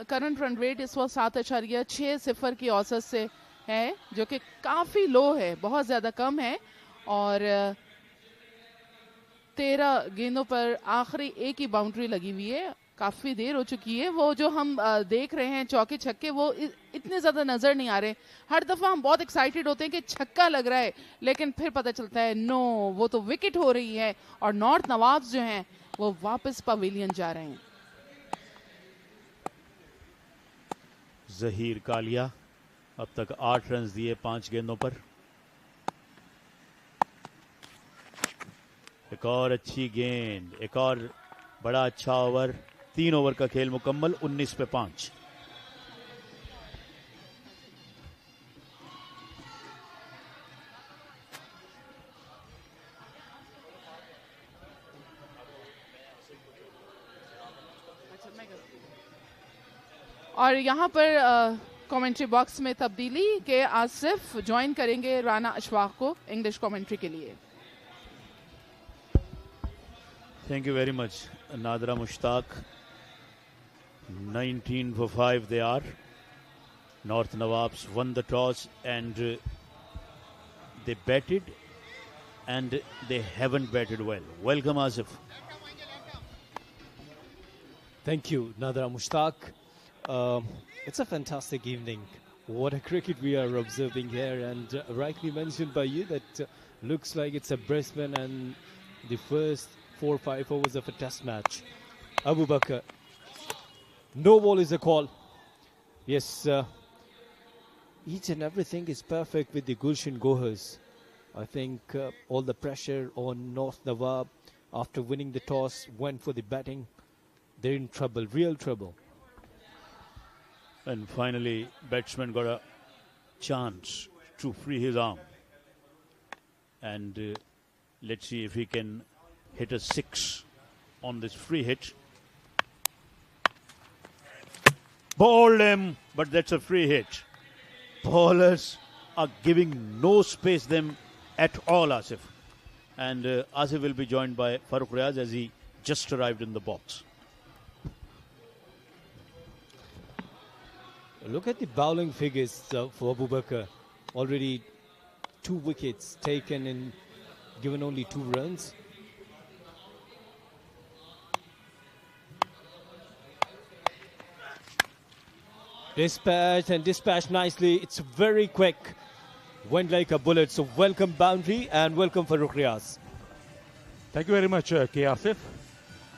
Current run rate इस वक्त 7.60 की औसत से है, जो कि काफ़ी लो है, बहुत ज़्यादा कम है। और 13 गेंदों पर आखिरी एक ही बाउंड्री लगी हुई है, काफ़ी देर हो चुकी है। वो जो हम देख रहे हैं चौके छक्के, वो इतने ज़्यादा नज़र नहीं आ रहे। हर दफ़ा हम बहुत एक्साइटेड होते हैं कि छक्का लग रहा है, लेकिन फिर पता चलता है नो, वो तो विकेट हो रही है और नॉर्थ नवाब्स जो हैं वो वापस पवेलियन जा रहे हैं। जहीर कालिया अब तक 8 रन दिए 5 गेंदों पर। एक और अच्छी गेंद, एक और बड़ा अच्छा ओवर। 3 ओवर का खेल मुकम्मल, 19 पे 5। और यहाँ पर कमेंट्री बॉक्स में तब्दीली के आसिफ ज्वाइन करेंगे राना अशफाक को इंग्लिश कमेंट्री के लिए। Thank you very much, Nadra Mushtaq. 19 for 5 they are. North Nawabs won the toss and they batted and they haven't batted well. Welcome, Asif. Thank you, Nadra Mushtaq. It's a fantastic evening. What a cricket we are observing here, and rightly mentioned by you that looks like it's a Brisbane and the first 4-5 overs of a test match. Abu Bakr, no ball is a call. Yes, each and everything is perfect with the Gulshan Gohars. I think all the pressure on North Nawab after winning the toss went for the batting. They're in trouble, real trouble. And finally, batsman got a chance to free his arm. And let's see if he can hit a 6 on this free hit. Bowled him, but that's a free hit. Bowlers are giving no space them at all, Asif. And Asif will be joined by Farooq Riaz as he just arrived in the box. Look at the bowling figures for Abu Bakr. Already 2 wickets taken and given only 2 runs. Dispatched and dispatched nicely. It's very quick. Went like a bullet. So welcome boundary and welcome Farooq Riaz. Thank you very much, K. Asif.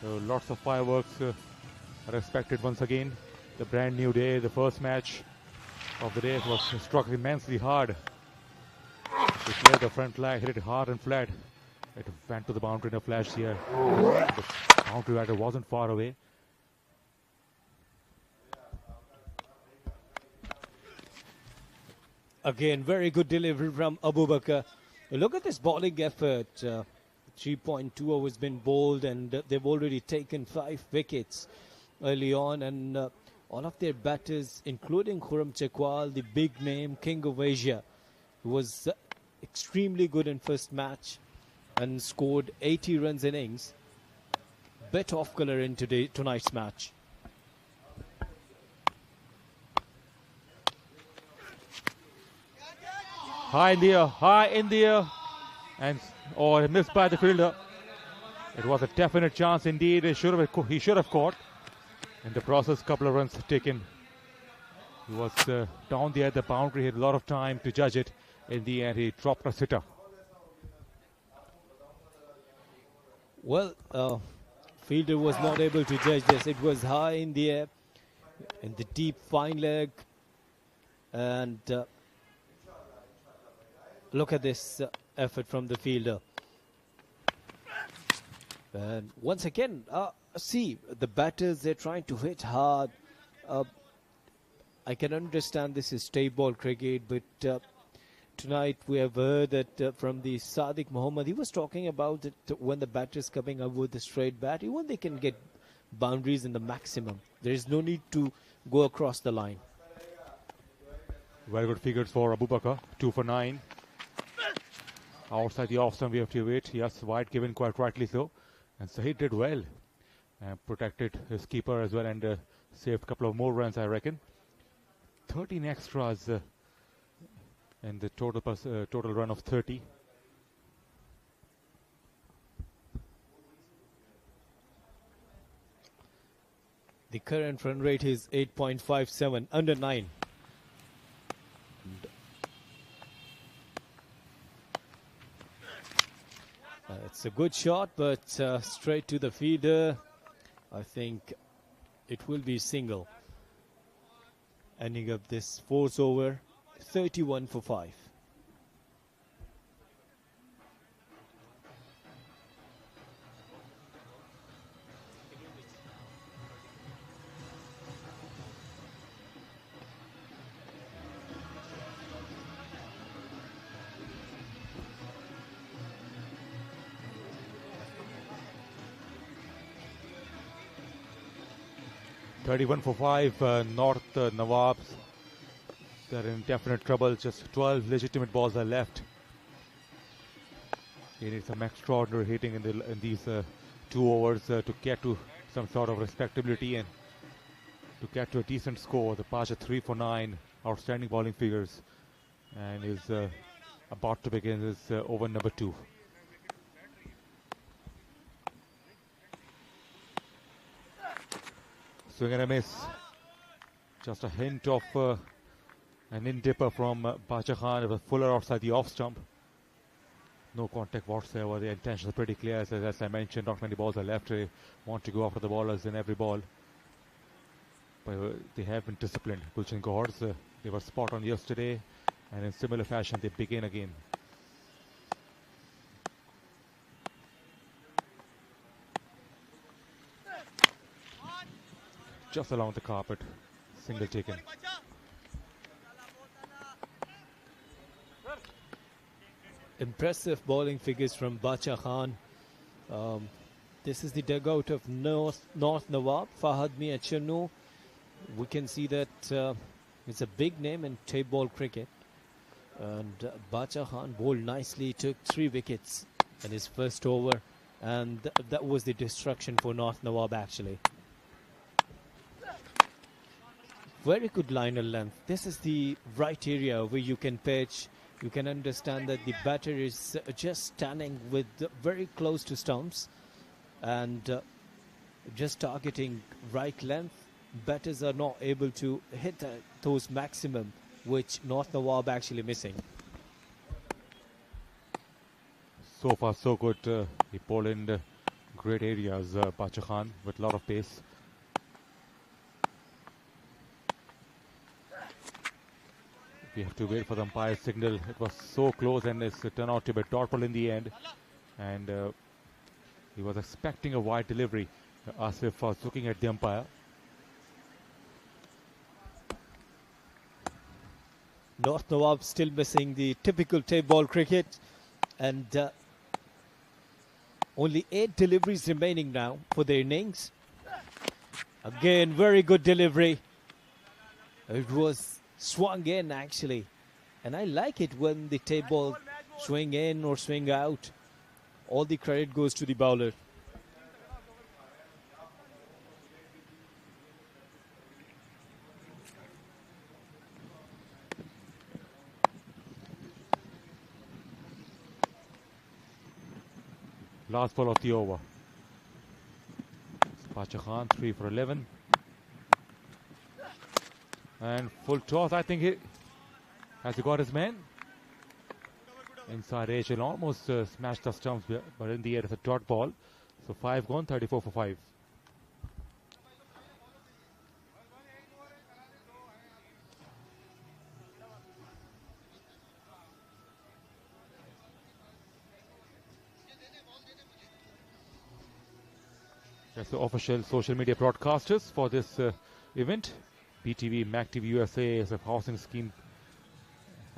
Lots of fireworks are expected once again. The brand new day, the first match of the day was struck immensely hard. He cleared the front leg, hit it hard and flat. It went to the boundary in a flash here. The boundary rider wasn't far away. Again, very good delivery from Abu Bakr. Look at this bowling effort. 3.2 overs been bowled and they've already taken 5 wickets early on, and all of their batters, including Khurram Chakwal, the big name, King of Asia, who was extremely good in first match and scored 80 runs innings. Bit off colour in tonight's match. High in the air, and missed by the fielder. It was a definite chance indeed. He should have caught. In the process, couple of runs taken. He was down there at the boundary. He had a lot of time to judge it. In the end, he dropped a sitter. Well, fielder was not able to judge this. It was high in the air, in the deep fine leg, and look at this effort from the fielder. And once again, see, the batters, they're trying to hit hard. I can understand this is stay ball cricket, but tonight we have heard that from the Sadiq Muhammad. He was talking about it when the batters coming up with the straight bat, even they can get boundaries in the maximum. There is no need to go across the line. Very good figures for Abu Bakr. 2 for 9. Outside the off stump, we have to wait. Yes, wide given, quite rightly so. And Zaheer did well and protected his keeper as well, and saved a couple of more runs, I reckon. 13 extras and the total run of 30. The current run rate is 8.57, under 9. It's a good shot, but straight to the feeder. I think it will be single. Ending up this fourth over, 31 for 5. North Nawabs. They're in definite trouble. Just 12 legitimate balls are left. They need some extraordinary hitting in these 2 overs to get to some sort of respectability and to get to a decent score. The Pasha 3 for 9, outstanding bowling figures, and is about to begin his over number 2. Swing and a miss. Just a hint of an in-dipper from Bacha Khan. It was fuller outside the off stump. No contact whatsoever. The intentions are pretty clear. As I mentioned, not many balls are left. They want to go after the bowlers in every ball. But they have been disciplined. Gulshan Gohars, they were spot on yesterday, and in similar fashion they begin again. Just along the carpet, single taken. Impressive bowling figures from Bacha Khan. This is the dugout of North Nawab, Fahad Mia Channu. We can see that it's a big name in tape ball cricket. And Bacha Khan bowled nicely, took 3 wickets in his first over. And that was the destruction for North Nawab actually. Very good liner length. This is the right area where you can pitch. You can understand that the batter is just standing with very close to stumps and just targeting right length. Batters are not able to hit those maximum, which North Nawab actually missing. So far so good. He bowled in great areas, Bacha Khan, with a lot of pace. We have to wait for the umpire's signal. It was so close and it's turned out to be a dot ball in the end. And he was expecting a wide delivery. Asif was looking at the umpire. North Nawab still missing the typical tape ball cricket. And only 8 deliveries remaining now for their innings. Again, very good delivery. It was swung in actually, and I like it when the tape ball swing in or swing out. All the credit goes to the bowler. Last ball of the over. Bacha Khan 3 for 11. And full toss, I think has he got his man? Inside edge and almost smashed the stumps, but in the air it's a dot ball. So 5 gone, 34 for 5. That's the official social media broadcasters for this event. BTV, MacTV USA, SF Housing Scheme,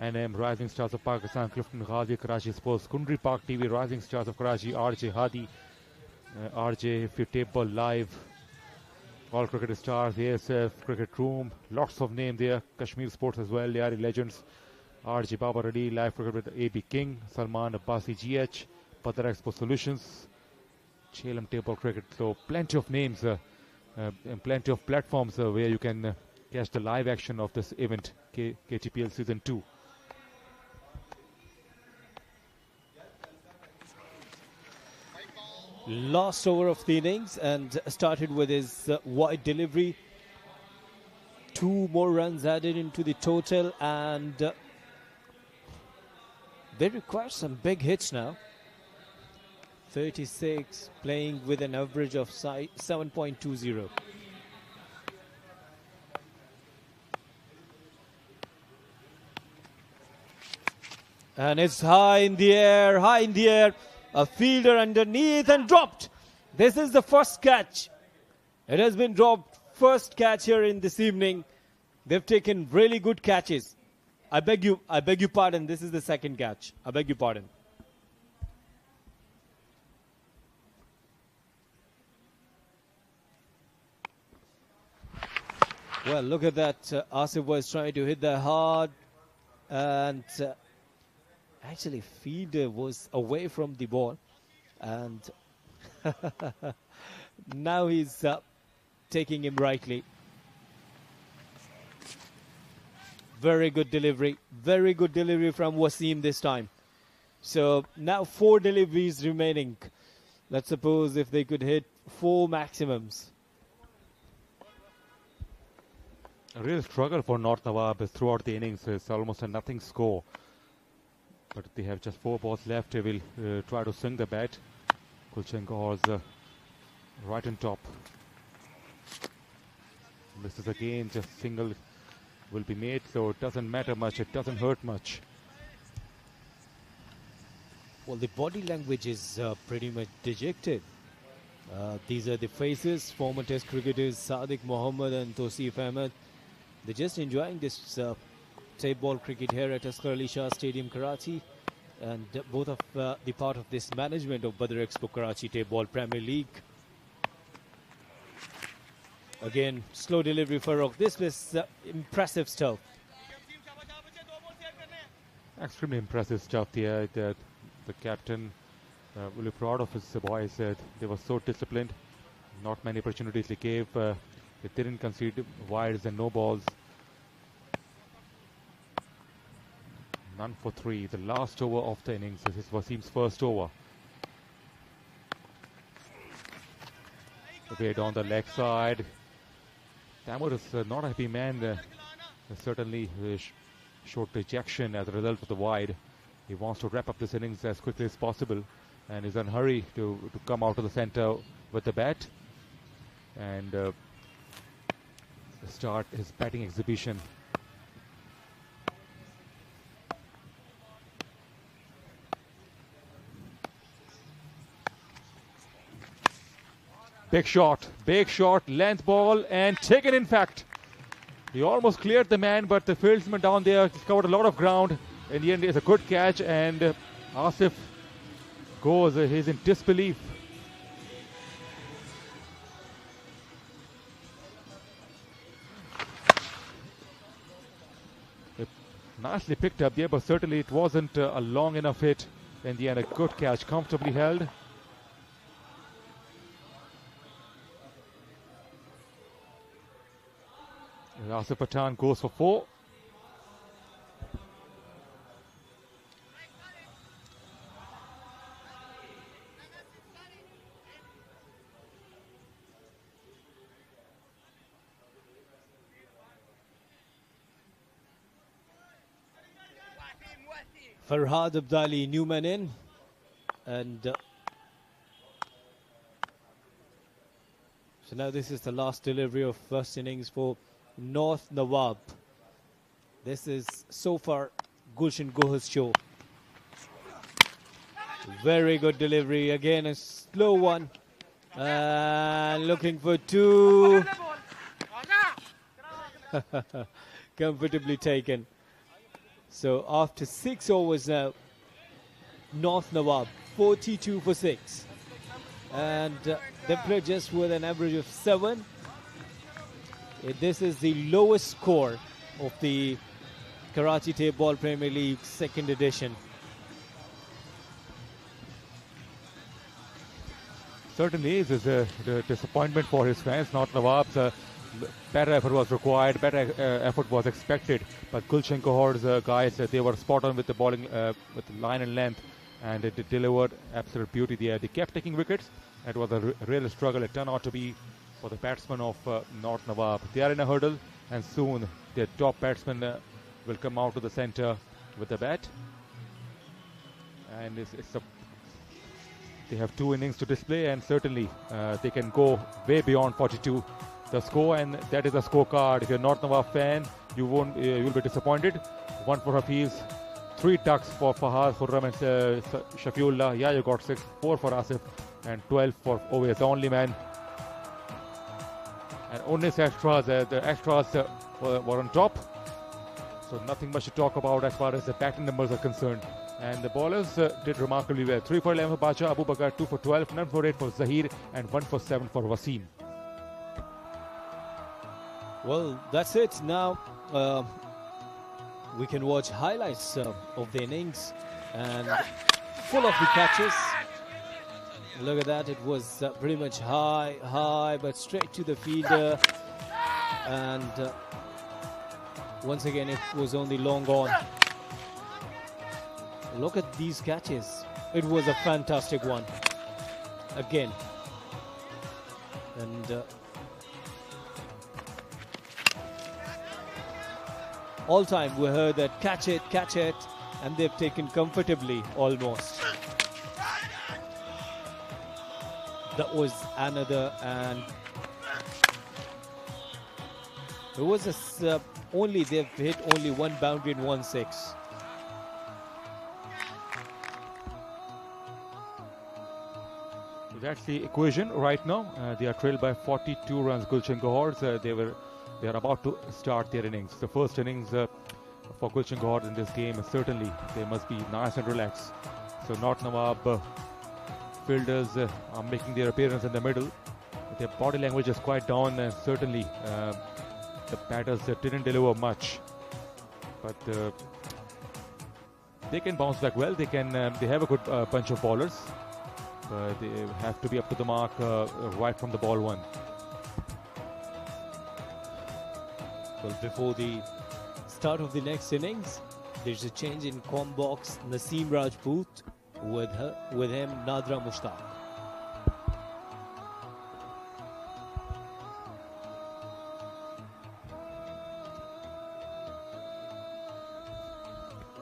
NM, Rising Stars of Pakistan, Clifton Ghazi, Karachi Sports, Kundri Park TV, Rising Stars of Karachi, RJ Hadi, RJ, if you tape ball live, All Cricket Stars, ASF, Cricket Room, lots of names there, Kashmir Sports as well, Yari Legends, RJ Babar Ali, Live Cricket with A.B. King, Salman Abbasi GH, Padar Expo Solutions, Chelem Table Cricket, so plenty of names and plenty of platforms where you can catch the live action of this event, KTPL Season 2. Last over of the innings and started with his wide delivery. 2 more runs added into the total, and they require some big hits now. 36, playing with an average of 7.20. And it's high in the air, high in the air. A fielder underneath and dropped. This is the first catch. It has been dropped. First catch here in this evening. They've taken really good catches. I beg you pardon. This is the second catch. I beg your pardon. Well, look at that. Asif was trying to hit that hard, and actually fielder was away from the ball, and now he's taking him rightly. Very good delivery from Waseem this time. So now 4 deliveries remaining. Let's suppose if they could hit 4 maximums. A real struggle for North Nawabs throughout the innings. It's almost a nothing score. But they have just 4 balls left. They will try to swing the bat. Gulshan Gohars right on top. This is again just single will be made, so it doesn't matter much. It doesn't hurt much. Well, the body language is pretty much dejected. These are the faces, former Test cricketers Sadiq Mohammed and Tosif Ahmed. They're just enjoying this tape ball cricket here at Asghar Ali Shah Stadium, Karachi, and both of the part of this management of Badr Expo Karachi Tape Ball Premier League. Again, slow delivery for Rock. This was impressive stuff. Extremely impressive stuff here. The captain really proud of his boys. They were so disciplined. Not many opportunities they gave. They didn't concede wides and no balls. None for 3. The last over of the innings. This is Waseem's first over. Okay, down the leg side. Taimoor is not a happy man. Certainly showed rejection as a result of the wide. He wants to wrap up this innings as quickly as possible and is in a hurry to come out of the center with the bat and start his batting exhibition. Big shot, length ball and taken in fact. He almost cleared the man, but the fieldsman down there covered a lot of ground. In the end, it's a good catch and Asif goes, he's in disbelief. Nicely picked up there, but certainly it wasn't a long enough hit. In the end, a good catch, comfortably held. Asif Pathan goes for 4. Farhad Abdali, new man in, and so now this is the last delivery of first innings for North Nawab. This is so far Gulshan Gohars' show. Very good delivery, again a slow one, and looking for 2. Comfortably taken. So after 6 overs now, North Nawab 42 for 6, and they play just with an average of 7. This is the lowest score of the Karachi Tape Ball Premier League 2nd edition. certainly is a disappointment for his fans. Not Nawabs. Better effort was required, better effort was expected. But Gulshan Gohars guys, they were spot on with the bowling, with the line and length, and it delivered absolute beauty there. They kept taking wickets. It was a real struggle. It turned out to be for the batsmen of North Nawab. They are in a hurdle, and soon their top batsman will come out to the centre with the bat. And they have 2 innings to display, and certainly they can go way beyond 42. The score, and that is a scorecard. If you're a North Nawab fan, you'll be disappointed. 1 for Hafiz, 3 ducks for Fahad, Khurram and Shafiullah. Yeah, you got 6, 4 for Asif, and 12 for Owais, the only man. And only extras, the extras were on top. So nothing much to talk about as far as the batting numbers are concerned. And the bowlers did remarkably well. 3 for 11 for Bacha, Abu Bakr, 2 for 12, none for 8 for Zaheer, and 1 for 7 for Waseem. Well, that's it. Now we can watch highlights of the innings, and full of the catches. Look at that. It was pretty much high, but straight to the fielder. And once again, it was only long on. Look at these catches. It was a fantastic one. Again. And all time we heard that catch it, and they've taken comfortably almost. That was another, and it was they've hit only 1 boundary in 1 6. That's the equation right now. They are trailed by 42 runs. Gulshan Gohars, they are about to start their innings. The first innings for Gulshan Gohars in this game, certainly they must be nice and relaxed. So North Nawab fielders are making their appearance in the middle. Their body language is quite down, and certainly the batters didn't deliver much. But they can bounce back well. They have a good bunch of bowlers. They have to be up to the mark right from the ball 1. Well, before the start of the next innings, there's a change in com box. Naseem Rajput with him Nadra Mushtaq.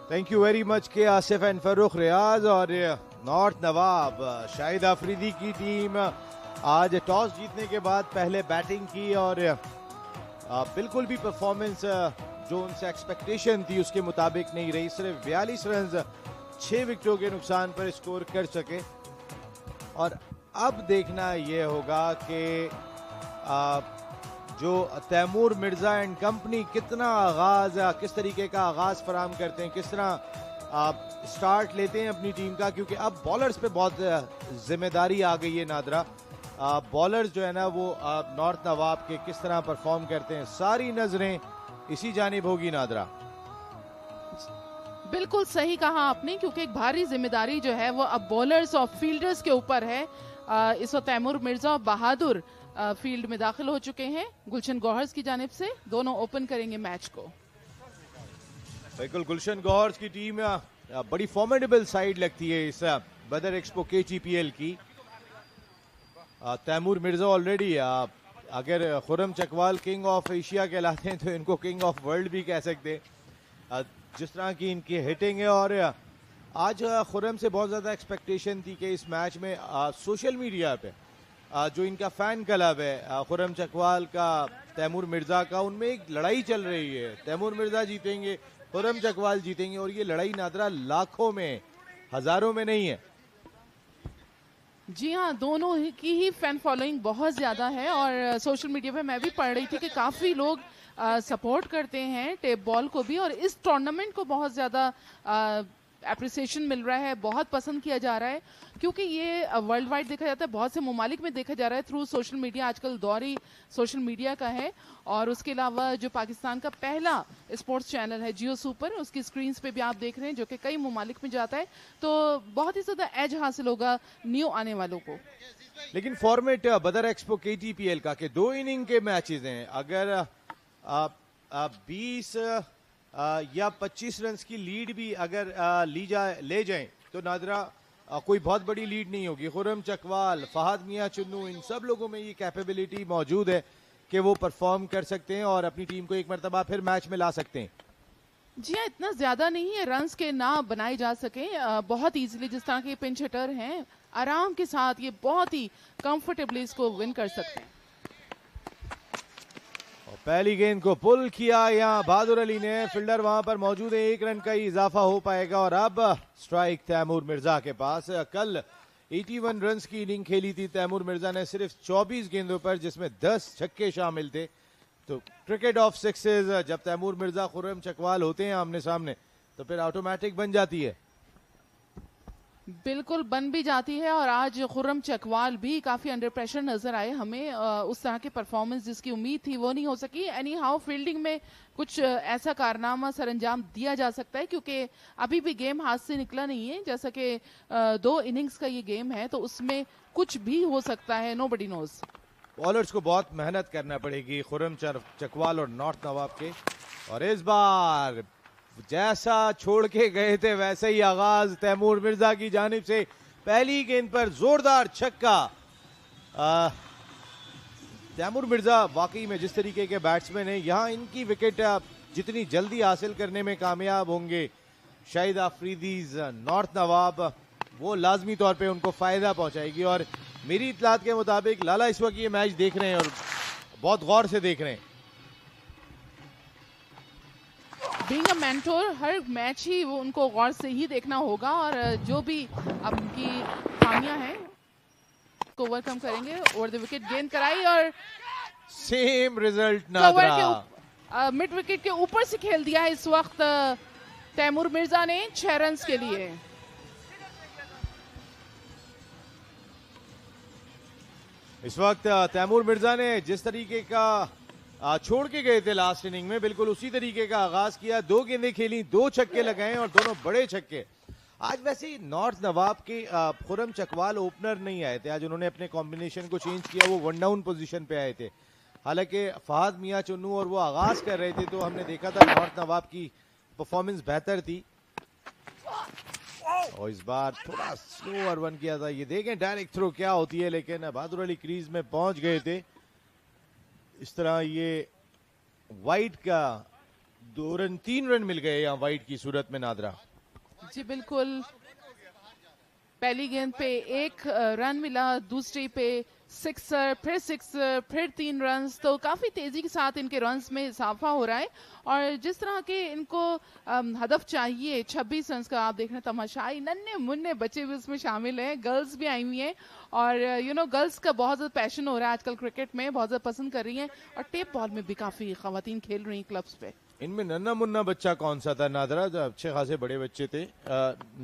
Thank you very much K. Asif and Farooq Riaz. और north नवाब शाहिद अफरीदी की team आज toss जीतने के बाद पहले batting की और बिल्कुल भी परफॉर्मेंस जो उनसे एक्सपेक्टेशन थी उसके मुताबिक नहीं रही. सिर्फ 42 रन 6 विकेटों के नुकसान पर स्कोर कर सके. और अब देखना यह होगा कि जो तैमूर मिर्जा एंड कंपनी कितना किस तरीके का आगाज फराम करते हैं, किस तरह स्टार्ट लेते हैं अपनी टीम का, क्योंकि अब बॉलर्स पे बहुत जिम्मेदारी आ गई है. नादरा बॉलर्स जो है ना वो नॉर्थ नवाब के किस तरह परफॉर्म करते हैं, सारी नजरें इसी जानिब होगी. नादरा बिल्कुल सही कहा आपने, क्योंकि एक भारी जिम्मेदारी जो है वो अब बॉलर्स और फील्डर्स के ऊपर है. इस वक्त तैमूर मिर्जा और बहादुर फील्ड में दाखिल हो चुके हैं. गुलशन गौहर्स की जानिब से दोनों ओपन करेंगे मैच को. बिल्कुल गुलशन गौहर्स की टीम बड़ी फॉर्मेडेबल साइड लगती है इस बदर एक्सपो KTPL की. तैमूर मिर्जा ऑलरेडी अगर Khurram Chakwal king of Asia कहलाते हैं तो इनको किंग ऑफ वर्ल्ड भी कह सकते हैं, जिस तरह की इनकी हिटिंग है. और आज खुर्रम से बहुत ज़्यादा एक्सपेक्टेशन थी कि इस मैच में सोशल मीडिया पे जो इनका फ़ैन क्लब है खुर्रम चकवाल का, तैमूर मिर्ज़ा का, उनमें एक लड़ाई चल रही है. तैमूर मिर्ज़ा जीतेंगे, खुर्रम चकवाल जीतेंगे, और ये लड़ाई नादरा लाखों में हज़ारों में नहीं है. जी हाँ, दोनों की ही फैन फॉलोइंग बहुत ज़्यादा है. और सोशल मीडिया पे मैं भी पढ़ रही थी कि काफ़ी लोग सपोर्ट करते हैं टेप बॉल को भी, और इस टूर्नामेंट को बहुत ज़्यादा एप्रिसिएशन मिल रहा है, बहुत पसंद किया जा रहा है, क्योंकि ये वर्ल्ड वाइड देखा जाता है, बहुत से ममालिक में देखा जा रहा है थ्रू सोशल मीडिया। आजकल दौर ही सोशल मीडिया का है। और उसके अलावा जो पाकिस्तान का पहला स्पोर्ट्स चैनल है जियो सुपर, उसकी स्क्रीन पे भी आप देख रहे हैं, जो कि कई ममालिक में जाता है, तो बहुत ही ज्यादा एज हासिल होगा न्यू आने वालों को। लेकिन फॉर्मेट बदर एक्सपो KTPL का के 2 इनिंग के मैचेस हैं, अगर आप 20 या 25 रन की लीड भी अगर ले जाएं तो नादरा कोई बहुत बड़ी लीड नहीं होगी। खुर्रम चकवाल, फहद मियां चुन्नू, इन सब लोगों में ये कैपेबिलिटी मौजूद है कि वो परफॉर्म कर सकते हैं और अपनी टीम को एक मरतबा फिर मैच में ला सकते हैं। जी हाँ, इतना ज्यादा नहीं है रन्स के ना बनाए जा सके, बहुत इजीली जिस तरह के पिंच हिटर हैं, आराम के साथ ये बहुत ही कंफर्टेबली इसको विन कर सकते हैं। पहली गेंद को पुल किया यहाँ बहादुर अली ने, फील्डर वहां पर मौजूद है, 1 रन का ही इजाफा हो पाएगा। और अब स्ट्राइक तैमूर मिर्जा के पास। कल 81 रन की इनिंग खेली थी तैमूर मिर्जा ने सिर्फ 24 गेंदों पर, जिसमें 10 छक्के शामिल थे। तो क्रिकेट ऑफ सिक्सेस जब तैमूर मिर्जा खुर्रम चकवाल होते हैं आमने सामने तो फिर ऑटोमेटिक बन जाती है। बिल्कुल बन भी जाती है। और आज खुर्रम चकवाल भी काफी अंडर प्रेशर नजर आए हमें, उस तरह की परफॉर्मेंस जिसकी उम्मीद थी वो नहीं हो सकी। एनी हाउ फील्डिंग में कुछ ऐसा कारनामा सरंजाम दिया जा सकता है, क्योंकि अभी भी गेम हाथ से निकला नहीं है। जैसा कि 2 इनिंग्स का ये गेम है, तो उसमें कुछ भी हो सकता है, नोबडी नोज। बॉलर्स को बहुत मेहनत करना पड़ेगी खुर्रम चकवाल और नॉर्थ नवाब के। और इस बार जैसा छोड़ के गए थे वैसे ही आगाज तैमूर मिर्जा की जानिब से। पहली गेंद पर जोरदार छक्का। तैमूर मिर्जा वाकई में जिस तरीके के बैट्समैन हैं, यहां इनकी विकेट जितनी जल्दी हासिल करने में कामयाब होंगे शायद अफरीदीज नॉर्थ नवाब, वो लाजमी तौर पे उनको फायदा पहुंचाएगी। और मेरी इतलात के मुताबिक लाला इस वक्त ये मैच देख रहे हैं और बहुत गौर से देख रहे हैं। बीइंग अ मेंटोर, हर मैच ही वो उनको गौर से ही देखना होगा, और जो भी आपकी खामियां हैं को ओवरकम करेंगे। ओवर द विकेट गेंद कराई और same result NADRA. Mid wicket के ऊपर से खेल दिया है इस वक्त तैमूर मिर्जा ने 6 रन के लिए। इस वक्त तैमूर मिर्जा ने जिस तरीके का छोड़ के गए थे लास्ट इनिंग में, बिल्कुल उसी तरीके का आगाज किया। 2 गेंदें खेली, 2 छक्के लगाए और दोनों बड़े छक्के। आज वैसे ही नॉर्थ नवाब के खुर्रम चकवाल ओपनर नहीं आए थे, आज उन्होंने अपने कॉम्बिनेशन को चेंज किया, वो 1 डाउन पोजीशन पे आए थे। हालांकि फहद मियां चुन्नू और वो आगाज कर रहे थे, तो हमने देखा था नॉर्थ नवाब की परफॉर्मेंस बेहतर थी। और इस बार थोड़ा स्लोअर वन किया था। ये देखें डायरेक्ट थ्रो क्या होती है, लेकिन बहादुर अली क्रीज में पहुंच गए थे। इस तरह ये वाइट का 2 रन 3 रन मिल गए यहाँ वाइट की सूरत में नादरा। जी बिल्कुल, पहली गेंद पे 1 रन मिला, दूसरी पे 6, फिर 6, फिर 3 रन। तो काफी तेजी के साथ इनके रन्स में इजाफा हो रहा है। और जिस तरह के इनको हदफ चाहिए 26 रन का, आप देख रहे हैं तमाशाई नन्हे मुन्ने बच्चे भी उसमें शामिल हैं, गर्ल्स भी आई हुई हैं। और गर्ल्स का बहुत ज्यादा पैशन हो रहा है आजकल क्रिकेट में, बहुत ज्यादा पसंद कर रही हैं। और टेप बॉल में भी काफी खवातीन खेल रही हैं क्लब्स पे। इनमें नन्ना मुन्ना बच्चा कौन सा था नादरा? जो अच्छे खासे बड़े बच्चे थे।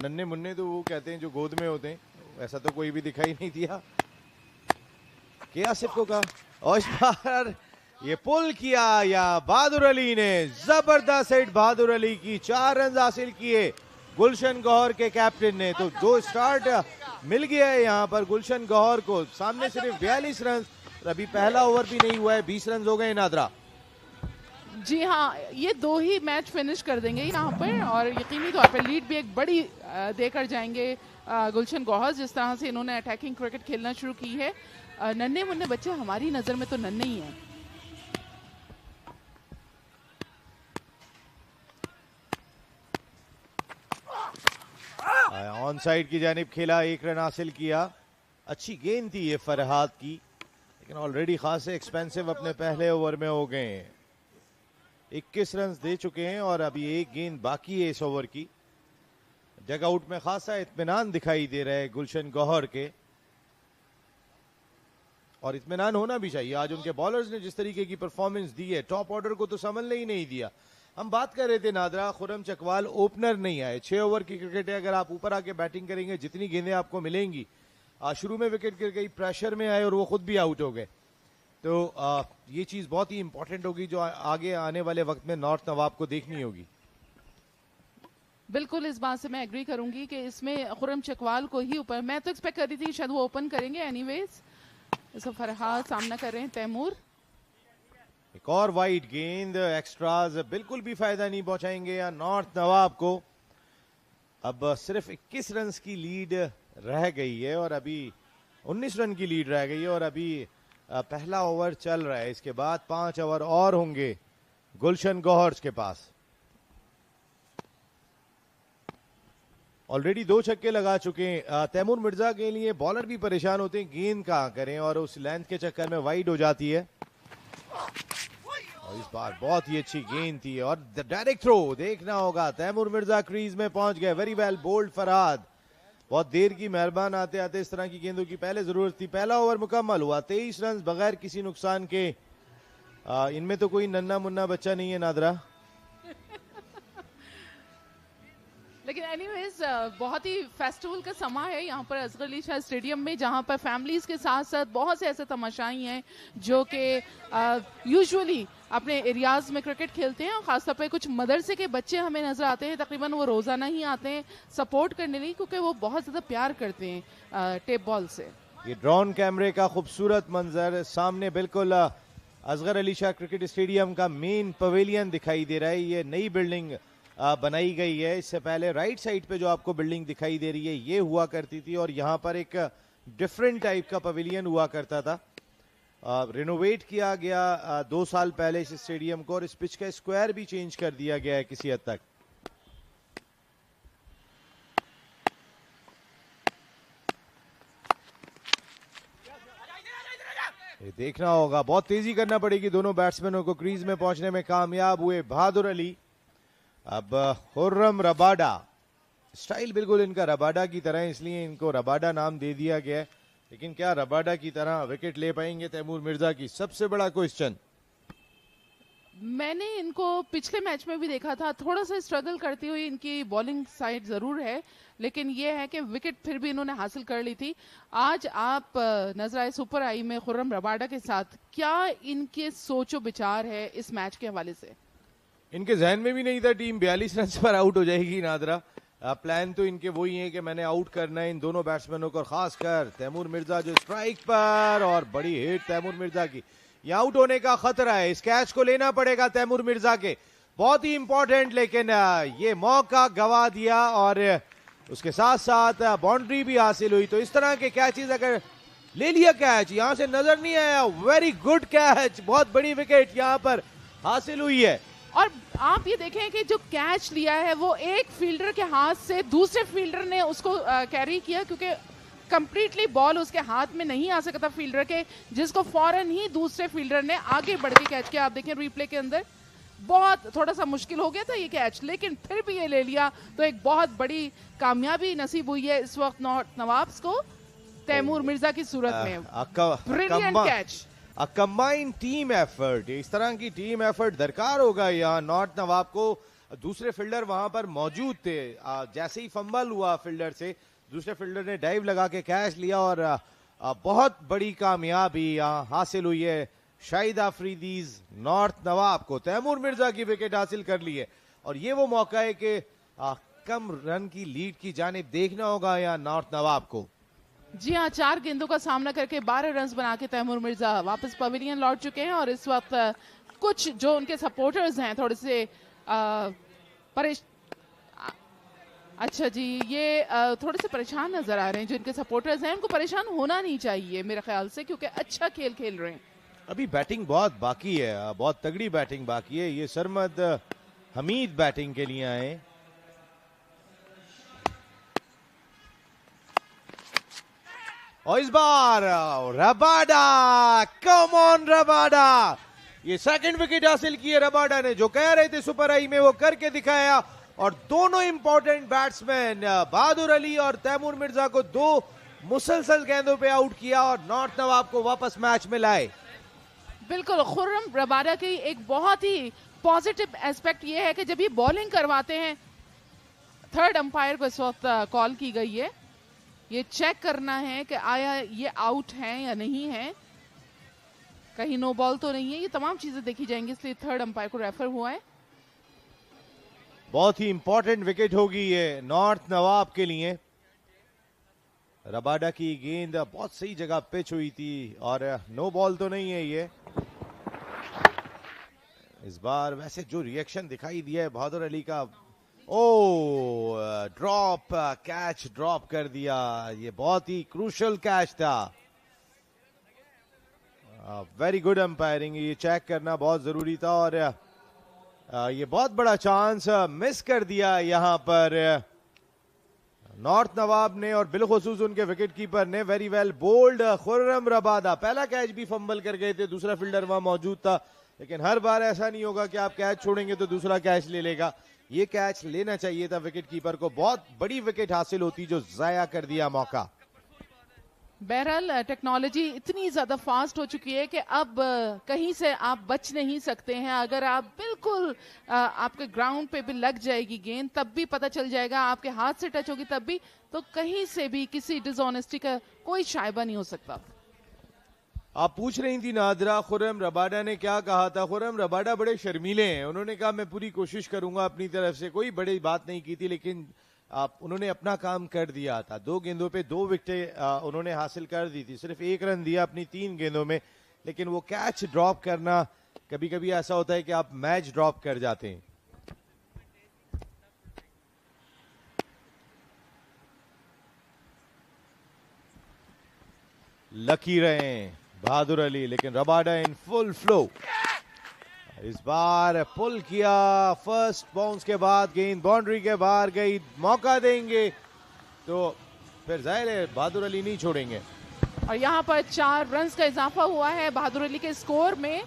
नन्हे मुन्ने तो वो कहते हैं जो गोद में होते हैं, ऐसा तो कोई भी दिखाई नहीं दिया। आसिफ को कहा। और इस बार ये पुल किया या बहादुर अली ने, जबरदस्त हिट बहादुर अली की, 4 रन हासिल किए गुलशन गौहर के कैप्टन ने। तो 2 स्टार्ट मिल गया है यहाँ पर गुलशन गौहर को। सामने सिर्फ 42 रन, अभी पहला ओवर भी नहीं हुआ है, 20 रन हो गए नादरा। जी हाँ, ये 2 ही मैच फिनिश कर देंगे यहाँ पर, और यकीनी तौर पर लीड भी एक बड़ी देकर जाएंगे गुलशन गौहर। जिस तरह से इन्होंने अटैकिंग क्रिकेट खेलना शुरू की है। नन्हे मुन्ने बच्चे हमारी नजर में तो नन्हे ही हैं। ऑन साइड की जानिब खेला, 1 रन हासिल किया। अच्छी गेंद थी ये फरहाद की, लेकिन ऑलरेडी खासे एक्सपेंसिव अपने पहले ओवर में हो गए हैं। 21 रन दे चुके हैं और अभी 1 गेंद बाकी है इस ओवर की। डग आउट में खासा इत्मीनान दिखाई दे रहा है गुलशन गौहर के, और इत्मीनान होना भी चाहिए। आज उनके बॉलर्स ने जिस तरीके की परफॉर्मेंस दी है, टॉप ऑर्डर को तो संभलने ही नहीं दिया। हम बात कर रहे थे नादरा, खुर्रम चकवाल ओपनर नहीं आए, 6 ओवर की क्रिकेट है, अगर आप ऊपर आके बैटिंग करेंगे जितनी गेंदें आपको मिलेंगी, शुरू में विकेट गिर गई, प्रेशर में आए और वो खुद भी आउट हो गए, तो ये चीज बहुत ही इंपॉर्टेंट होगी जो आगे आने वाले वक्त में नॉर्थ नवाब को देखनी होगी। बिल्कुल इस बात से मैं एग्री करूंगी कि इसमें खुर्रम चकवाल को ही ऊपर, मैं तो एक्सपेक्ट कर रही थी शायद वो ओपन करेंगे, एनीवेज इसको फरहाद सामना कर रहे हैं तैमूर। एक और वाइड गेंद, एक्स्ट्राज बिल्कुल भी फायदा नहीं पहुंचाएंगे या नॉर्थ नवाब को। अब सिर्फ 21 रन की लीड रह गई है और अभी 19 रन की लीड रह गई है और अभी पहला ओवर चल रहा है, इसके बाद 5 ओवर और होंगे गुलशन गोहर्स के पास। ऑलरेडी 2 छक्के लगा चुके हैं तैमूर मिर्जा के लिए, बॉलर भी परेशान होते हैं गेंद कहां करें और उस लेंथ के चक्कर में वाइड हो जाती है। और इस बार बहुत ही अच्छी गेंद थी और डायरेक्ट थ्रो देखना होगा। तैमूर मिर्जा क्रीज में पहुंच गए, वेरी वेल बोल्ड फरहाद, बहुत देर की मेहरबान आते आते इस तरह की गेंदों की पहले जरूरत थी। पहला ओवर मुकम्मल हुआ, 23 रन बगैर किसी नुकसान के। इनमें तो कोई नन्ना मुन्ना बच्चा नहीं है नादरा, लेकिन एनीवेज बहुत ही फेस्टिवल का समय है यहाँ पर असगर अली शाह स्टेडियम में, जहाँ पर फैमिलीज के साथ साथ बहुत से ऐसे तमाशाई हैं जो कि यूजुअली अपने एरियाज में क्रिकेट खेलते हैं और खासतौर पे कुछ मदरसे के बच्चे हमें नजर आते हैं, तकरीबन वो रोजाना ही आते हैं सपोर्ट करने लिए, क्योंकि वो बहुत ज्यादा प्यार करते हैं टेप बॉल से। ये ड्रोन कैमरे का खूबसूरत मंजर सामने, बिल्कुल असगर अली शाह क्रिकेट स्टेडियम का मेन पवेलियन दिखाई दे रहा है। ये नई बिल्डिंग बनाई गई है, इससे पहले राइट साइड पे जो आपको बिल्डिंग दिखाई दे रही है ये हुआ करती थी और यहाँ पर एक डिफरेंट टाइप का पवेलियन हुआ करता था। रिनोवेट किया गया 2 साल पहले इस स्टेडियम को और इस पिच का स्क्वायर भी चेंज कर दिया गया है किसी हद तक। ये देखना होगा, बहुत तेजी करना पड़ेगी दोनों बैट्समैनों को, क्रीज में पहुंचने में कामयाब हुए बहादुर अली। अब खुर्रम रबाडा, स्टाइल बिल्कुल इनका रबाडा की तरह है इसलिए इनको रबाडा नाम दे दिया गया है, लेकिन क्या रबाडा की तरह विकेट ले पाएंगे तैमूर मिर्जा की, सबसे बड़ा क्वेश्चन। मैंने इनको पिछले मैच में भी देखा था, थोड़ा सा स्ट्रगल करती हुई इनकी बॉलिंग साइड जरूर है, लेकिन यह है कि विकेट फिर भी इन्होंने हासिल कर ली थी। आज आप नजर आए सुपर आई में खुर्रम रबाडा के साथ, क्या इनके सोचो विचार है इस मैच के हवाले से? इनके जहन में भी नहीं था टीम 42 रन पर आउट हो जाएगी नादरा। प्लान तो इनके वही है कि मैंने आउट करना है इन दोनों बैट्समैनों को, खासकर तैमूर मिर्जा जो स्ट्राइक पर, और बड़ी हिट तैमूर मिर्जा की। ये आउट होने का खतरा है, इस कैच को लेना पड़ेगा तैमूर मिर्जा के, बहुत ही इंपॉर्टेंट, लेकिन ये मौका गवा दिया और उसके साथ साथ बाउंड्री भी हासिल हुई। तो इस तरह के कैचेस अगर ले लिया कैच, यहां से नजर नहीं आया, वेरी गुड कैच, बहुत बड़ी विकेट यहां पर हासिल हुई है। और आप ये देखें कि जो कैच लिया है वो एक फील्डर के हाथ से दूसरे फील्डर ने उसको कैरी किया, क्योंकि कंप्लीटली बॉल उसके हाथ में नहीं आ सकता फील्डर के, जिसको फौरन ही दूसरे फील्डर ने आगे बढ़ के कैच किया। आप देखें रिप्ले के अंदर, बहुत थोड़ा सा मुश्किल हो गया था ये कैच, लेकिन फिर भी ये ले लिया, तो एक बहुत बड़ी कामयाबी नसीब हुई है इस वक्त नॉर्थ नवाब्स को तैमूर मिर्जा की सूरत में। Brilliant catch, a combined team effort, इस तरह की टीम एफर्ट दरकार होगा यहाँ नॉर्थ नवाब को। दूसरे फील्डर वहां पर मौजूद थे, जैसे ही फंबल हुआ फील्डर से, दूसरे फील्डर ने डाइव लगा के कैच लिया और बहुत बड़ी कामयाबी यहाँ हासिल हुई है शाहिद अफरीदीज नॉर्थ नवाब को। तैमूर मिर्जा की विकेट हासिल कर ली है और ये वो मौका है कि कम रन की लीड की जानिब देखना होगा यहाँ नॉर्थ नवाब को। जी हाँ, 4 गेंदों का सामना करके 12 रन बना के तैमूर मिर्जा वापस पवेलियन लौट चुके हैं और इस वक्त कुछ जो उनके सपोर्टर्स हैं थोड़े से अच्छा जी, ये थोड़े से परेशान नजर आ रहे हैं। जो इनके सपोर्टर्स हैं उनको परेशान होना नहीं चाहिए मेरे ख्याल से, क्योंकि अच्छा खेल खेल रहे हैं। अभी बैटिंग बहुत बाकी है, बहुत तगड़ी बैटिंग बाकी है। ये सरमद हमीद बैटिंग के लिए आए, और इस बार रबाडा, कम ऑन रबाडा, ये सेकंड विकेट हासिल की है रबाडा ने। जो कह रहे थे सुपर आई में वो करके दिखाया और दोनों इंपॉर्टेंट बैट्समैन बहादुर अली और तैमूर मिर्जा को 2 मुसलसल गेंदों पे आउट किया और नॉर्थ नवाब को वापस मैच में लाए। बिल्कुल, खुर्रम रबाडा की एक बहुत ही पॉजिटिव एस्पेक्ट ये है कि जब ये बॉलिंग करवाते हैं, थर्ड अंपायर को इस वक्त कॉल की गई है, ये चेक करना है कि आया ये आउट है या नहीं है, कहीं नो बॉल तो नहीं है, ये तमाम चीजें देखी जाएंगी, इसलिए थर्ड अंपायर को रेफर हुआ है। बहुत ही इंपॉर्टेंट विकेट होगी ये नॉर्थ नवाब के लिए। रबाडा की गेंद बहुत सही जगह पिच हुई थी और नो बॉल तो नहीं है ये। इस बार वैसे जो रिएक्शन दिखाई दिया है बहादुर अली का, ओ ड्रॉप, कैच ड्रॉप कर दिया, ये बहुत ही क्रूशल कैच था। वेरी गुड अंपायरिंग, ये चेक करना बहुत जरूरी था और ये बहुत बड़ा चांस मिस कर दिया यहां पर नॉर्थ नवाब ने और बिलखुसूस उनके विकेट कीपर ने। Very well bowled Khurram Rabada. पहला कैच भी फंबल कर गए थे, दूसरा फील्डर वहां मौजूद था, लेकिन हर बार ऐसा नहीं होगा कि आप कैच छोड़ेंगे तो दूसरा कैच ले लेगा। ये कैच लेना चाहिए था विकेट कीपर को, बहुत बड़ी विकेट हासिल होती जो जाया कर दिया मौका। बहरहाल टेक्नोलॉजी इतनी ज्यादा फास्ट हो चुकी है कि अब कहीं से आप बच नहीं सकते हैं। अगर आप बिल्कुल आपके ग्राउंड पे भी लग जाएगी गेंद, तब भी पता चल जाएगा, आपके हाथ से टच होगी तब भी, तो कहीं से भी किसी डिसऑनेस्टी का कोई शायबा नहीं हो सकता। आप पूछ रही थी नादरा खुर्रम रबाडा ने क्या कहा था। खुर्रम रबाडा बड़े शर्मीले हैं, उन्होंने कहा मैं पूरी कोशिश करूंगा अपनी तरफ से, कोई बड़ी बात नहीं की थी, लेकिन उन्होंने अपना काम कर दिया था। 2 गेंदों पे 2 विकेटें उन्होंने हासिल कर दी थी, सिर्फ 1 रन दिया अपनी 3 गेंदों में, लेकिन वो कैच ड्रॉप करना, कभी कभी ऐसा होता है कि आप मैच ड्रॉप कर जाते हैं। लकी रहे बहादुर अली, लेकिन रबाडा इन फुल फ्लो। इस बार पुल किया, फर्स्ट बाउंस के बाद गेंद बाउंड्री के बाहर गई, मौका देंगे तो फिर जाहिर है बहादुर अली नहीं छोड़ेंगे। और यहाँ पर 4 रन्स का इजाफा हुआ है बहादुर अली के स्कोर में।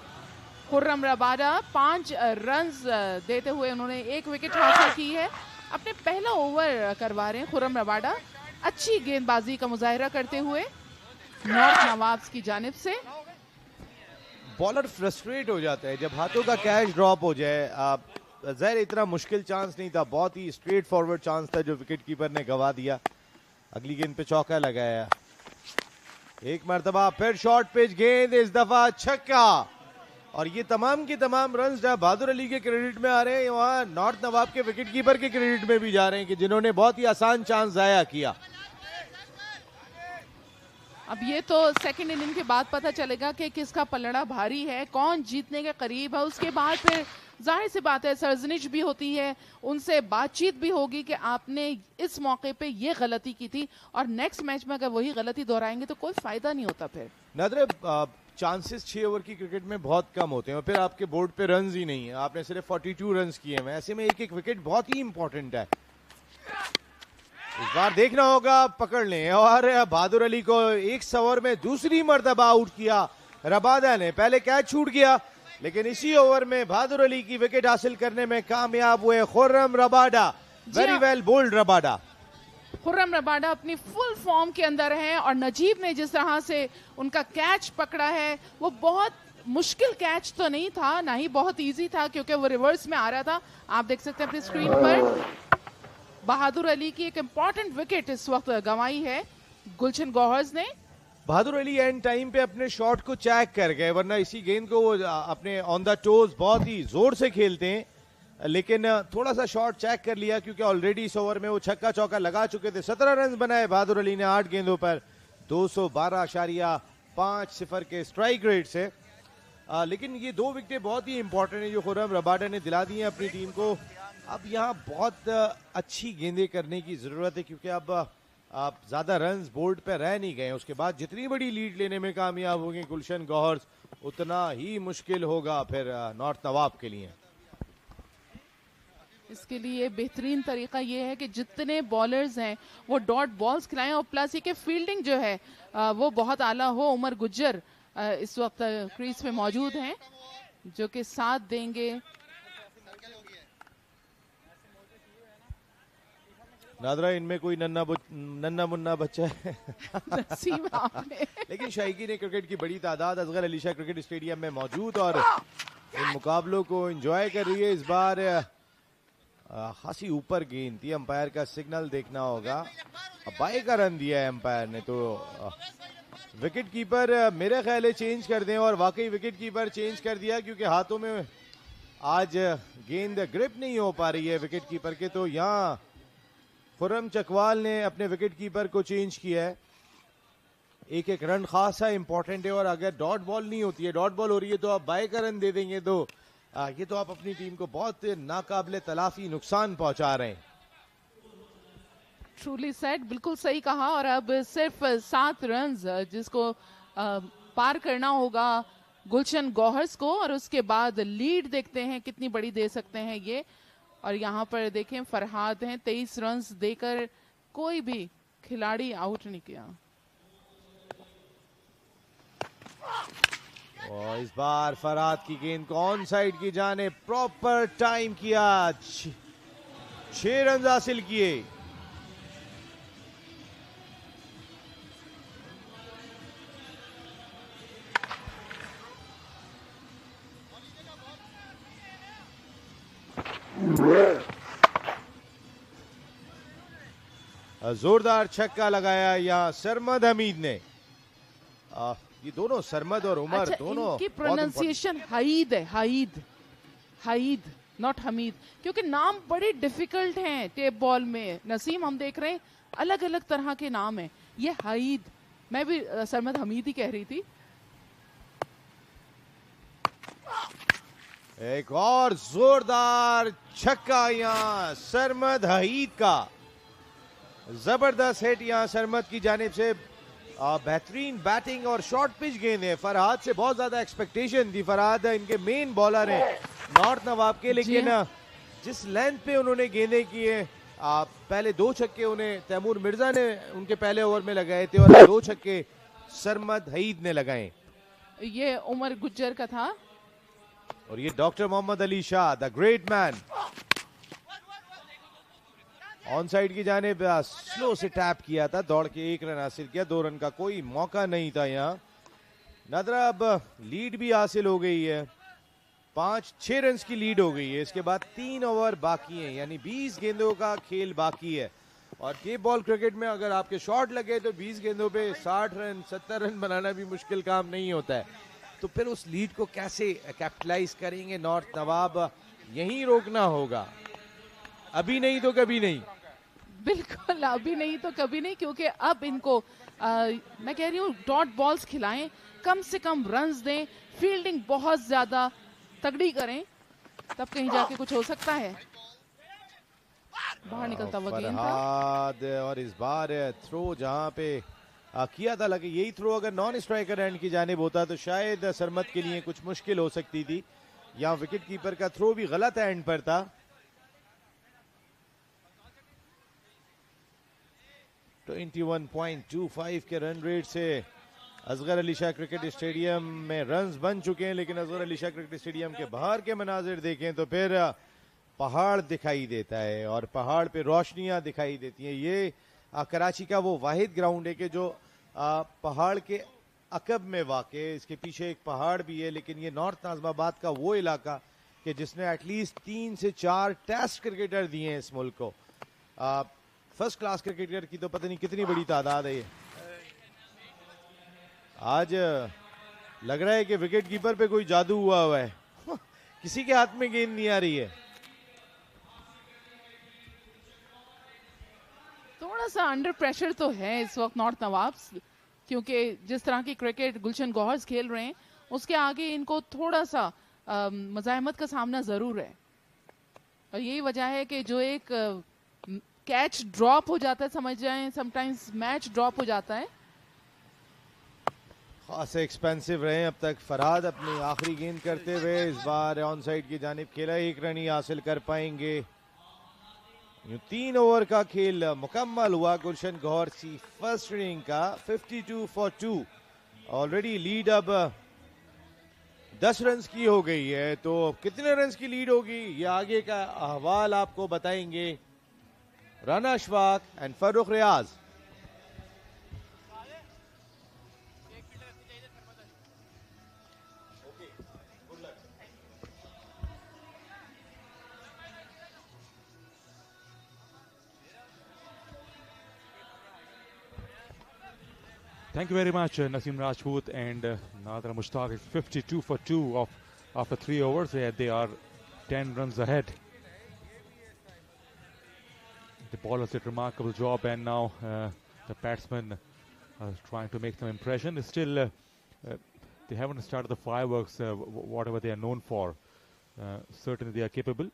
खुर्रम रबाडा 5 रन्स देते हुए उन्होंने 1 विकेट हासिल की है। अपने पहला ओवर करवा रहे हैं खुर्रम रबाडा, अच्छी गेंदबाजी का मुजाहिरा करते हुए नॉर्थ नवाब्स की जानिब से। बॉलर फ्रस्ट्रेट हो जाता है जब हाथों का कैच ड्रॉप हो जाए। ज़ाहिर इतना मुश्किल चांस नहीं था, बहुत ही स्ट्रेट फॉरवर्ड चांस था जो विकेट कीपर ने गवा दिया। अगली गेंद पे चौका लगाया, एक मरतबा फिर शॉर्ट पिच गेंद, इस दफा छक्का। और ये तमाम के तमाम रन जहां बहादुर अली के क्रेडिट में आ रहे हैं, वहां नॉर्थ नवाब के विकेट कीपर के क्रेडिट में भी जा रहे हैं कि जिन्होंने बहुत ही आसान चांस जाया किया। अब ये तो सेकंड इनिंग के बाद पता चलेगा कि किसका पलड़ा भारी है, कौन जीतने के करीब है। उसके बाद फिर जाहिर सी बात है सरजनिश भी होती है, उनसे बातचीत भी होगी कि आपने इस मौके पे ये गलती की थी, और नेक्स्ट मैच में अगर वही गलती दोहराएंगे तो कोई फायदा नहीं होता। फिर नादरे चांसेस 6 ओवर की क्रिकेट में बहुत कम होते हैं और फिर आपके बोर्ड पे रन्स ही नहीं है, आपने सिर्फ 42 रन्स किए हैं। ऐसे में एक एक विकेट बहुत ही इंपॉर्टेंट है। इस बार देखना होगा पकड़ लें। और बहादुर अली को 1 ओवर में दूसरी मर्तबा आउट किया रबाडा ने। पहले कैच छूट गया, लेकिन इसी ओवर में बहादुर अली की विकेट हासिल करने में कामयाब हुए Khurram Rabada. Very well bowled Rabada. Khurram Rabada अपनी फुल फॉर्म के अंदर हैं, और नजीब ने जिस तरह से उनका कैच पकड़ा है, वो बहुत मुश्किल कैच तो नहीं था, ना ही बहुत इजी था, क्योंकि वो रिवर्स में आ रहा था। आप देख सकते हैं अपनी स्क्रीन पर बहादुर अली की एक इंपॉर्टेंट विकेट इस वक्त गंवाई है गुलशन गौहर्स ने। बहादुर अली एंड टाइम पे अपने शॉट को चेक कर गए, वरना इसी गेंद को वो अपने ऑन द टोज बहुत ही जोर से खेलते हैं, लेकिन थोड़ा सा शॉट चेक कर लिया क्योंकि ऑलरेडी इस ओवर में वो छक्का चौका लगा चुके थे। 17 रन बनाए बहादुर अली ने 8 गेंदों पर 212.50 के स्ट्राइक रेट से। लेकिन ये 2 विकेटें बहुत ही इंपॉर्टेंट है जो खुर्रम रबाडा ने दिला दी हैं अपनी टीम को। अब यहाँ बहुत अच्छी गेंदें करने की जरूरत है, क्योंकि अब आप ज्यादा रन्स बोर्ड पे रह नहीं गए। उसके बाद जितनी बड़ी लीड लेने में कामयाब होंगे गुलशन गौहर्स, उतना ही मुश्किल होगा फिर नॉर्थ नवाब के लिए। इसके लिए बेहतरीन तरीका ये है कि जितने बॉलर्स हैं वो डॉट बॉल्स खिलाएं, और प्लस ये कि फील्डिंग जो है वो बहुत आला हो। उमर गुज्जर इस वक्त क्रीज पे मौजूद हैं जो कि साथ देंगे। नादरा, इनमें कोई नन्ना मुन्ना बच्चा है लेकिन शाइकी ने क्रिकेट की बड़ी तादाद असगर अली शाह क्रिकेट स्टेडियम में मौजूद, और इन मुकाबलों को एंजॉय कर रही है। इस बार खासी ऊपर गेंद थी, अंपायर का सिग्नल देखना होगा। बाई का रन दिया है अंपायर ने, तो विकेट कीपर मेरे ख्याल है चेंज कर दें, और वाकई विकेट कीपर चेंज कर दिया, क्योंकि हाथों में आज गेंद ग्रिप नहीं हो पा रही है विकेट कीपर के। तो यहाँ खुर्रम चकवाल ने अपने विकेट कीपर को चेंज किया है। एक एक रन खासा इंपॉर्टेंट है, और अगर डॉट बॉल नहीं होती है, डॉट बॉल हो रही है, तो आप बाय का रन दे देंगे तो ये तो आप अपनी टीम को बहुत नाकाबिले तलाफी नुकसान पहुंचा रहे हैं। ट्रूली सेड, बिल्कुल सही कहा। और अब सिर्फ 7 रन जिसको पार करना होगा गुलशन गौहर्स को, और उसके बाद लीड देखते हैं कितनी बड़ी दे सकते हैं ये। और यहाँ पर देखें फरहाद हैं, 23 रन देकर कोई भी खिलाड़ी आउट नहीं किया। और इस बार फरहाद की गेंद को ऑन साइड की जाने प्रॉपर टाइम किया, 6 रन हासिल किए। जोरदार छक्का लगाया यहाँ सरमद हमीद ने। ये दोनों सरमद और उमर, अच्छा, दोनों इनकी प्रोनाउंसिएशन हाइद है, हाइद नॉट हमीद, क्योंकि नाम बड़े डिफिकल्ट हैं टेप बॉल में। नसीम, हम देख रहे हैं अलग अलग तरह के नाम हैं। ये हाइद, मैं भी सरमद हमीद ही कह रही थी। एक और जोरदार छक्का यहाँ सरमद हईद का, जबरदस्त हिट यहाँ सरमद की जानिब से। बेहतरीन बैटिंग और शॉर्ट पिच गेंद है। फरहाद से बहुत ज्यादा एक्सपेक्टेशन थी, फरहाद इनके मेन बॉलर हैं नॉर्थ नवाब के, लेकिन जिस लेंथ पे उन्होंने गेंदें की है, पहले 2 छक्के उन्हें तैमूर मिर्जा ने उनके पहले ओवर में लगाए थे, और 2 छक्के सरमद हईद ने लगाए। ये उमर गुज्जर का था, और ये doctor Mohammad Ali Shah, the great man. On side की जानिब स्लो से टैप किया था, दौड़ के 1 रन हासिल किया। 2 रन का कोई मौका नहीं था यहाँ। नदरा अब लीड भी हासिल हो गई है, 5-6 रन की लीड हो गई है। इसके बाद 3 ओवर बाकी हैं, यानी 20 गेंदों का खेल बाकी है। और टेप बॉल क्रिकेट में अगर आपके शॉट लगे तो 20 गेंदों पे 60 रन 70 रन बनाना भी मुश्किल काम नहीं होता है। तो फिर उस लीड को कैसे कैपिटलाइज करेंगे नॉर्थ नवाब, यहीं रोकना होगा। अभी नहीं तो कभी नहीं। बिल्कुल अभी नहीं तो कभी नहीं, क्योंकि अब इनको मैं कह रही हूँ डॉट बॉल्स खिलाएं, कम से कम रन्स दें, फील्डिंग बहुत ज्यादा तगड़ी करें, तब कहीं जाके कुछ हो सकता है। बाहर निकलता हुआ गेंद था। और इस बार थ्रो जहां पे किया था, लगे यही थ्रो अगर नॉन स्ट्राइकर एंड की जानिब होता तो शायद सरमद के लिए कुछ मुश्किल हो सकती थी। यहाँ विकेट कीपर का थ्रो भी गलत एंड पर था। तो 21.25 के रन रेट से असगर अली शाह क्रिकेट स्टेडियम में रन्स बन चुके हैं, लेकिन असगर अली शाह क्रिकेट स्टेडियम के बाहर के मनाजिर देखें तो फिर पहाड़ दिखाई देता है, और पहाड़ पे रोशनियां दिखाई देती हैं। ये कराची का वो वाहिद ग्राउंड है कि जो पहाड़ के अकब में वाक़े, इसके पीछे एक पहाड़ भी है, लेकिन ये नॉर्थ नाज़िमाबाद का वो इलाका कि जिसने एटलीस्ट 3 से 4 टेस्ट क्रिकेटर दिए हैं इस मुल्क को। फर्स्ट क्लास क्रिकेटर की तो पता नहीं कितनी बड़ी तादाद है ये। आज लग रहा है कि विकेट कीपर पे कोई जादू हुआ है किसी के हाथ में गेंद नहीं आ रही है। थोड़ा सा अंडर प्रेशर तो है इस वक्त नॉर्थ नवाब्स, क्योंकि जिस तरह की क्रिकेट गुलशन गौहर्स खेल रहे हैं उसके आगे इनको थोड़ा सा मज़ाहमत का सामना जरूर है। और यही वजह है कि जो एक कैच ड्रॉप हो जाता है, समझ जाएं समटाइम्स मैच ड्रॉप हो जाता है। खासे एक्सपेंसिव रहे अब तक फरहाद अपनी आखिरी गेंद करते हुए। इस बार ऑन साइड की जानिब खेला, 1 रन ही हासिल कर पाएंगे। यूं 3 ओवर का खेल मुकम्मल हुआ गुलशन गौहर की फर्स्ट इनिंग का। 52 फॉर 2 ऑलरेडी लीड अब 10 रन की हो गई है। तो कितने रन की लीड होगी ये आगे का अहवाल आपको बताएंगे Rana Ashfaq and Farrukh Riaz. Thank you very much, Naseem Rajput and Nadra Mushtaq. Is 52 for 2 after 3 overs. They are 10 runs ahead. The bowlers did a remarkable job, and now the batsmen are trying to make some impression. Still, they haven't started the fireworks, whatever they are known for. Certainly they are capable.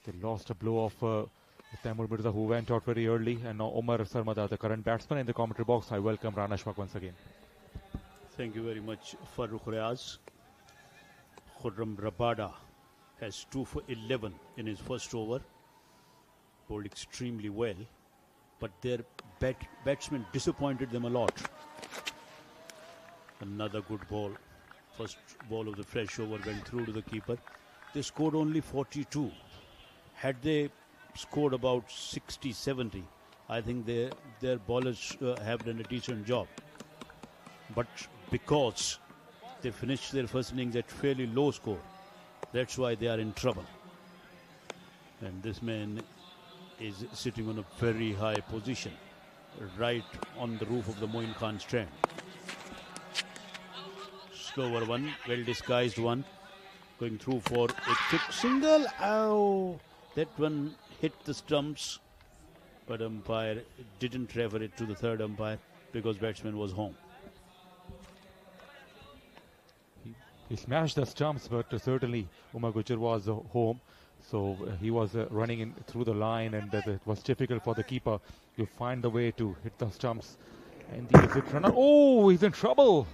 They lost a blow of Taimoor Mirza, who went out very early, and now Umar Sarmad are the current batsman. In the commentary box, I welcome Rana Ashfaq once again. Thank you very much, Farooq Riaz. Khurram Rabada has 2 for 11 in his first over. Bowled extremely well, but their batsmen disappointed them a lot. Another good ball. First ball of the fresh over went through to the keeper. They scored only 42. Had they scored about 60, 70, I think their bowlers have done a decent job. But because they finished their first innings at fairly low score, that's why they are in trouble. And this man is sitting on a very high position, right on the roof of the Moin Khan stand. Slower one, well disguised one, going through for a quick single. Ow! That one hit the stumps, but umpire didn't refer it to the third umpire because batsman was home. He smashed the stumps, but certainly Umar Gujjar was home. So he was running in through the line, and it was difficult for the keeper to find the way to hit the stumps. And the exit runner, oh, he's in trouble.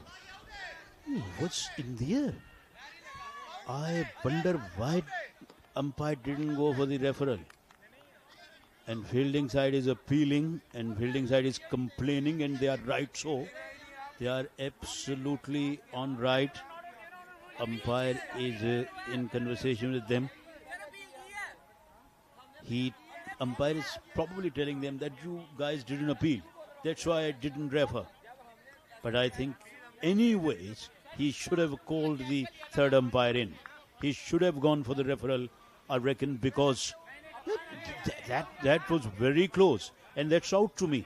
What's in the air? I wonder why umpire didn't go for the referral. And fielding side is appealing, and fielding side is complaining, and they are right so. They are absolutely on right. Umpire is in conversation with them. Umpire is probably telling them that you guys didn't appeal. That's why I didn't refer. But I think anyways, he should have called the third umpire in. He should have gone for the referral, I reckon, because that was very close. And that's out to me.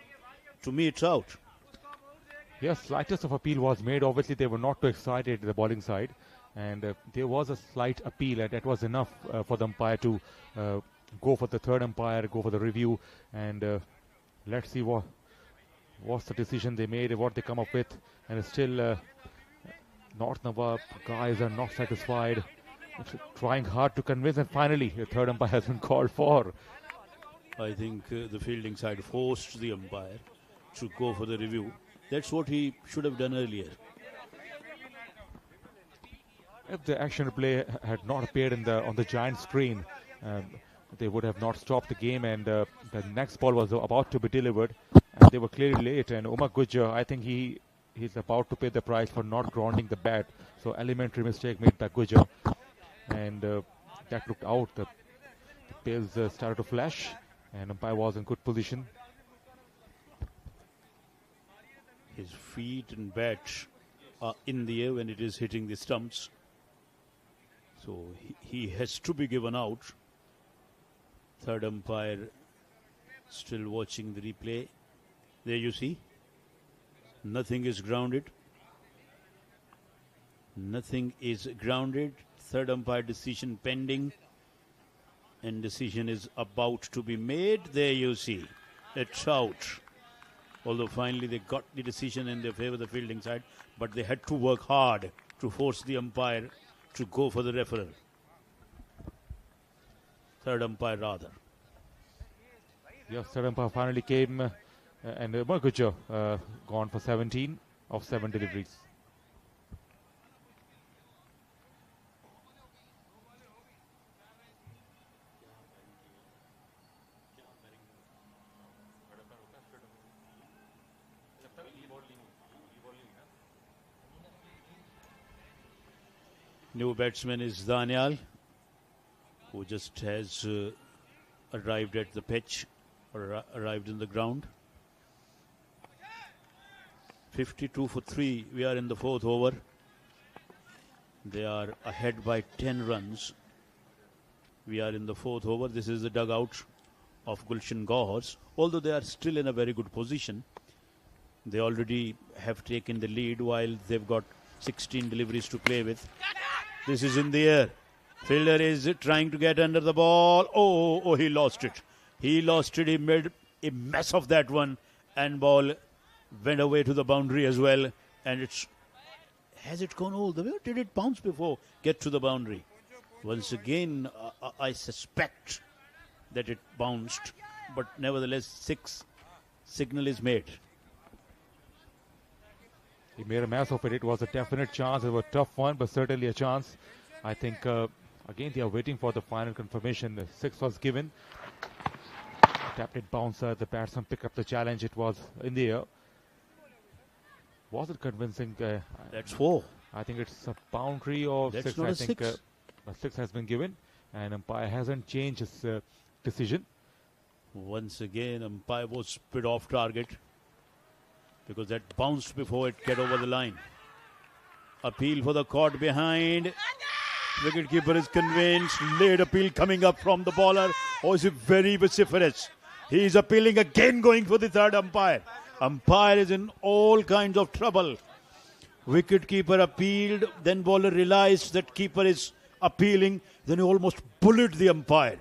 To me, it's out. Yes, slightest of appeal was made. Obviously, they were not too excited, the bowling side. And there was a slight appeal, and that was enough for the umpire to go for the third umpire, go for the review. And let's see what's the decision they made, what they come up with. And still, North Nawab guys are not satisfied. Trying hard to convince, and finally, the third umpire has been called for. I think the fielding side forced the umpire to go for the review. That's what he should have done earlier. If the action replay had not appeared on the giant screen, they would have not stopped the game, and the next ball was about to be delivered, and they were clearly late. And Umar Gujjar, I think he's about to pay the price for not grounding the bat. So elementary mistake made by Gujjar, and that looked out. The pails started to flash, and umpire was in good position. His feet and bat are in the air when it is hitting the stumps. So he has to be given out. Third umpire still watching the replay. There you see. Nothing is grounded. Nothing is grounded. Third umpire decision pending. And decision is about to be made. There you see. It's out. Although finally they got the decision in their favor, the fielding side. But they had to work hard to force the umpire to go for the referral. Third umpire rather. Yes, third umpire finally came, and Umar Gujjar gone for 17 of 7 deliveries. New batsman is Daniyal, who just has arrived at the pitch, or arrived in the ground. 52 for 3. We are in the fourth over. They are ahead by 10 runs. We are in the fourth over. This is the dugout of Gulshan Gohars. Although they are still in a very good position, They already have taken the lead while they've got 16 deliveries to play with. This is in the air. Fielder is trying to get under the ball. Oh, he lost it. He lost it. He made a mess of that one. And ball went away to the boundary as well. And has it gone all the way, or did it bounce before get to the boundary? Once again, I suspect that it bounced. But nevertheless, 6 signal is made. He made a mess of it. It was a definite chance. It was a tough one, but certainly a chance. I think, again, they are waiting for the final confirmation. The 6 was given. Tapped it, bouncer. The batsman picked up the challenge. It was in the air. Was it convincing? That's 4. I think it's a boundary of That's 6. not I a think 6. A 6 has been given, and umpire hasn't changed his decision. Once again, umpire was spit off target because that bounced before it get over the line. Appeal for the caught behind. Wicketkeeper is convinced. Late appeal coming up from the bowler. Oh, is it very vociferous? He is appealing again, going for the third umpire. Umpire is in all kinds of trouble. Wicketkeeper appealed, then bowler realized that keeper is appealing, then he almost bullied the umpire.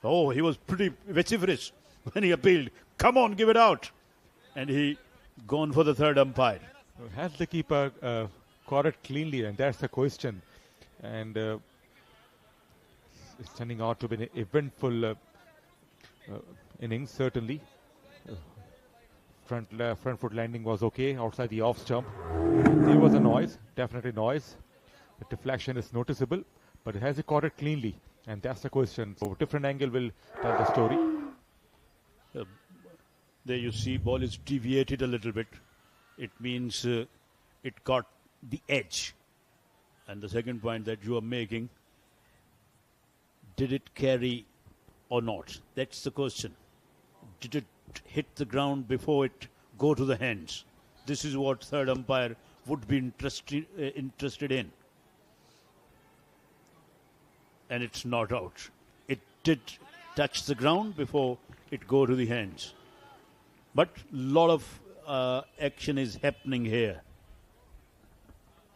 Oh, he was pretty vociferous when he appealed. Come on, give it out. And he gone for the third umpire. Has the keeper caught it cleanly? And that's the question. And it's turning out to be an eventful innings, certainly. Front foot landing was okay outside the off stump. There was a noise, definitely noise. The deflection is noticeable, but has he caught it cleanly? And that's the question. So different angle will tell the story. There you see ball is deviated a little bit. It means it got the edge. And the second point that you are making, did it carry or not? That's the question. Did it hit the ground before it go to the hands? This is what third umpire would be interested in. And it's not out. It did touch the ground before it go to the hands. But a lot of action is happening here.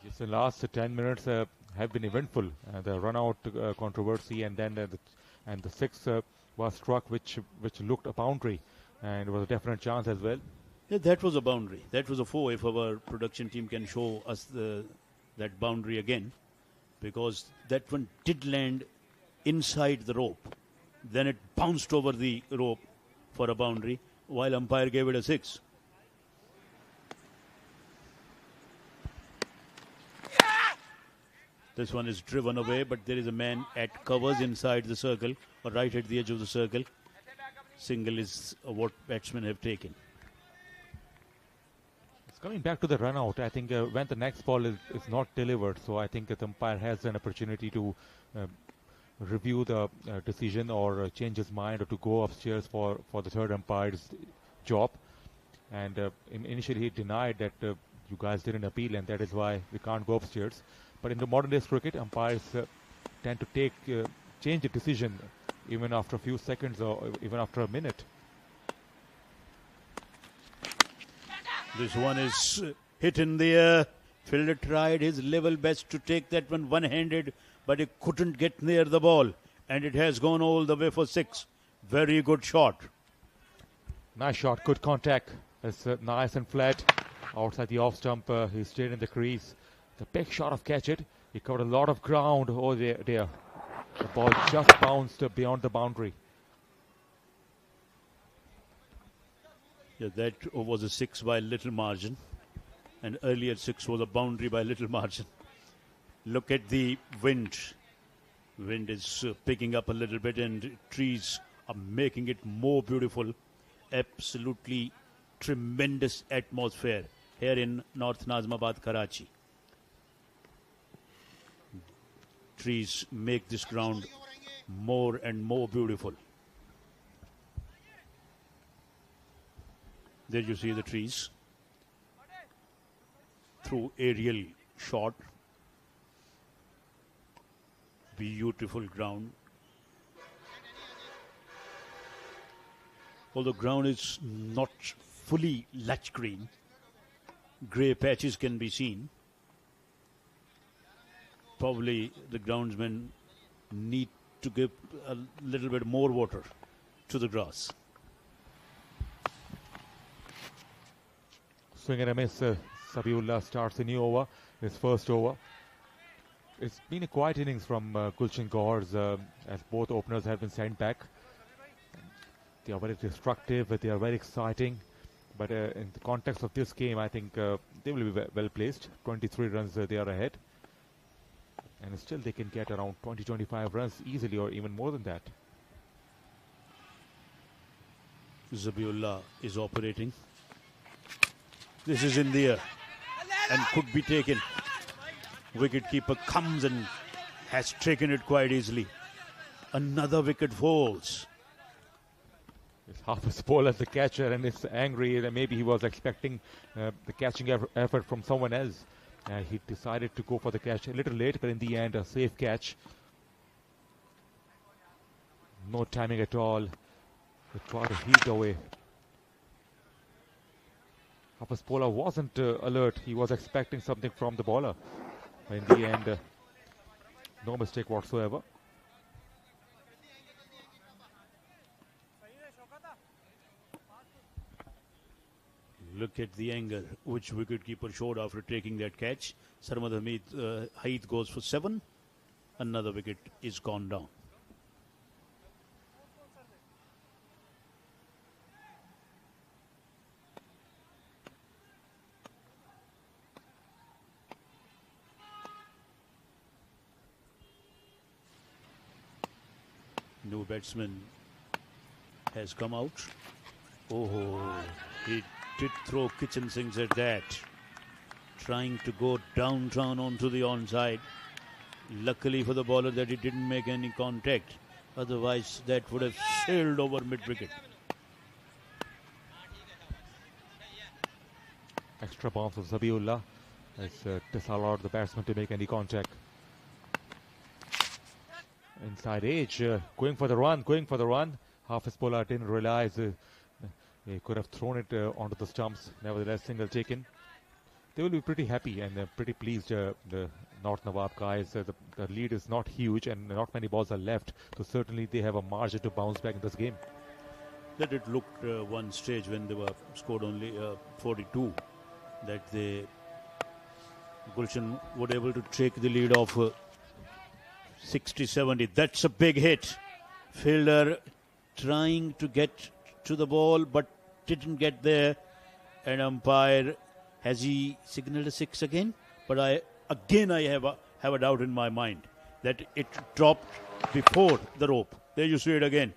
Yes, the last 10 minutes have been eventful. The run-out controversy, and then the 6 was struck, which looked a boundary, and it was a definite chance as well. Yeah, that was a boundary. That was a 4. If our production team can show us that boundary again, because that one did land inside the rope. Then it bounced over the rope for a boundary, while umpire gave it a 6. This one is driven away, but there is a man at covers inside the circle, or right at the edge of the circle. Single is what batsmen have taken. It's coming back to the run out. I think when the next ball is not delivered, so I think the umpire has an opportunity to review the decision, or change his mind, or to go upstairs for the third umpire's job. And initially he denied that you guys didn't appeal, and that is why we can't go upstairs. But in the modern day cricket, umpires tend to change the decision even after a few seconds, or even after a minute. This one is hit in the air. Fielder tried his level best to take that one one-handed, but he couldn't get near the ball. And it has gone all the way for 6. Very good shot. Nice shot, good contact. It's nice and flat. Outside the off stump, he stayed in the crease. The big shot of catch it. He covered a lot of ground. Oh, there. The ball just bounced beyond the boundary. Yeah, that was a 6 by little margin. And earlier 6 was a boundary by little margin. Look at the wind. Wind is picking up a little bit, and trees are making it more beautiful. Absolutely tremendous atmosphere here in North Nazimabad, Karachi. Trees make this ground more and more beautiful. There you see the trees. Through aerial shot. Beautiful ground. Although ground is not fully lush green, grey patches can be seen. Probably the groundsmen need to give a little bit more water to the grass. Swing and a miss. Sabiullah starts a new over, his first over. It's been a quiet innings from Gulshan Gohars as both openers have been sent back. They are very destructive, they are very exciting. But in the context of this game, I think they will be well placed. 23 runs they are ahead. And still they can get around 20-25 runs easily, or even more than that. Zabiullah is operating. This is in the air and could be taken. Wicketkeeper comes and has taken it quite easily. Another wicket falls. It's half a ball as the catcher and it's angry that maybe he was expecting the catching effort from someone else. He decided to go for the catch a little late, but in the end a safe catch. No timing at all. They try to heat away. Hafiz bowler wasn't alert. He was expecting something from the bowler. But in the end, no mistake whatsoever. Look at the angle which wicketkeeper showed after taking that catch. Sarmad Hameed goes for 7. Another wicket is gone down. New batsman has come out. Oh, he did throw 𝐓𝐞𝐚𝐦 at that. Trying to go downtown onto the onside. Luckily for the bowler that he didn't make any contact. Otherwise that would have sailed over mid-wicket. Extra bounce of Zabiullah has disallowed the batsman to make any contact. Inside edge, going for the run. Hafiz bowler didn't realize he could have thrown it onto the stumps. Nevertheless, single taken. They will be pretty happy and pretty pleased, the North Nawab guys. The lead is not huge and not many balls are left. So certainly they have a margin to bounce back in this game. That it looked one stage when they were scored only 42, that Gulshan were able to take the lead of 60-70. That's a big hit. Fielder trying to get to the ball but didn't get there. And umpire, has he signaled a 6 again? But I have a doubt in my mind that it dropped before the rope. There you see it again.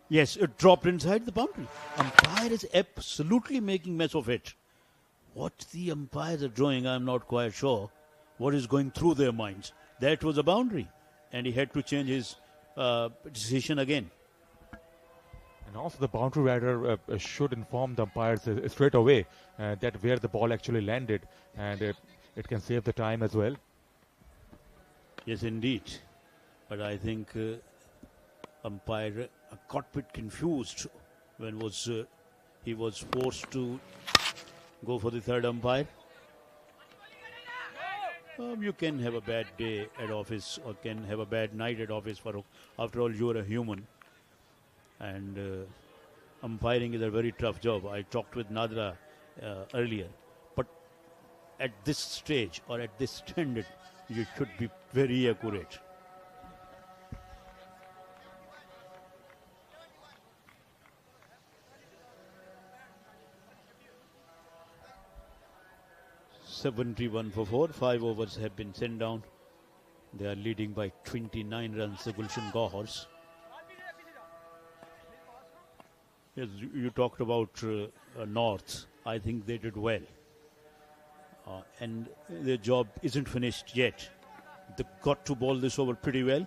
Yes, it dropped inside the boundary. Umpire is absolutely making mess of it. What the umpires are doing, I'm not quite sure. What is going through their minds? That was a boundary, and he had to change his decision again. And also the boundary rider should inform the umpires straight away that where the ball actually landed, and it can save the time as well. Yes, indeed. But I think umpire got a bit confused when he was forced to go for the third umpire. You can have a bad day at office or can have a bad night at office. After all, you are a human. And umpiring is a very tough job. I talked with Nadra earlier. But at this stage or at this standard, you should be very accurate. $71 for 4. 5 overs have been sent down. They are leading by 29 runs, the Gulshan Gohars. Yes, you talked about North. I think they did well. And their job isn't finished yet. They got to bowl this over pretty well.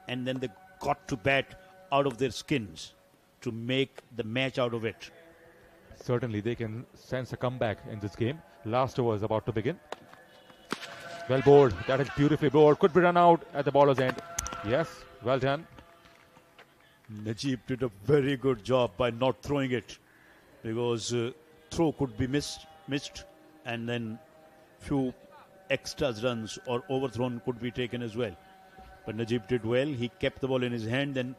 And then they got to bat out of their skins to make the match out of it. Certainly they can sense a comeback in this game. Last over is about to begin. Well bowled. That is beautifully bowled. Could be run out at the bowler's end. Yes, well done. Najib did a very good job by not throwing it, because throw could be missed, and then few extra runs or overthrown could be taken as well. But Najib did well. He kept the ball in his hand and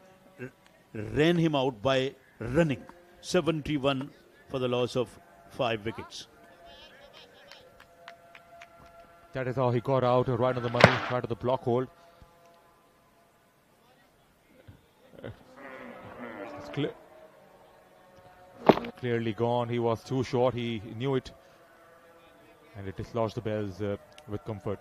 ran him out by running. 71 for the loss of 5 wickets. That is how he got out, right on the money, right on the block hold. It's clearly gone. He was too short. He knew it. And it dislodged the bells with comfort.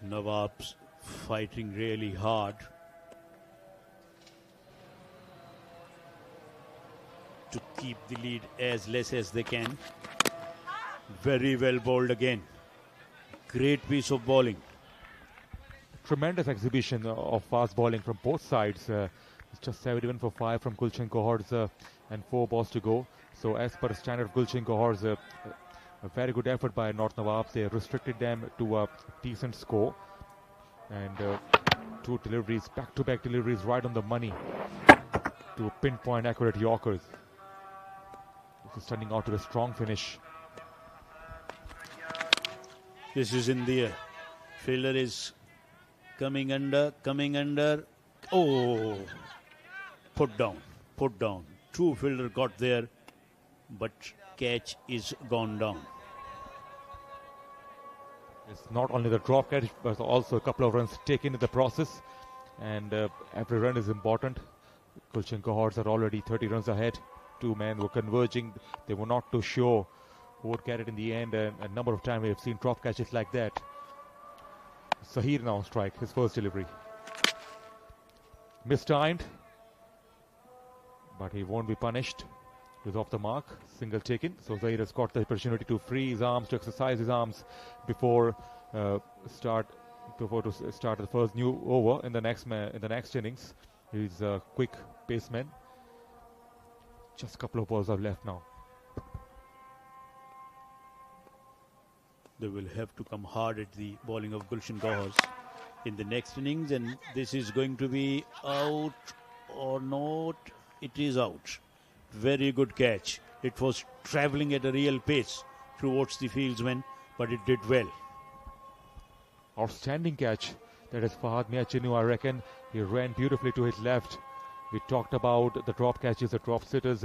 Nawabs fighting really hard to keep the lead as less as they can. Very well bowled again. Great piece of bowling. Tremendous exhibition of fast bowling from both sides. It's just 71 for 5 from Gulshan Gohars and 4 balls to go. So as per standard Gulshan Gohars, a very good effort by North Nawabs. They restricted them to a decent score. And 2 deliveries, back-to-back deliveries right on the money to pinpoint accurate Yorkers. This is turning out to a strong finish. This is in the air. Fielder is coming under. Oh, put down. True fielder got there, but catch is gone down. It's not only the drop catch, but also a couple of runs taken in the process. And every run is important. Gulshan Gohars are already 30 runs ahead. 2 men were converging. They were not too sure who would get it in the end. And a number of times we have seen drop catches like that. Zaheer now strike, his first delivery. Mistimed, but he won't be punished. He's off the mark, single taken. So Zaheer has got the opportunity to free his arms, to exercise his arms before to start the first new over in the next innings. He's a quick paceman. Just a couple of balls are left now. They will have to come hard at the bowling of Gulshan Gohars in the next innings, and this is going to be out or not. It is out. Very good catch. It was travelling at a real pace towards the fieldsman, but it did well. Outstanding catch. That is Fahad Miachinu, I reckon. He ran beautifully to his left. We talked about the drop catches, the drop sitters,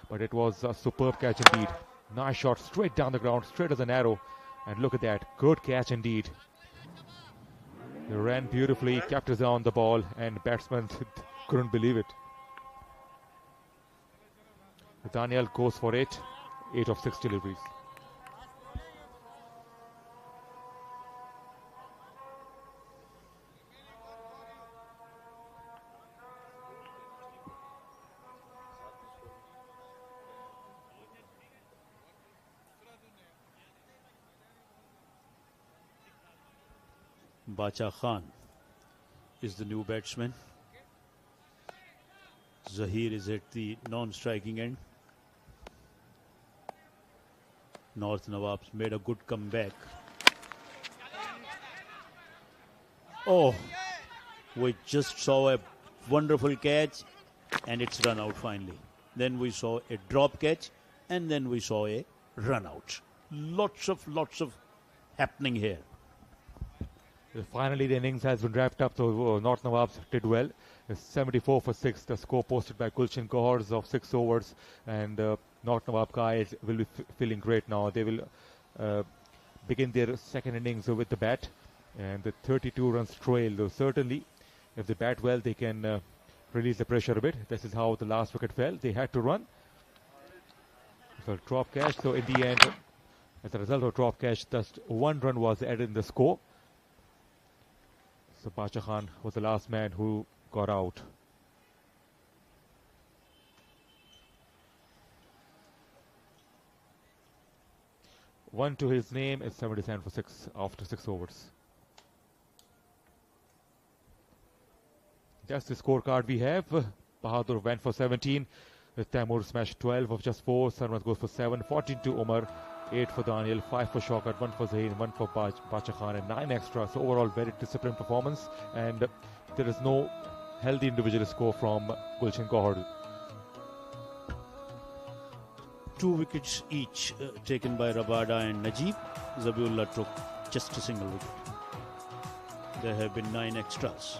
but it was a superb catch indeed. Nice shot, straight down the ground, straight as an arrow. And look at that, good catch indeed. He ran beautifully, kept his eye on the ball, and batsman couldn't believe it. Daniyal goes for 8 of 6 deliveries. Bacha Khan is the new batsman. Zaheer is at the non-striking end. North Nawabs made a good comeback. Oh, we just saw a wonderful catch and it's run out finally. Then we saw a drop catch and then we saw a run out. Lots of happening here. Finally, the innings has been wrapped up, so North Nawabs did well. It's 74 for 6, the score posted by Gulshan Gohars of 6 overs. And North Nawab guys will be feeling great now. They will begin their second innings with the bat. And the 32 runs trail, though certainly, if they bat well, they can release the pressure a bit. This is how the last wicket fell. They had to run. So drop catch. So in the end, as a result of drop catch, just 1 run was added in the score. So Bacha Khan was the last man who got out. One to his name is 77 for 6 after 6 overs. That's the scorecard we have. Bahadur went for 17. Taimoor smashed 12 of just 4. Sarmad goes for 7. 14 to Umar. 8 for Daniyal, 5 for Shoukat, 1 for Zaheer, 1 for Bacha Khan, and 9 extra. So overall, very disciplined performance, and there is no healthy individual score from Gulshan Gohars. 2 wickets each taken by Rabada and Najib. Zabiullah took just a single wicket. There have been 9 extras.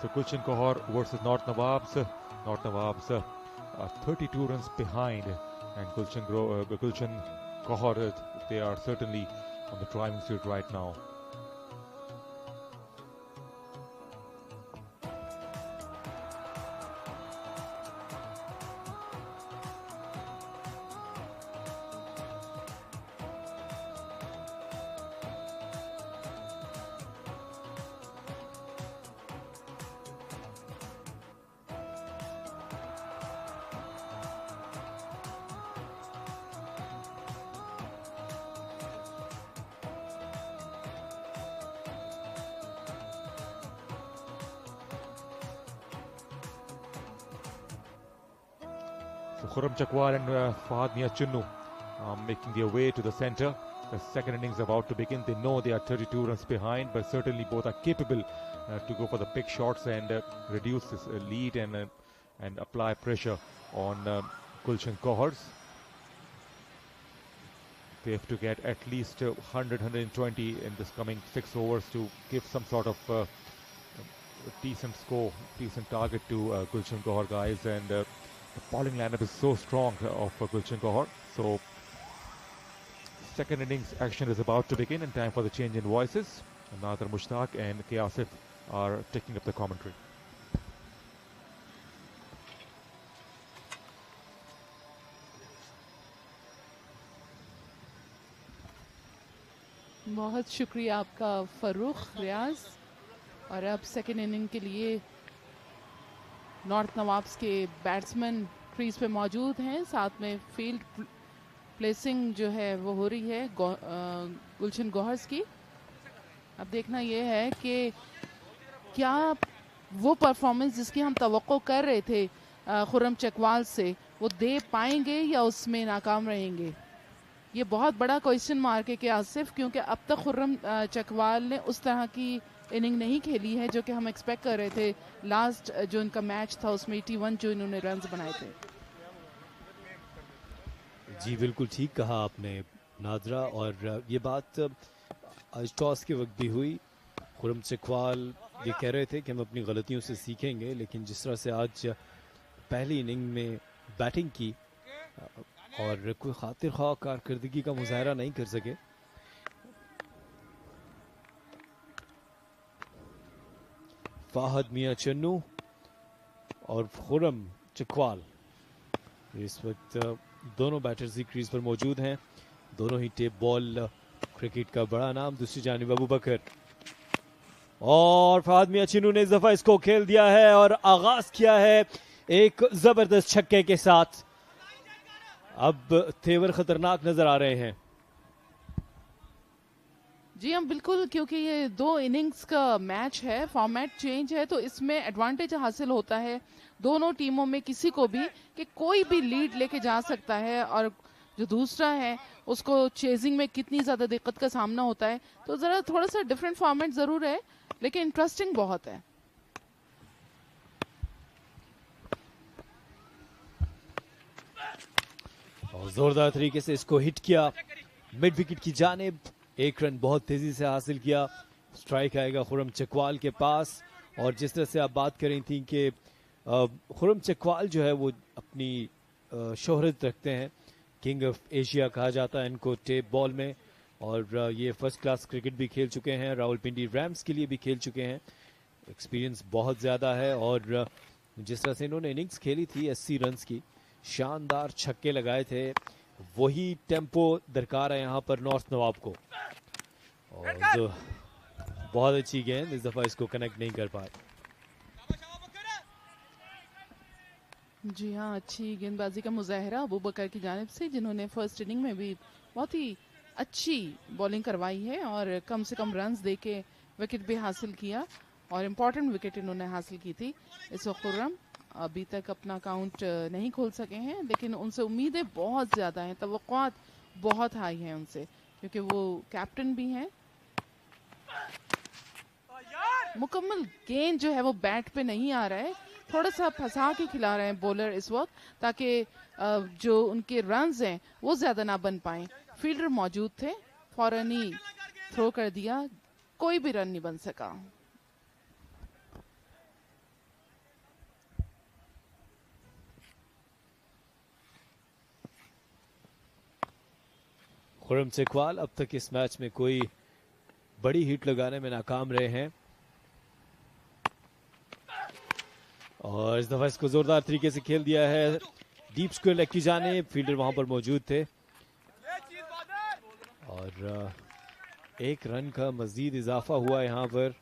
So Gulshan Gohars versus North Nawabs. North Nawabs are 32 runs behind, and Gulshan Gohars, they are certainly on the driving seat right now. So 𝐓𝐞𝐚𝐦 and Fahad Mia-Chunnu making their way to the center. The second innings about to begin. They know they are 32 runs behind, but certainly both are capable to go for the big shots and reduce this lead and apply pressure on Gulshan Gohars. They have to get at least 100-120 in this coming 6 overs to give some sort of decent score, decent target to Gulshan Gohars guys, and the bowling lineup is so strong of Gulshan Gohars. So second innings action is about to begin, and time for the change in voices. Nadra Mushtaq and Asif are taking up the commentary. बहुत शुक्रिया आपका फरूख रियाज। और अब second inning के लिए north nawabs के batsman crease पे मौजूद हैं, साथ में फील्ड प्लेसिंग जो है वो हो रही है गुलशन गोहर्स की। अब देखना ये है कि क्या वो परफॉर्मेंस जिसकी हम तवक्को कर रहे थे ख़ुर्रम-चकवाल से, वो दे पाएंगे या उसमें नाकाम रहेंगे। ये बहुत बड़ा क्वेश्चन मार्क है कि आसिफ, क्योंकि अब तक ख़ुर्रम-चकवाल ने उस तरह की इनिंग नहीं खेली है जो कि हम एक्सपेक्ट कर रहे थे। लास्ट जो इनका मैच था उसमें 81 जो इन्होंने रन्स बनाए थे। जी बिल्कुल ठीक कहा आपने नादरा, और ये बात आज टॉस के वक्त भी हुई। ख़ुर्रम-चकवाल ये कह रहे थे कि हम अपनी गलतियों से सीखेंगे, लेकिन जिस तरह से आज पहली इनिंग में बैटिंग की और कोई खातिर ख्वाह कारकर्दगी का मुजाहरा नहीं कर सके। फाहद मियां-चन्नू और ख़ुर्रम-चकवाल इस वक्त दोनों बैटर्स ही क्रीज पर मौजूद हैं। दोनों ही टेप बॉल क्रिकेट का बड़ा नाम। दूसरी जानिब अबू बकर और फाहद मियां-चन्नू ने इस दफा इसको खेल दिया है और आगाज किया है एक जबरदस्त छक्के के साथ। अब तेवर खतरनाक नजर आ रहे हैं। जी हम बिल्कुल, क्योंकि ये 2 इनिंग्स का मैच है, फॉर्मेट चेंज है, तो इसमें एडवांटेज हासिल होता है दोनों टीमों में किसी को भी कि कोई भी लीड लेके जा सकता है, और जो दूसरा है उसको चेजिंग में कितनी ज़्यादा दिक्कत का सामना होता है। तो ज़रा थोड़ा सा डिफरेंट फॉर्मेट ज़रूर है, लेकिन इंटरेस्टिंग बहुत है। और जोरदार तरीके से इसको हिट किया मिड विकेट की जानिब। 1 रन बहुत तेजी से हासिल किया। स्ट्राइक आएगा ख़ुर्रम-चकवाल के पास। और जिस तरह से आप बात कर रही थी कि ख़ुर्रम-चकवाल जो है वो अपनी शोहरत रखते हैं, किंग ऑफ एशिया कहा जाता है इनको टेप बॉल में, और ये फर्स्ट क्लास क्रिकेट भी खेल चुके हैं, रावलपिंडी रैम्स के लिए भी खेल चुके हैं। एक्सपीरियंस बहुत ज़्यादा है, और जिस तरह से इन्होंने इनिंग्स खेली थी 80 रन्स की, शानदार छक्के लगाए थे, वही टेम्पो दरकार है यहाँ पर नॉर्थ नवाब को। और बहुत अच्छी गेंद, इस दफा इसको कनेक्ट नहीं कर पाए। जी हाँ, अच्छी गेंदबाजी का मुजाहरा अबू बकर की जानिब से, जिन्होंने फर्स्ट इनिंग में भी बहुत ही अच्छी बॉलिंग करवाई है और कम से कम रन्स देके विकेट भी हासिल किया और इम्पॉर्टेंट विकेट इन्होंने हासिल की थी। इस वक्त खुर्रम अभी तक अपना काउंट नहीं खोल सके हैं, लेकिन उनसे उम्मीदें बहुत ज़्यादा हैं, तवक्कुआत बहुत हाई हैं उनसे, क्योंकि वो कैप्टन भी हैं। मुकम्मल गेंद जो है वो बैट पे नहीं आ रहा है, थोड़ा सा फंसा के खिला रहे हैं बॉलर इस वक्त, ताकि जो उनके रन्स हैं वो ज़्यादा ना बन पाएं। फील्डर मौजूद थे, फौरन ही थ्रो कर दिया, कोई भी रन नहीं बन सका। खुर्रम इकबाल अब तक इस मैच में कोई बड़ी हिट लगाने में नाकाम रहे हैं और इस दफा इसको जोरदार तरीके से खेल दिया है डीप स्क्वायर लेग की जानिब। फील्डर वहां पर मौजूद थे और एक रन का मजीद इजाफा हुआ यहाँ पर।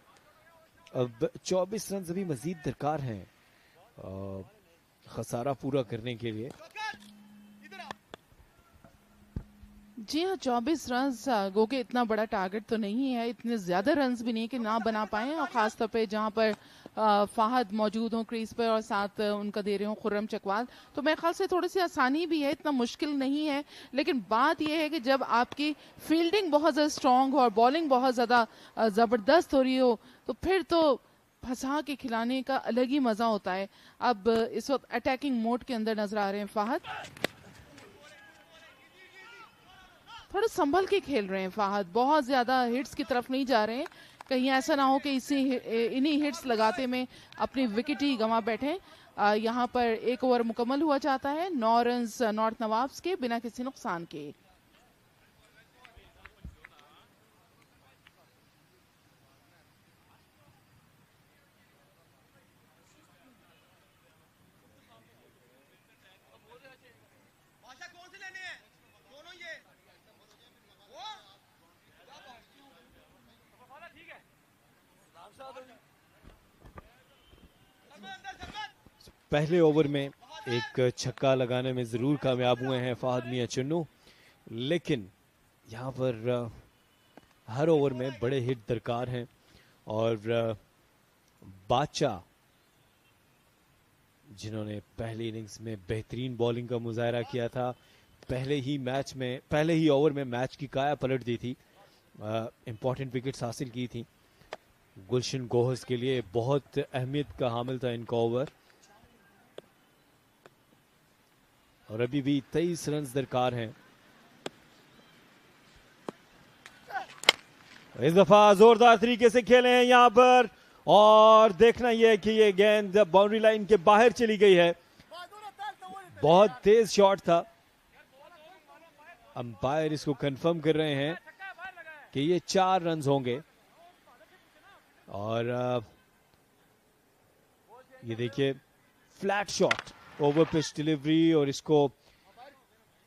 अब 24 रन अभी मजीद दरकार हैं खसारा पूरा करने के लिए। जी हाँ, 24 रन्स गो के इतना बड़ा टारगेट तो नहीं है, इतने ज़्यादा रन्स भी नहीं कि ना बना पाए, और ख़ास तौर पे जहाँ पर फाहद मौजूद हों क्रीज पर और साथ उनका दे रहे हों खुर्रम इकबाल, तो मेरे ख्याल से थोड़ी सी आसानी भी है, इतना मुश्किल नहीं है। लेकिन बात यह है कि जब आपकी फील्डिंग बहुत ज़्यादा स्ट्रॉन्ग हो और बॉलिंग बहुत ज़्यादा ज़बरदस्त हो रही हो, तो फिर तो फंसा के खिलाने का अलग ही मज़ा होता है। अब इस वक्त अटैकिंग मोड के अंदर नजर आ रहे हैं फाहद, थोड़ा संभल के खेल रहे हैं फाहद, बहुत ज्यादा हिट्स की तरफ नहीं जा रहे हैं, कहीं ऐसा ना हो कि इन्हीं हिट्स लगाते में अपनी विकेट ही गंवा बैठे। यहाँ पर एक ओवर मुकम्मल हुआ चाहता है, 9 रन्स नॉर्थ नवाब्स के बिना किसी नुकसान के। पहले ओवर में एक छक्का लगाने में जरूर कामयाब हुए हैं फाहद मियां चन्नू, लेकिन यहाँ पर हर ओवर में बड़े हिट दरकार हैं और बादशाह जिन्होंने पहली इनिंग्स में बेहतरीन बॉलिंग का मुजाहरा किया था, पहले ही ओवर में मैच की काया पलट दी थी, इंपॉर्टेंट विकेट्स हासिल की थी। गुलशन गोहर्स के लिए बहुत अहमियत का हामिल था इनका ओवर और अभी भी 23 रन दरकार हैं। इस दफा जोरदार तरीके से खेले हैं यहाँ पर और देखना यह है कि ये गेंद बाउंड्री लाइन के बाहर चली गई है, बहुत तेज शॉट था। अंपायर इसको कंफर्म कर रहे हैं कि ये 4 रन होंगे और ये देखिए flat shot, over pitch delivery और इसको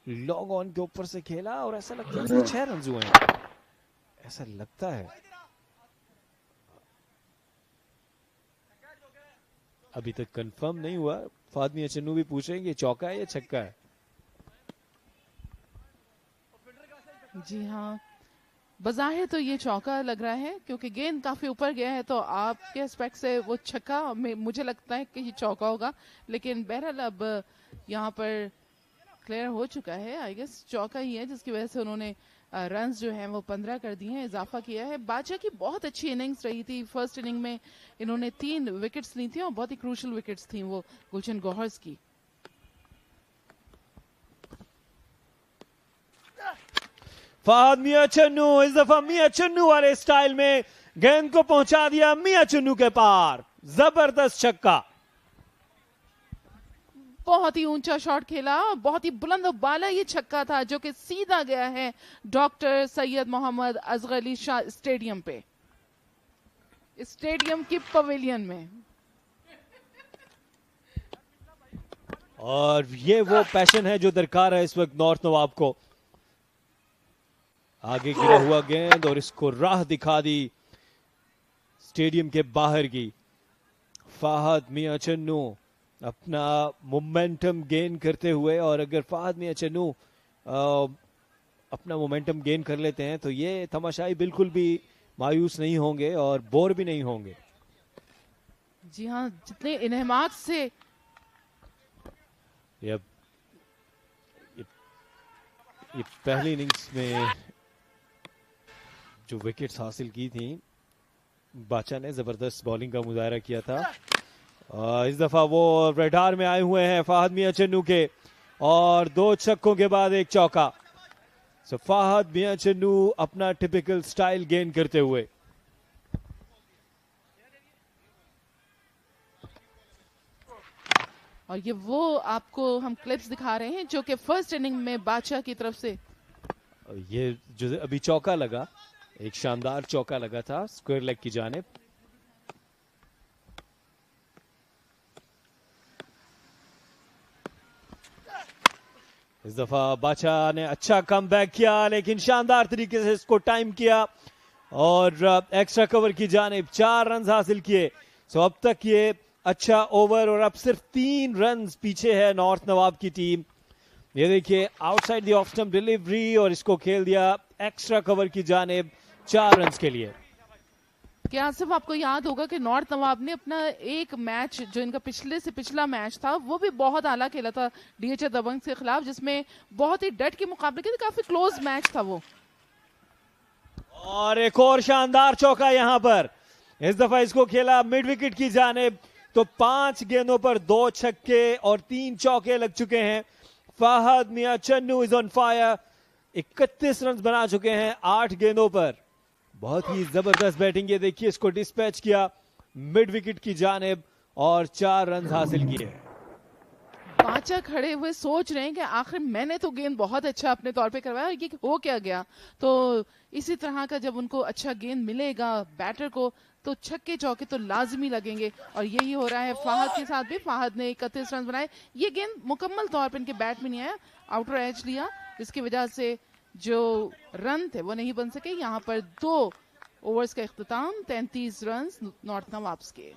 लॉन्ग ऑन के ऊपर से खेला और ऐसा लगता है कि 6 रन हुए हैं, ऐसा लगता है। अभी तक कंफर्म नहीं हुआ, फाहद मियां चन्नू भी पूछ रहे हैं कि चौका है या छक्का है। जी हाँ, बज़ाहिर तो ये चौका लग रहा है, क्योंकि गेंद काफी ऊपर गया है, तो आपके एस्पेक्ट से वो छक्का मुझे लगता है कि ये चौका होगा, लेकिन बहरहाल अब यहाँ पर क्लियर हो चुका है, आई गेस चौका ही है, जिसकी वजह से उन्होंने रन्स जो हैं वो 15 कर दिए हैं, इजाफा किया है। बादशाह की बहुत अच्छी इनिंग्स रही थी, फर्स्ट इनिंग में इन्होंने 3 विकेट्स ली थी और बहुत ही क्रूशल विकेट्स थी वो गुलशन गोहर्स की। फाहद मियां चन्नू इस दफा मियां चन्नू वाले स्टाइल में गेंद को पहुंचा दिया मियां चन्नू के पार, जबरदस्त छक्का। बहुत ही ऊंचा शॉट खेला, बहुत ही बुलंद बाला ये छक्का था जो कि सीधा गया है डॉक्टर सैयद मोहम्मद असगर अली शाह स्टेडियम पे, स्टेडियम की पवेलियन में। और ये वो पैशन है जो दरकार है इस वक्त नॉर्थ नवाब को। आगे गिरा हुआ गेंद और इसको राह दिखा दी स्टेडियम के बाहर की। फाहद मियां चन्नू अपना मोमेंटम गेन करते हुए, और अगर फाहद मियां चन्नू अपना मोमेंटम गेन कर लेते हैं तो ये तमाशाई बिल्कुल भी मायूस नहीं होंगे और बोर भी नहीं होंगे। जी हाँ, जितने इन्हमाक से ये पहली इनिंग्स में जो विकेट्स हासिल की थी, बादशाह ने जबरदस्त बॉलिंग का मुजाहरा किया था। इस दफा वो रडार में आए हुए हैं फाहद मियां चन्नू के, और 2 छक्कों के बाद 1 चौका। सो फाहद मियां चन्नू अपना टिपिकल स्टाइल गेन करते हुए। और ये वो आपको हम क्लिप्स दिखा रहे हैं जो कि फर्स्ट इनिंग में बादशाह की तरफ से ये जो अभी चौका लगा, एक शानदार चौका लगा था स्क्वायर लेग की जानिब। इस दफा बादशाह ने अच्छा कमबैक किया, लेकिन शानदार तरीके से इसको टाइम किया और एक्स्ट्रा कवर की जानिब 4 रन हासिल किए। सो अब तक ये अच्छा ओवर, और अब सिर्फ 3 रन पीछे है नॉर्थ नवाब की टीम। ये देखिए outside the off stump delivery, और इसको खेल दिया एक्स्ट्रा कवर की जानिब 4 रन के लिए। क्या आसिफ, आपको याद होगा कि नॉर्थ नवाब ने अपना एक मैच जो इनका पिछले से पिछला मैच था वो भी बहुत आला खेला था डीएचए दबंग्स के खिलाफ, जिसमें बहुत ही डट के मुकाबले के, काफी क्लोज मैच था वो। और एक और शानदार चौका यहां पर, इस दफा इसको खेला मिड विकेट की जानिब, तो 5 गेंदों पर 2 छक्के और 3 चौके लग चुके हैं। Fahad Mian Channu is on fire, 31 run बना चुके हैं 8 गेंदों पर। बहुत ही जबरदस्त बैटिंग, ये देखिए इसको डिस्पैच किया मिड विकेट की जानिब और 4 रन हासिल किए। बादशाह खड़े हुए सोच रहे हैं कि आखिर मैंने तो गेंद बहुत अच्छा अपने तौर पे करवाया, ये हो क्या गया। तो इसी तरह का जब उनको अच्छा गेंद मिलेगा बैटर को, तो छक्के चौके तो लाजमी लगेंगे, और यही हो रहा है फाहद के साथ भी। फाहद ने 31 रन बनाए, ये गेंद मुकम्मल तौर पर इनके बैट में नहीं आया, आउटर एज लिया, जिसकी वजह से जो रन थे वो नहीं बन सके। यहाँ पर 2 ओवर्स का इख्तिताम, 33 रन नॉर्थ नवाब्स के।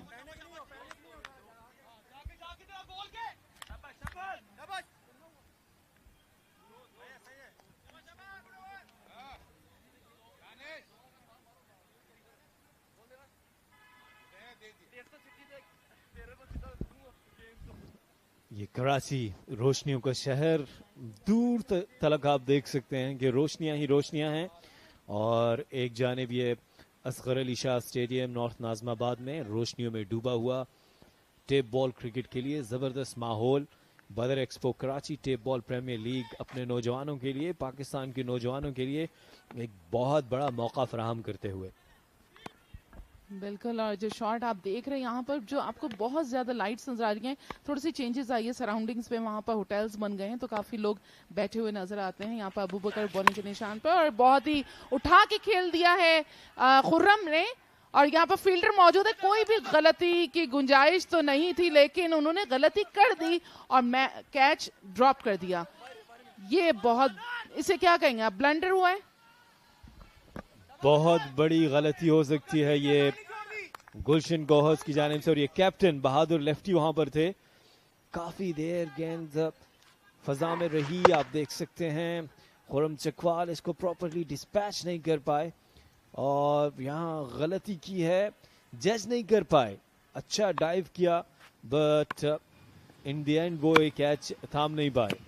ये कराची रोशनियों का शहर, दूर तलक आप देख सकते हैं कि रोशनियां ही रोशनियां हैं। और एक जानिब ये असगर अली शाह स्टेडियम नॉर्थ नाजमाबाद में रोशनियों में डूबा हुआ। टेप बॉल क्रिकेट के लिए ज़बरदस्त माहौल। Badar expo Karachi tape ball premier league अपने नौजवानों के लिए, पाकिस्तान के नौजवानों के लिए एक बहुत बड़ा मौका फराहम करते हुए। बिल्कुल, और जो शॉट आप देख रहे हैं यहाँ पर, जो आपको बहुत ज्यादा लाइट्स नजर आ रही हैं, थोड़ी सी चेंजेस आई है सराउंडिंग्स पे, वहाँ पर होटल्स बन गए हैं तो काफी लोग बैठे हुए नजर आते हैं। यहाँ पर अबू बकर बॉलिंग के निशान पर, और बहुत ही उठा के खेल दिया है खुर्रम ने, और यहाँ पर फील्डर मौजूद है। कोई भी गलती की गुंजाइश तो नहीं थी, लेकिन उन्होंने गलती कर दी और मैं कैच ड्रॉप कर दिया। ये बहुत, इसे क्या कहेंगे आप, ब्लंडर हुआ है, बहुत बड़ी गलती हो सकती है ये गुलशन गोहर्स की जानिब से। और ये कैप्टन बहादुर लेफ्टी वहां पर थे, काफी देर गेंद फजा में रही, आप देख सकते हैं। खुर्रम चकवाल इसको प्रॉपरली डिस्पैच नहीं कर पाए, और यहाँ गलती की है, जज नहीं कर पाए। अच्छा डाइव किया, बट इन द एंड वो एक कैच थाम नहीं पाए।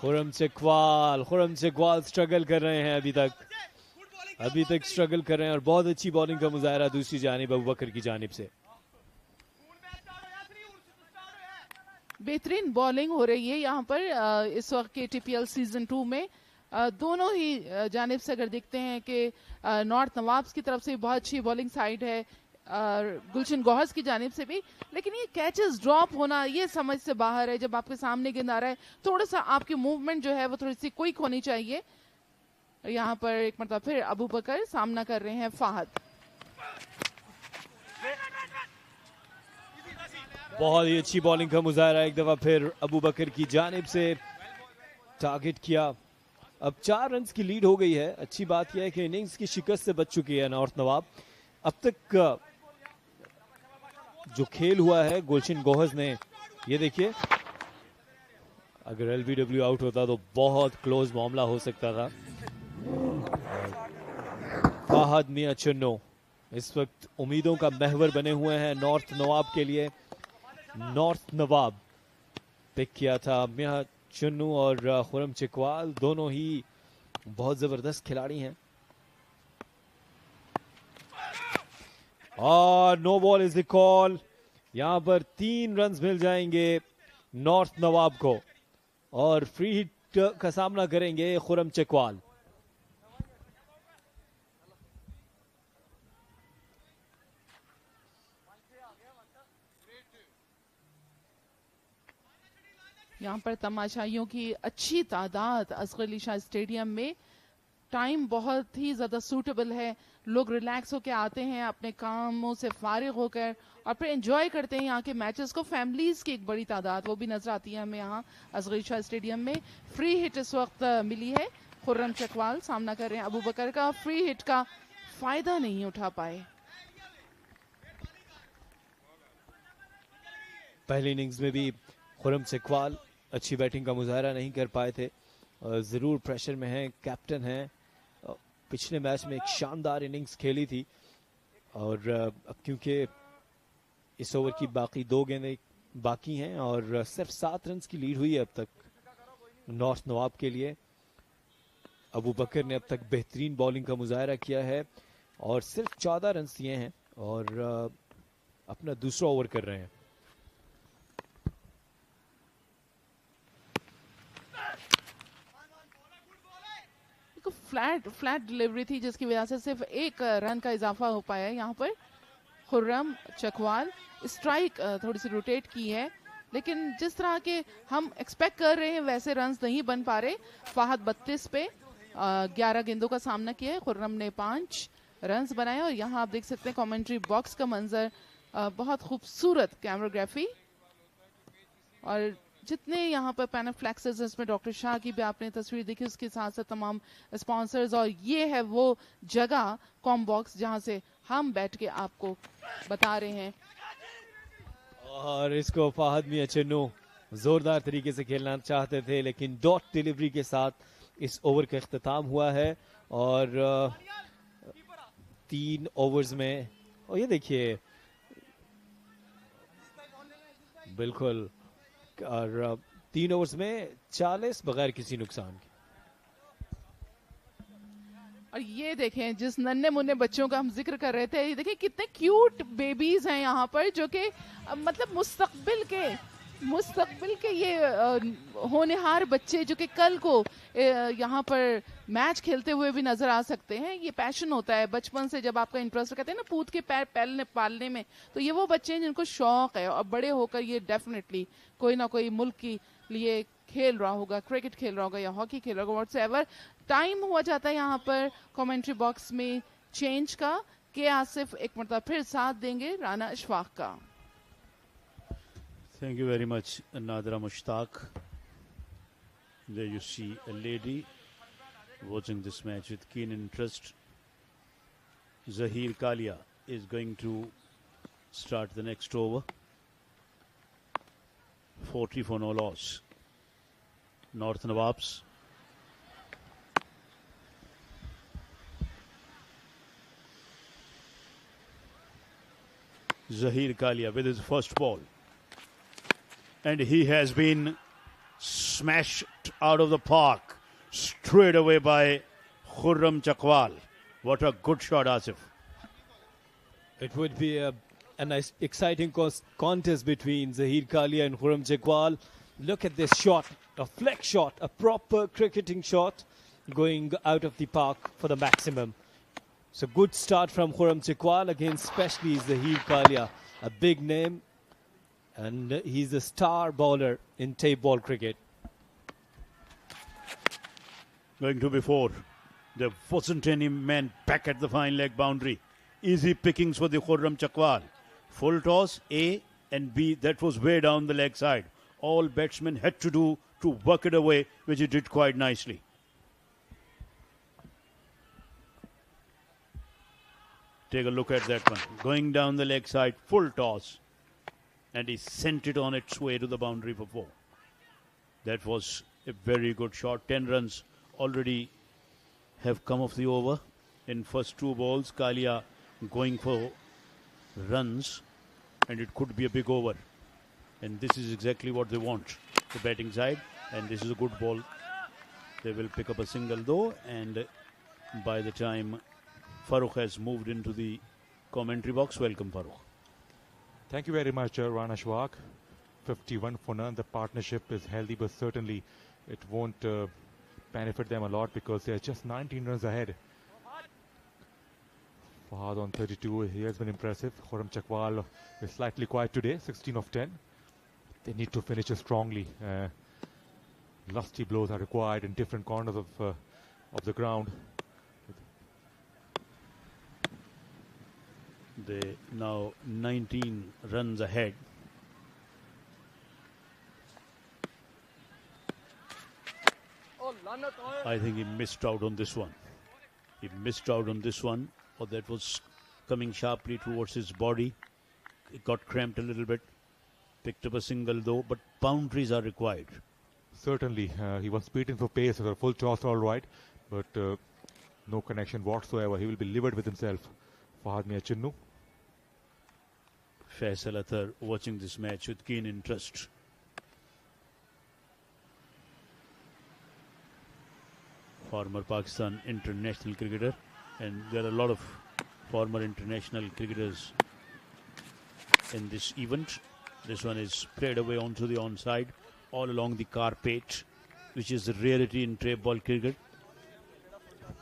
खुर्रम चकवाल स्ट्रगल कर रहे हैं, अभी तक स्ट्रगल कर रहे हैं, और बहुत अच्छी बॉलिंग का मुजाहरा दूसरी जानिब अबू बकर की जानिब से। बेहतरीन बॉलिंग हो रही है यहाँ पर इस वक्त KTPL सीजन 2 में। दोनों ही जानिब से अगर देखते हैं कि नॉर्थ नवाब्स की तरफ से बहुत अच्छी बॉलिंग साइड है, गुलशन गोहर्स की जानिब से भी, लेकिन ये कैचेस ड्रॉप होना ये समझ से बाहर है। जब आपके सामने गेंद आ रहा है, थोड़ा सा आपकी मूवमेंट जो है वो थोड़ी सी क्विक होनी चाहिए। यहाँ पर एक मरतबा फिर अबू बकर सामना कर रहे हैं फाहद। बहुत ही अच्छी बॉलिंग का मुजाहरा एक दफा फिर अबू बकर की जानिब से। टारगेट किया। अब 4 रन्स की लीड हो गई है। अच्छी बात यह है कि इनिंग्स की शिकस्त से बच चुकी है नॉर्थ नवाब। अब तक जो खेल हुआ है गुलशन गोहर्स ने, ये देखिए, अगर एलबीडब्ल्यू आउट होता तो बहुत क्लोज मामला हो सकता था। फहद मियां चुन्नो इस वक्त उम्मीदों का महवर बने हुए हैं नॉर्थ नवाब के लिए। नॉर्थ नवाब पिक किया था मियां चुन्नू और खुरम चकवाल, दोनों ही बहुत जबरदस्त खिलाड़ी हैं। और no ball is the call. यहां पर 3 रन्स मिल जाएंगे नॉर्थ नवाब को और फ्री हिट का सामना करेंगे खुरम चकवाल। यहाँ पर तमाशाइयों की अच्छी तादाद असगर अली शाह स्टेडियम में। टाइम बहुत ही ज़्यादा सूटेबल है, लोग रिलैक्स होकर आते हैं अपने कामों से फारिग होकर और फिर एंजॉय करते हैं यहाँ के मैचेस को। फैमिलीज़ की एक बड़ी तादाद वो भी नजर आती है हमें यहाँ असगर अली शाह स्टेडियम में। फ्री हिट इस वक्त मिली है, खुर्रम चकवाल सामना कर रहे हैं अबू बकर का। फ्री हिट का फायदा नहीं उठा पाए। पहली इनिंग्स में भी खुर्रम चकवाल अच्छी बैटिंग का मुजाहरा नहीं कर पाए थे। ज़रूर प्रेशर में हैं, कैप्टन हैं, पिछले मैच में एक शानदार इनिंग्स खेली थी और अब क्योंकि इस ओवर की बाकी 2 गेंदें बाकी हैं और सिर्फ 7 रन्स की लीड हुई है अब तक नॉर्थ नवाब के लिए। अबू बकर ने अब तक बेहतरीन बॉलिंग का मुजाहरा किया है और सिर्फ 14 रन्स दिए हैं और अपना दूसरा ओवर कर रहे हैं। फ्लैट डिलीवरी थी जिसकी वजह से सिर्फ 1 रन का इजाफा हो पाया है। यहाँ पर खुर्रम चकवाल स्ट्राइक थोड़ी सी रोटेट की है, लेकिन जिस तरह के हम एक्सपेक्ट कर रहे हैं वैसे रन्स नहीं बन पा रहे। फहद 32 पे 11 गेंदों का सामना किया है, खुर्रम ने 5 रन्स बनाए। और यहाँ आप देख सकते हैं कमेंट्री बॉक्स का मंजर, बहुत खूबसूरत कैमराग्राफी और जितने यहाँ पर पैनल फ्लैक्सेस हैं इसमें डॉक्टर शाह की भी आपने तस्वीर देखी, उसके साथ साथ तमाम स्पॉन्सर्स। और ये है वो जगह कॉम बॉक्स जहाँ से हम बैठ के आपको बता रहे हैं। और इसको फहद मियां चुन्नू जोरदार तरीके से खेलना चाहते थे, लेकिन डॉट डिलीवरी के साथ इस ओवर का इख्तिताम हुआ है। और 3 ओवर्स में, और ये देखिए बिल्कुल, और 3 ओवर्स में 40 बगैर किसी नुकसान के। और ये देखें जिस नन्हे मुन्ने बच्चों का हम जिक्र कर रहे थे, ये देखें कितने क्यूट बेबीज हैं यहाँ पर, जो कि मतलब मुस्तकबिल के ये होनहार बच्चे जो कि कल को यहाँ पर मैच खेलते हुए भी नजर आ सकते हैं। ये पैशन होता है बचपन से, जब आपका इंटरेस्ट कहते हैं ना पूत के पैर पालने में, तो ये वो बच्चे हैं जिनको शौक है और बड़े होकर ये डेफिनेटली कोई ना कोई मुल्क के लिए खेल रहा होगा, क्रिकेट खेल रहा होगा या हॉकी खेल रहा होगा, व्हाटसएवर। टाइम हुआ जाता है यहाँ पर कमेंट्री बॉक्स में चेंज का। के आसिफ एक मरतबा फिर साथ देंगे राना अशफाक का। Thank you very much, Nadra Mushtaq. There you see a lady watching this match with keen interest. Zaheer Kalia is going to start the next over. 40 for no loss. North Nawabs. Zaheer Kalia with his first ball. And he has been smashed out of the park straight away by Khurram Chakawal. What a good shot, Asif. It would be a nice, exciting contest between Zaheer Kalia and Khurram Chakawal. Look at this shot, a flex shot, a proper cricketing shot going out of the park for the maximum. So good start from Khurram Chakawal against especially Zaheer Kalia, a big name. And he's a star bowler in tape ball cricket. Going to be 4. There wasn't any man back at the fine leg boundary. Easy pickings for the Khurram Chakawal. Full toss, A and B, that was way down the leg side. All batsmen had to do to work it away, which he did quite nicely. Take a look at that one. Going down the leg side, full toss. And he sent it on its way to the boundary for 4. That was a very good shot. 10 runs already have come off the over. In first 2 balls, Kalia going for runs. And it could be a big over. And this is exactly what they want, the batting side. And this is a good ball. They will pick up a single though. And by the time Farooq has moved into the commentary box, welcome Farooq. Thank you very much, Rana Shwak. 51 for none. The partnership is healthy, but certainly it won't benefit them a lot because they're just 19 runs ahead. Fahad on 32. He has been impressive. Khurram Chakwal is slightly quiet today. 16 of 10. They need to finish it strongly. Lusty blows are required in different corners of the ground. They now 19 runs ahead. I think he missed out on this one. He missed out on this one, or that was coming sharply towards his body. It got cramped a little bit. Picked up a single though, but boundaries are required. Certainly, he was beaten for pace with a full toss, all right, but no connection whatsoever. He will be livid with himself. Fahad Mia Chinnu. Faisal Athar watching this match with keen interest. Former Pakistan international cricketer, and there are a lot of former international cricketers in this event. This one is played away onto the onside, all along the carpet, which is a rarity in tape ball cricket.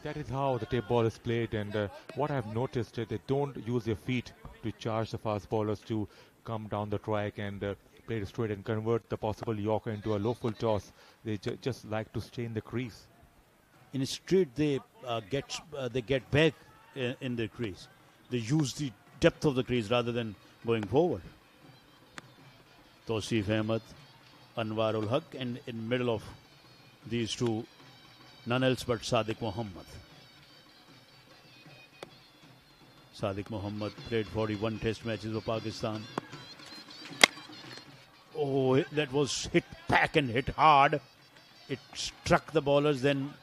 That is how the tape ball is played, and what I've noticed is they don't use their feet to charge the fast bowlers to come down the track and play it straight and convert the possible Yorker into a low full toss. They just like to stay in the crease. In a straight, they get back in the crease. They use the depth of the crease rather than going forward. Tausif Ahmed, Anwarul Haq, and in middle of these two, none else but Sadiq Mohammed. Sadiq Mohammed played 41 test matches for Pakistan. Oh, that was hit back and hit hard. It struck the bowlers, then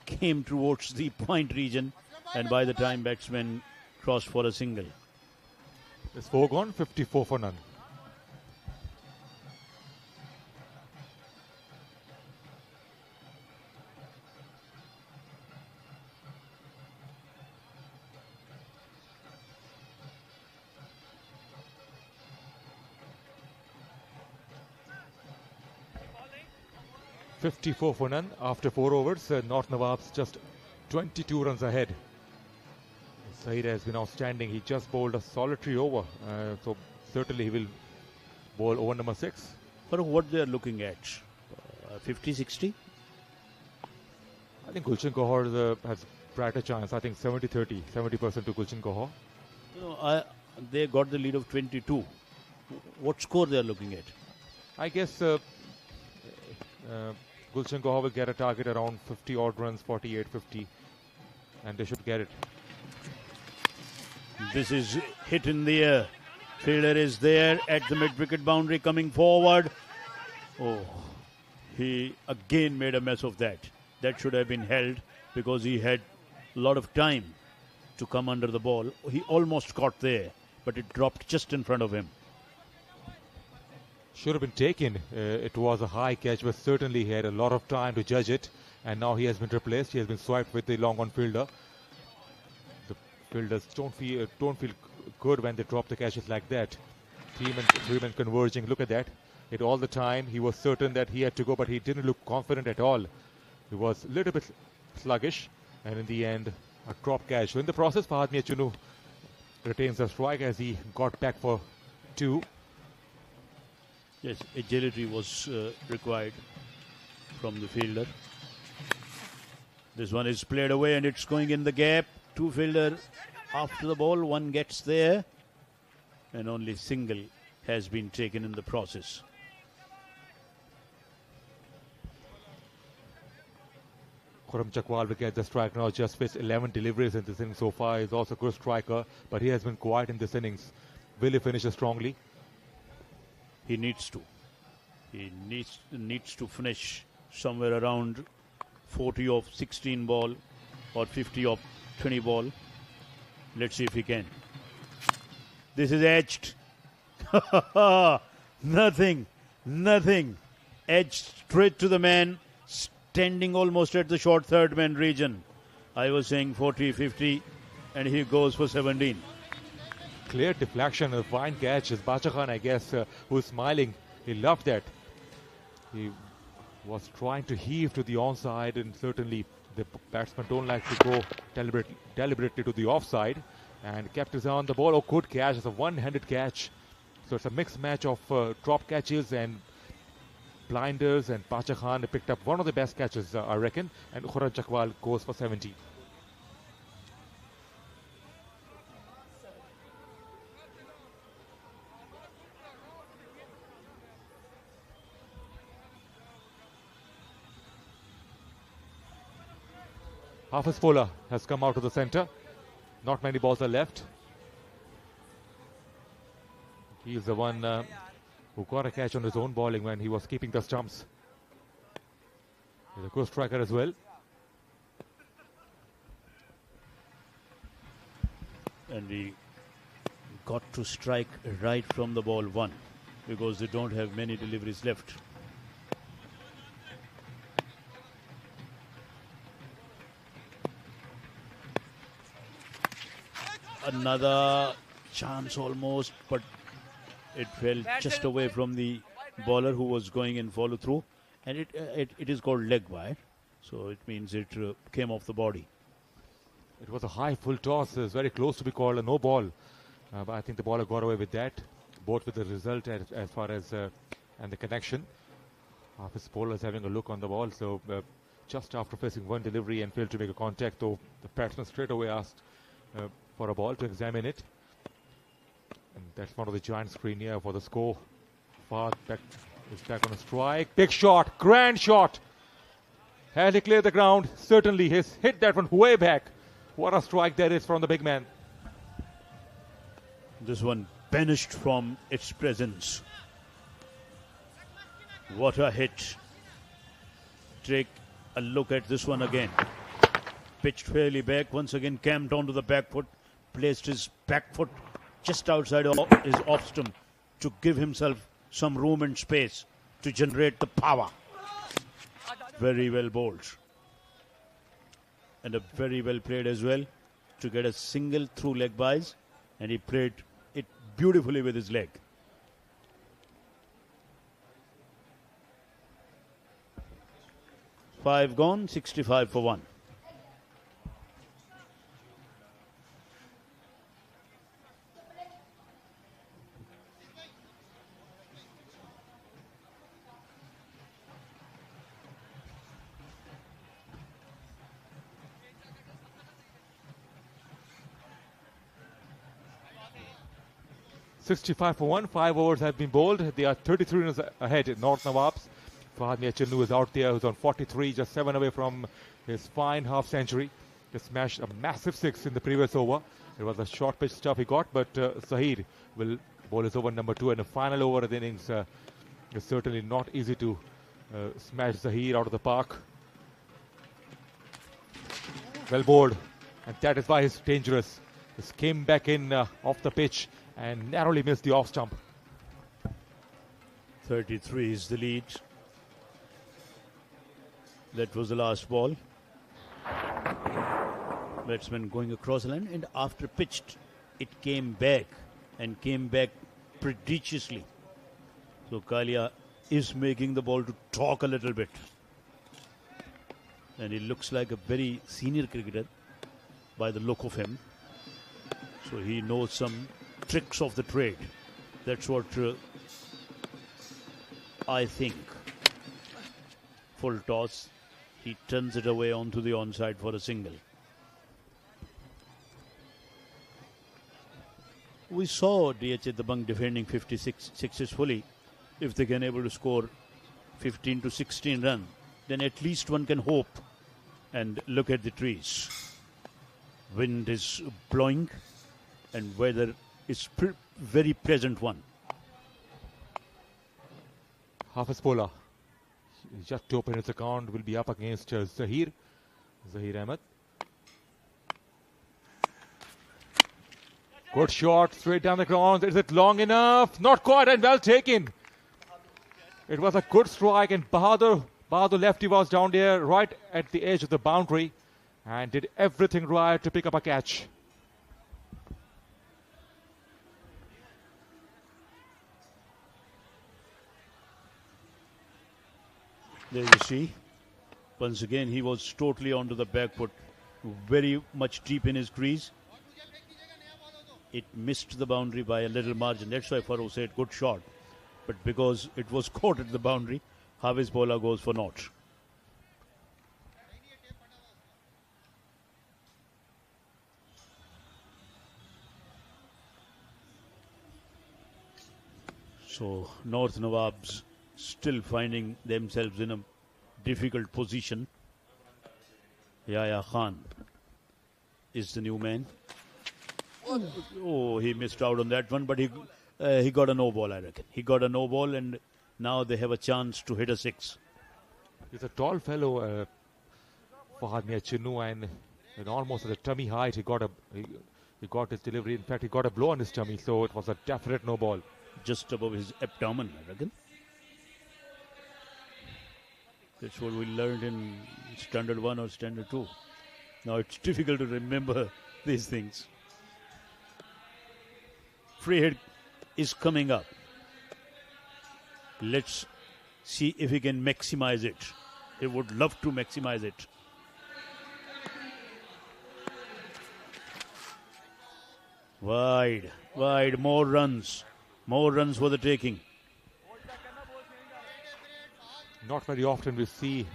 came towards the point region, and by the time batsmen crossed for a single. It's 4 gone, 54 for none. $54 for none after 4 overs. North Nawabs just 22 runs ahead. Zaheer has been outstanding. He just bowled a solitary over. So certainly he will bowl over number 6. For what they are looking at? 50-60? I think Gulshan Gohars has brighter chance. I think 70-30. 70% to Gulshan Gohar. No, they got the lead of 22. What score they are looking at? I guess Gulshan Gohar will get a target around 50 odd runs, 48, 50, and they should get it. This is hit in the air. Fielder is there at the mid-wicket boundary coming forward. Oh, he again made a mess of that. That should have been held because he had a lot of time to come under the ball. He almost got there, but it dropped just in front of him. Should have been taken. It was a high catch, but certainly he had a lot of time to judge it. And now he has been replaced. He has been swiped with the long on fielder. The fielders don't feel good when they drop the catches like that. Three men converging. Look at that. It all the time. He was certain that he had to go, but he didn't look confident at all. He was a little bit sluggish, and in the end, a drop catch. So in the process, Fahad Mia Chinnu retains the strike as he got back for 2. Yes, agility was required from the fielder. This one is played away and it's going in the gap. 2 fielder after the ball, 1 gets there, and only single has been taken in the process. 𝐓𝐞𝐚𝐦 will get the strike now. Just faced 11 deliveries in this inning so far. He's also a good striker, but he has been quiet in this innings. Will he finish strongly? He needs to. He needs to finish somewhere around 40 of 16 ball or 50 of 20 ball. Let's see if he can. This is edged. Nothing. Edged straight to the man, standing almost at the short third man region. I was saying 40, 50, and he goes for 17. Clear deflection, a fine catch. It's Bacha Khan, I guess, who's smiling. He loved that. He was trying to heave to the onside, and certainly the batsmen don't like to go deliberately to the offside. And kept his eye on the ball. Oh, good catch. It's a one-handed catch. So it's a mixed match of drop catches and blinders, and Bacha Khan picked up one of the best catches, I reckon. And 𝐓𝐞𝐚𝐦 goes for 70. Hafiz bowler has come out to the centre. Not many balls are left. He is the one who got a catch on his own bowling when he was keeping the stumps. He's a good striker as well. And he got to strike right from the ball one, because they don't have many deliveries left. Another chance almost, but it fell just away from the bowler who was going in follow through, and it is called leg wide, so it means it came off the body. It was a high full toss. It was very close to be called a no ball, but I think the bowler got away with that, both with the result as far as and the connection. His bowler is having a look on the ball, so just after facing one delivery and failed to make a contact, though the batsman straight away asked for a ball to examine it. And that's one of the giant screen here for the score. Far back is back on a strike. Big shot, grand shot. Has he cleared the ground? Certainly he's hit that one way back. What a strike that is from the big man. This one banished from its presence. What a hit. Take a look at this one again. Pitched fairly back, once again camped onto the back foot, placed his back foot just outside of his off stump to give himself some room and space to generate the power. Very well bowled. And a very well played as well to get a single through leg byes, and he played it beautifully with his leg. Five gone, 65 for one. $65 for one. 5 overs have been bowled. They are 33 runs ahead. North Nawabs. Fahad Miachinnu is out there, who's on 43, just 7 away from his fine half century. Just smashed a massive 6 in the previous over. It was a short pitch stuff he got, but Zaheer will bowl his over number 2, and the final over of the innings is certainly not easy to smash Zaheer out of the park. Well bowled, and that is why he's dangerous. Just came back in off the pitch and narrowly missed the off stump. 33 is the lead. That was the last ball. Batsman going across the line, and after pitched, it came back and came back prodigiously. So Kalia is making the ball to talk a little bit. And he looks like a very senior cricketer by the look of him. So he knows some tricks of the trade. That's what I think. Full toss. He turns it away onto the onside for a single. We saw DHA Dabanggs defending 56 successfully. If they can able to score 15 to 16 runs, then at least one can hope And look at the trees. Wind is blowing and weather is very pleasant one. Hafiz bowler, just to open his account, will be up against Zaheer Ahmed. Good shot, straight down the ground. Is it long enough? Not quite, and well taken. It was a good strike, and Bahadur lefty was down there right at the edge of the boundary and did everything right to pick up a catch. There you see, once again he was totally onto the back foot, very much deep in his crease. It missed the boundary by a little margin. That's why Farooq said good shot. But because it was caught at the boundary, Hafiz bowler goes for naught. So North Nawabs still finding themselves in a difficult position. Yahya Khan is the new man. Oh, he missed out on that one, but he got a no ball, I reckon. He got a no ball, and now they have a chance to hit a six. He's a tall fellow, Fahad Miachinu, and almost at the tummy height, he got his delivery. In fact, he got a blow on his tummy, so it was a definite no ball. Just above his abdomen, I reckon. That's what we learned in Standard 1 or Standard 2. Now it's difficult to remember these things. Free hit is coming up. Let's see if he can maximize it. He would love to maximize it. Wide, more runs for the taking. Not very often we see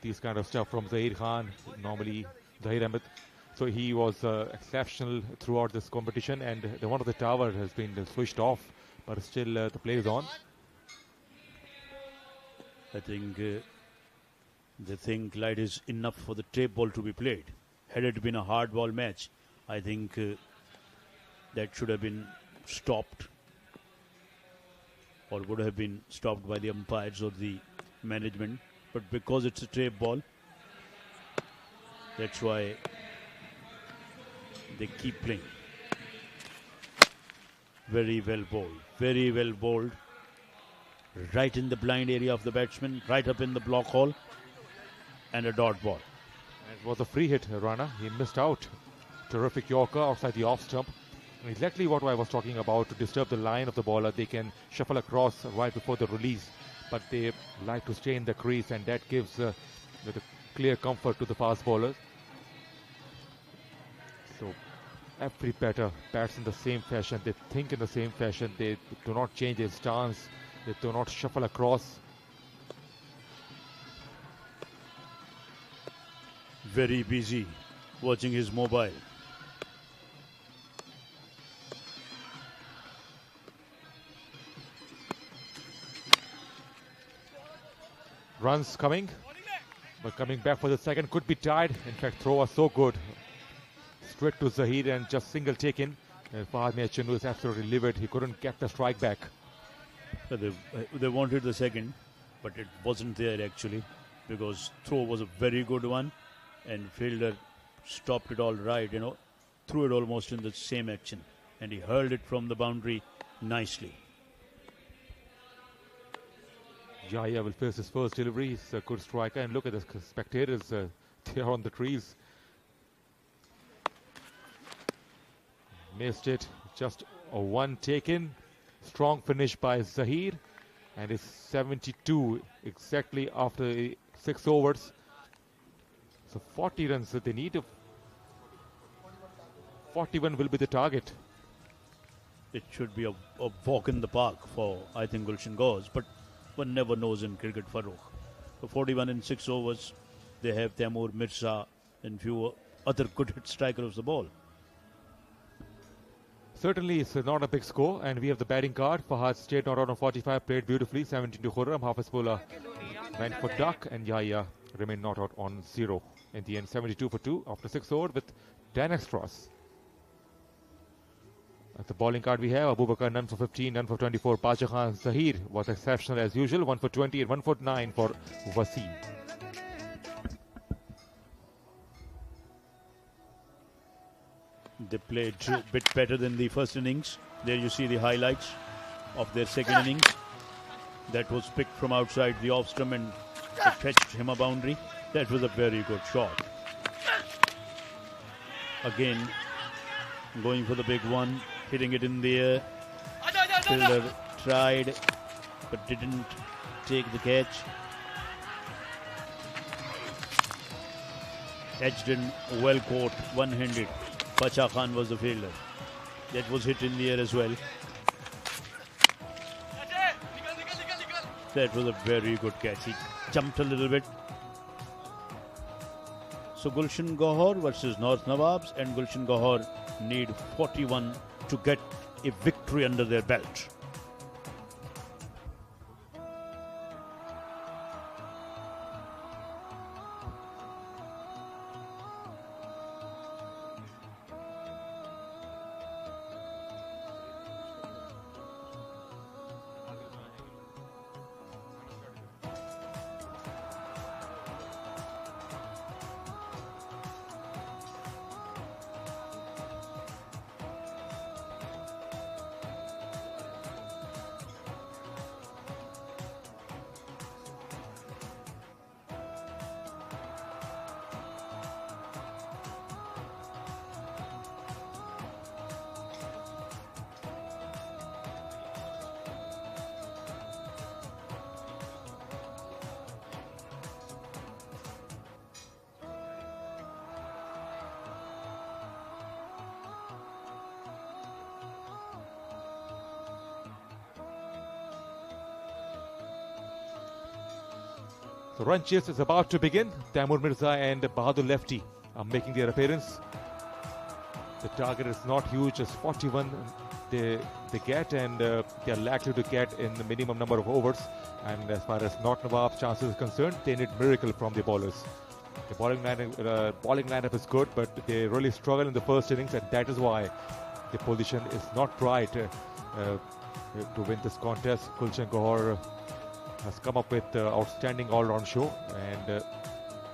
these kind of stuff from Zaheer Khan, normally Zaheer Ahmed. So he was exceptional throughout this competition, and one of the tower has been switched off, but still the play is on. I think they think light is enough for the tape ball to be played. Had it been a hard ball match, I think that should have been stopped, or would have been stopped by the umpires or the management. But because it's a tape ball, that's why they keep playing. Very well bowled. Right in the blind area of the batsman, right up in the block hole, and a dot ball. It was a free hit, Rana. He missed out. Terrific Yorker outside the off stump. Exactly what I was talking about, to disturb the line of the bowler. They can shuffle across right before the release, but they like to stay in the crease, and that gives the clear comfort to the fast bowlers. So every batter bats in the same fashion. They think in the same fashion. They do not change their stance. They do not shuffle across. Very busy watching his mobile. Runs coming, but coming back for the second, could be tied. In fact, throw was so good. Straight to Zaheer and just single taken. Fahad Miachinu is absolutely livid. He couldn't get the strike back. They wanted the second, but it wasn't there actually, because throw was a very good one, and fielder stopped it all right, threw it almost in the same action, and he hurled it from the boundary nicely. Yahya will face his first delivery. He's a good striker, and look at the spectators. They're on the trees. Missed it. Just a one taken. Strong finish by Zaheer, and it's 72 exactly after 6 overs. So 40 runs that they need. 41 will be the target. It should be a walk in the park for, I think, Gulshan Gohars, but one never knows in cricket, Farooq. So 41 in 6 overs. They have Taimoor, Mirza, and few other good hit strikers of the ball. Certainly, it's not a big score, and we have the batting card. Fahad stayed not out on 45, played beautifully, 17 to Khurram. Hafiz bowler went for duck, and Yahya remain not out on 0. In the end, 72 for 2 after 6 overs with 10 extras. At the bowling card we have Abu Bakr, none for 15, none for 24. Pacha Khan Zaheer was exceptional as usual, 1 for 20 and 1 for 9 for Waseem. They played a bit better than the first innings. There you see the highlights of their second innings. That was picked from outside the off stump and it fetched him a boundary. That was a very good shot. Again, going for the big one, hitting it in the air. Fielder tried, but didn't take the catch. Edged in, well caught, one-handed. Pacha Khan was the fielder. That was hit in the air as well. That was a very good catch. He jumped a little bit. So Gulshan Gohars versus North Nawabs, and Gulshan Gohars need 41 to get a victory under their belt. The run chase is about to begin. Taimoor, Mirza and Bahadur Lefti are making their appearance. The target is not huge, just 41 they get, and they are likely to get in the minimum number of overs. And as far as North Nawab's chances is concerned, they need miracle from the bowlers. The bowling lineup is good, but they really struggle in the first innings, and that is why the position is not right to win this contest. Gulshan Gohars has come up with outstanding all-round show, and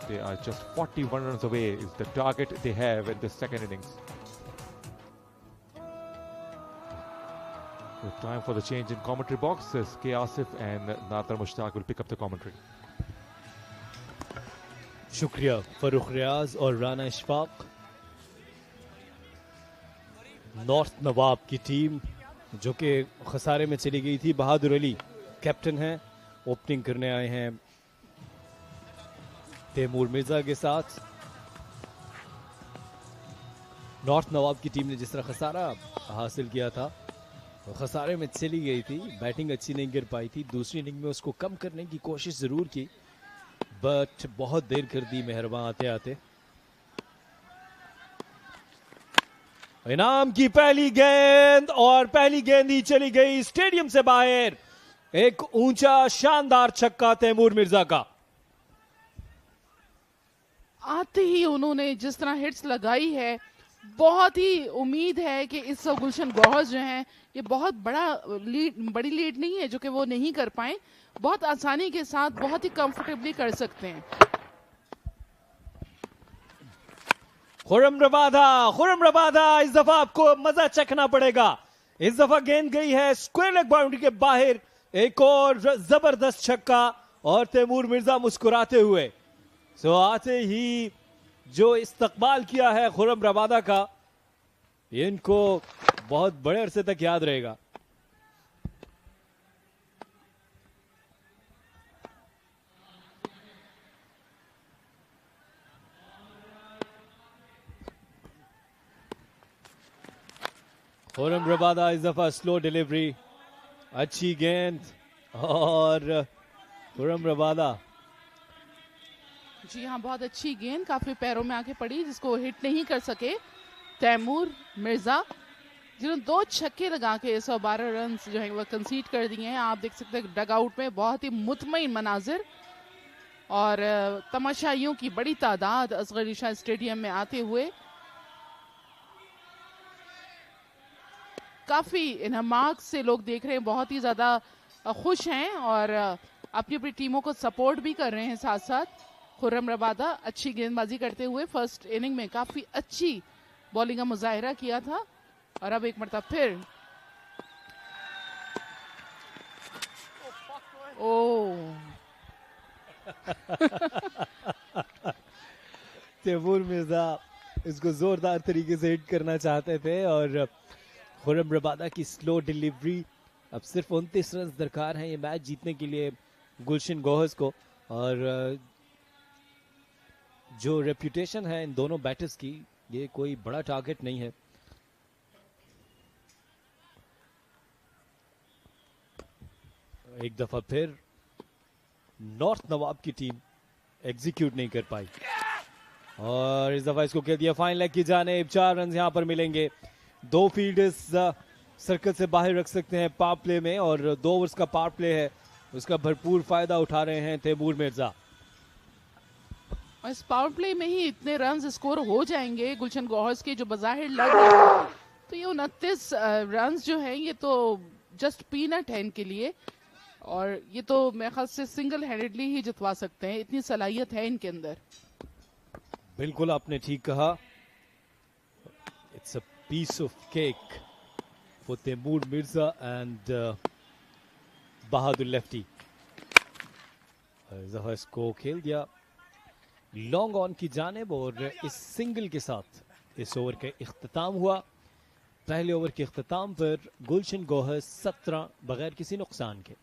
they are just 41 runs away is the target they have in the second innings. So time for the change in commentary box. Asif and Nadra Mushtaq will pick up the commentary. शुक्रिया फरूख रियाज और Rana Ishfaq. North नवाब की team जो कि खसारे में चली गई थी, बहादुर Ali captain हैं, ओपनिंग करने आए हैं तैमूर मिर्जा के साथ. नॉर्थ नवाब की टीम ने जिस तरह खसारा हासिल किया था, तो खसारे में चली गई थी, बैटिंग अच्छी नहीं गिर पाई थी. दूसरी इनिंग में उसको कम करने की कोशिश जरूर की, बट बहुत देर कर दी मेहरबान आते आते. इनाम की पहली गेंद, और पहली गेंद ही चली गई स्टेडियम से बाहर. एक ऊंचा शानदार छक्का तैमूर मिर्जा का. आते ही उन्होंने जिस तरह हिट्स लगाई है, बहुत ही उम्मीद है कि इस गुलशन गौहर्स जो हैं, ये बहुत बड़ी लीड नहीं है जो कि वो नहीं कर पाए. बहुत आसानी के साथ बहुत ही कंफर्टेबली कर सकते हैं. खुरम रबादा इस दफा आपको मजा चखना पड़ेगा. इस दफा गेंद गई है स्क्वायर लेग बाउंड्री के बाहर. एक और जबरदस्त छक्का और तैमूर मिर्जा मुस्कुराते हुए. सो आते ही जो इस्तकबाल किया है खुरम रबादा का, इनको बहुत बड़े अरसे तक याद रहेगा. खुरम रबादा इस दफा स्लो डिलीवरी, अच्छी गेंद, और खुरम रबादा जी हाँ, बहुत अच्छी गेंद काफी पैरों में आके पड़ी, जिसको हिट नहीं कर सके तैमूर मिर्जा, जिन्होंने 2 छक्के लगा के 112 रन जो है वो कंसीड कर दिए हैं. आप देख सकते हैं डग आउट में बहुत ही मुतमईन मनाजिर. और तमाशाइयों की बड़ी तादाद असगर अली शाह स्टेडियम में आते हुए काफी इन्हमाक से लोग देख रहे हैं, बहुत ही ज्यादा खुश हैं और अपनी अपनी टीमों को सपोर्ट भी कर रहे हैं। साथ साथ खुर्रम रबादा अच्छी गेंदबाजी करते हुए फर्स्ट इनिंग में काफी अच्छी बॉलिंग का मुजाहिरा किया था और अब एक मरतबा फिर तैमूर मिर्जा इसको जोरदार तरीके से हिट करना चाहते थे और खुर्रम रबादा की स्लो डिलीवरी। अब सिर्फ 29 रन दरकार हैं ये मैच जीतने के लिए गुलशन गोहर्स को, और जो रेप्यूटेशन है इन दोनों बैटर्स की, ये कोई बड़ा टारगेट नहीं है। एक दफा फिर नॉर्थ नवाब की टीम एग्जीक्यूट नहीं कर पाई और इस दफा इसको कह दिया फाइन लेग की जानिब। 4 रन यहां पर मिलेंगे। 2 फील्डर्स सर्कल से बाहर रख सकते हैं पावर प्ले में और 2 ओवर्स का पावर प्ले है, उसका भरपूर फायदा उठा रहे हैं तैमूर मिर्जा। और इस पावर प्ले में ही इतने रन स्कोर हो जाएंगे गुलशन गौहर्स के, जो बजाहिर लग रहे हैं, तो ये 29 रन जो है ये तो जस्ट पीनट है इनके लिए, और ये तो मेरे ख्याल से सिंगल हैंडेडली ही जितवा सकते हैं, इतनी सलाहियत है इनके अंदर। बिल्कुल आपने ठीक कहा, it's a piece of cake for Taimur Mirza and Bahadur lefty. इसको खेल दिया लॉन्ग ऑन की जानिब और इस सिंगल के साथ इस ओवर का इख्तिताम हुआ। पहले ओवर के इख्तिताम पर गुलशन गौहर्स 17 बगैर किसी नुकसान के।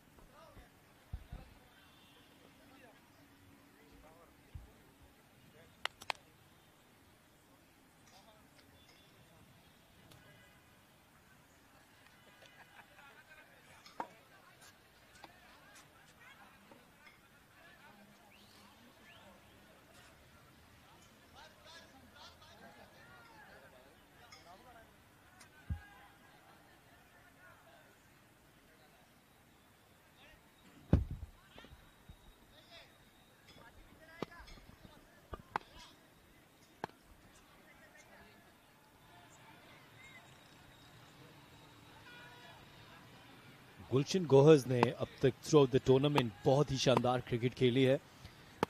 गुलशन गौहर्स ने अब तक थ्रू आउट द टूर्नामेंट बहुत ही शानदार क्रिकेट खेली है।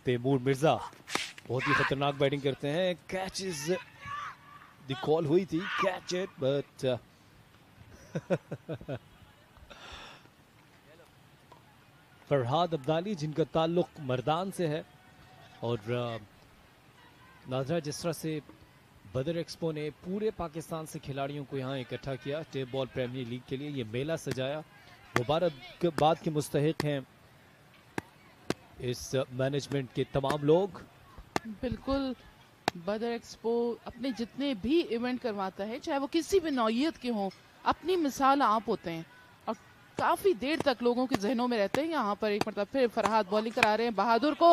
तैमूर मिर्जा बहुत ही खतरनाक बैटिंग करते हैं। कैच इज द कॉल हुई थी, catch it, but Farhad Abdali जिनका ताल्लुक मर्दान से है और नाजरा जिस तरह से बदर एक्सपो ने पूरे पाकिस्तान से खिलाड़ियों को यहाँ इकट्ठा किया टेप बॉल प्रीमियर लीग के लिए, ये मेला सजाया, मुबारकबाद के मुस्तहिक हैं इस मैनेजमेंट के तमाम लोग। बिल्कुल, बदर एक्सपो अपने जितने भी इवेंट करवाता है, चाहे वो किसी भी नौइयत के हों, अपनी मिसाल आप होते हैं और काफी देर तक लोगों के जहनों में रहते हैं। यहाँ पर एक मतलब फिर फरहाद बॉलिंग करा रहे हैं, बहादुर को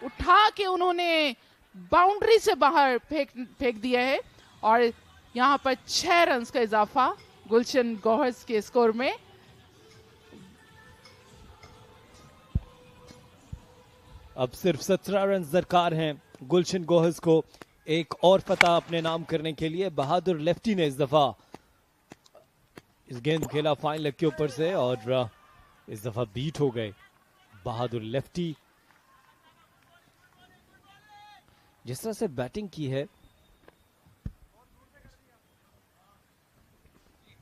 उठा के उन्होंने बाउंड्री से बाहर फेंक दिया है और यहाँ पर 6 रन का इजाफा गुलशन गौहर्स के स्कोर में। अब सिर्फ 17 रन दरकार हैं गुलशन गौहर्स को एक और फतह अपने नाम करने के लिए। बहादुर लेफ्टी ने इस दफा इस गेंद खेला फाइन लेग के ऊपर से और इस दफा बीट हो गए बहादुर लेफ्टी। जिस तरह से बैटिंग की है,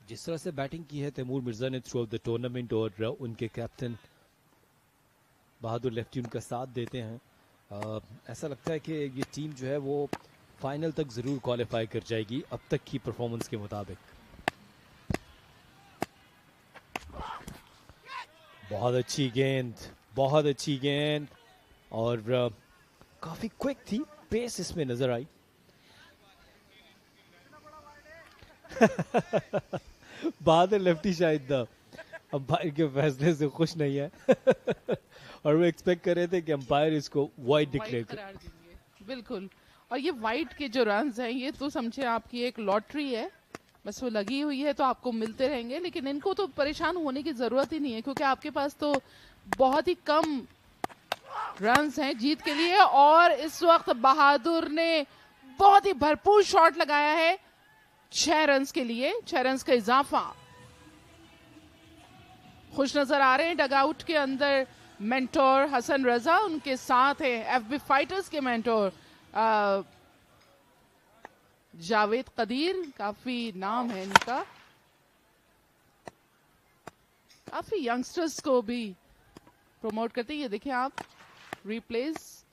जिस तरह से बैटिंग की है तैमूर मिर्जा ने थ्रू आउट द टूर्नामेंट, और उनके कैप्टन बहादुर लेफ्टी उनका साथ देते हैं, ऐसा लगता है कि ये टीम जो है वो फाइनल तक जरूर क्वालिफाई कर जाएगी अब तक की परफॉर्मेंस के मुताबिक। बहुत अच्छी गेंद, बहुत अच्छी गेंद और काफी क्विक थी, पेस इसमें नजर आई। बहादुर लेफ्टी शायद अंपायर के फैसले से खुश नहीं है और वो एक्सपेक्ट कर रहे थे कि अंपायर इसको वाइड डिक्लेयर करार देंगे। बिल्कुल, और ये वाइड के जो रन्स हैं ये तो समझे आपकी एक लॉटरी है, बस वो लगी हुई है तो आपको मिलते रहेंगे, लेकिन इनको तो परेशान होने की जरूरत ही नहीं है क्योंकि आपके पास तो बहुत ही कम रन्स हैं जीत के लिए। और इस वक्त बहादुर ने बहुत ही भरपूर शॉट लगाया है 6 रन्स के लिए, 6 रन्स का इजाफा। खुश नजर आ रहे हैं डगआउट के अंदर मेंटोर हसन रजा, उनके साथ है एफबी फाइटर्स के मेंटोर जावेद कदीर, काफी नाम है इनका। काफी यंगस्टर्स को भी प्रमोट करते हैं। ये देखिए आप रिप्लेस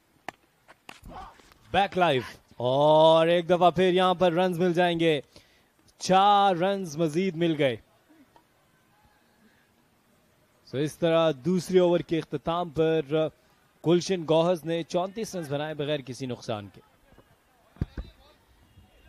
बैक लाइव, और एक दफा फिर यहां पर रन्स मिल जाएंगे। 4 रन्स मजीद मिल गए। तो इस तरह दूसरे ओवर के इख्तिताम पर गुलशन गौहर्स ने 34 रन बनाए बगैर किसी नुकसान के।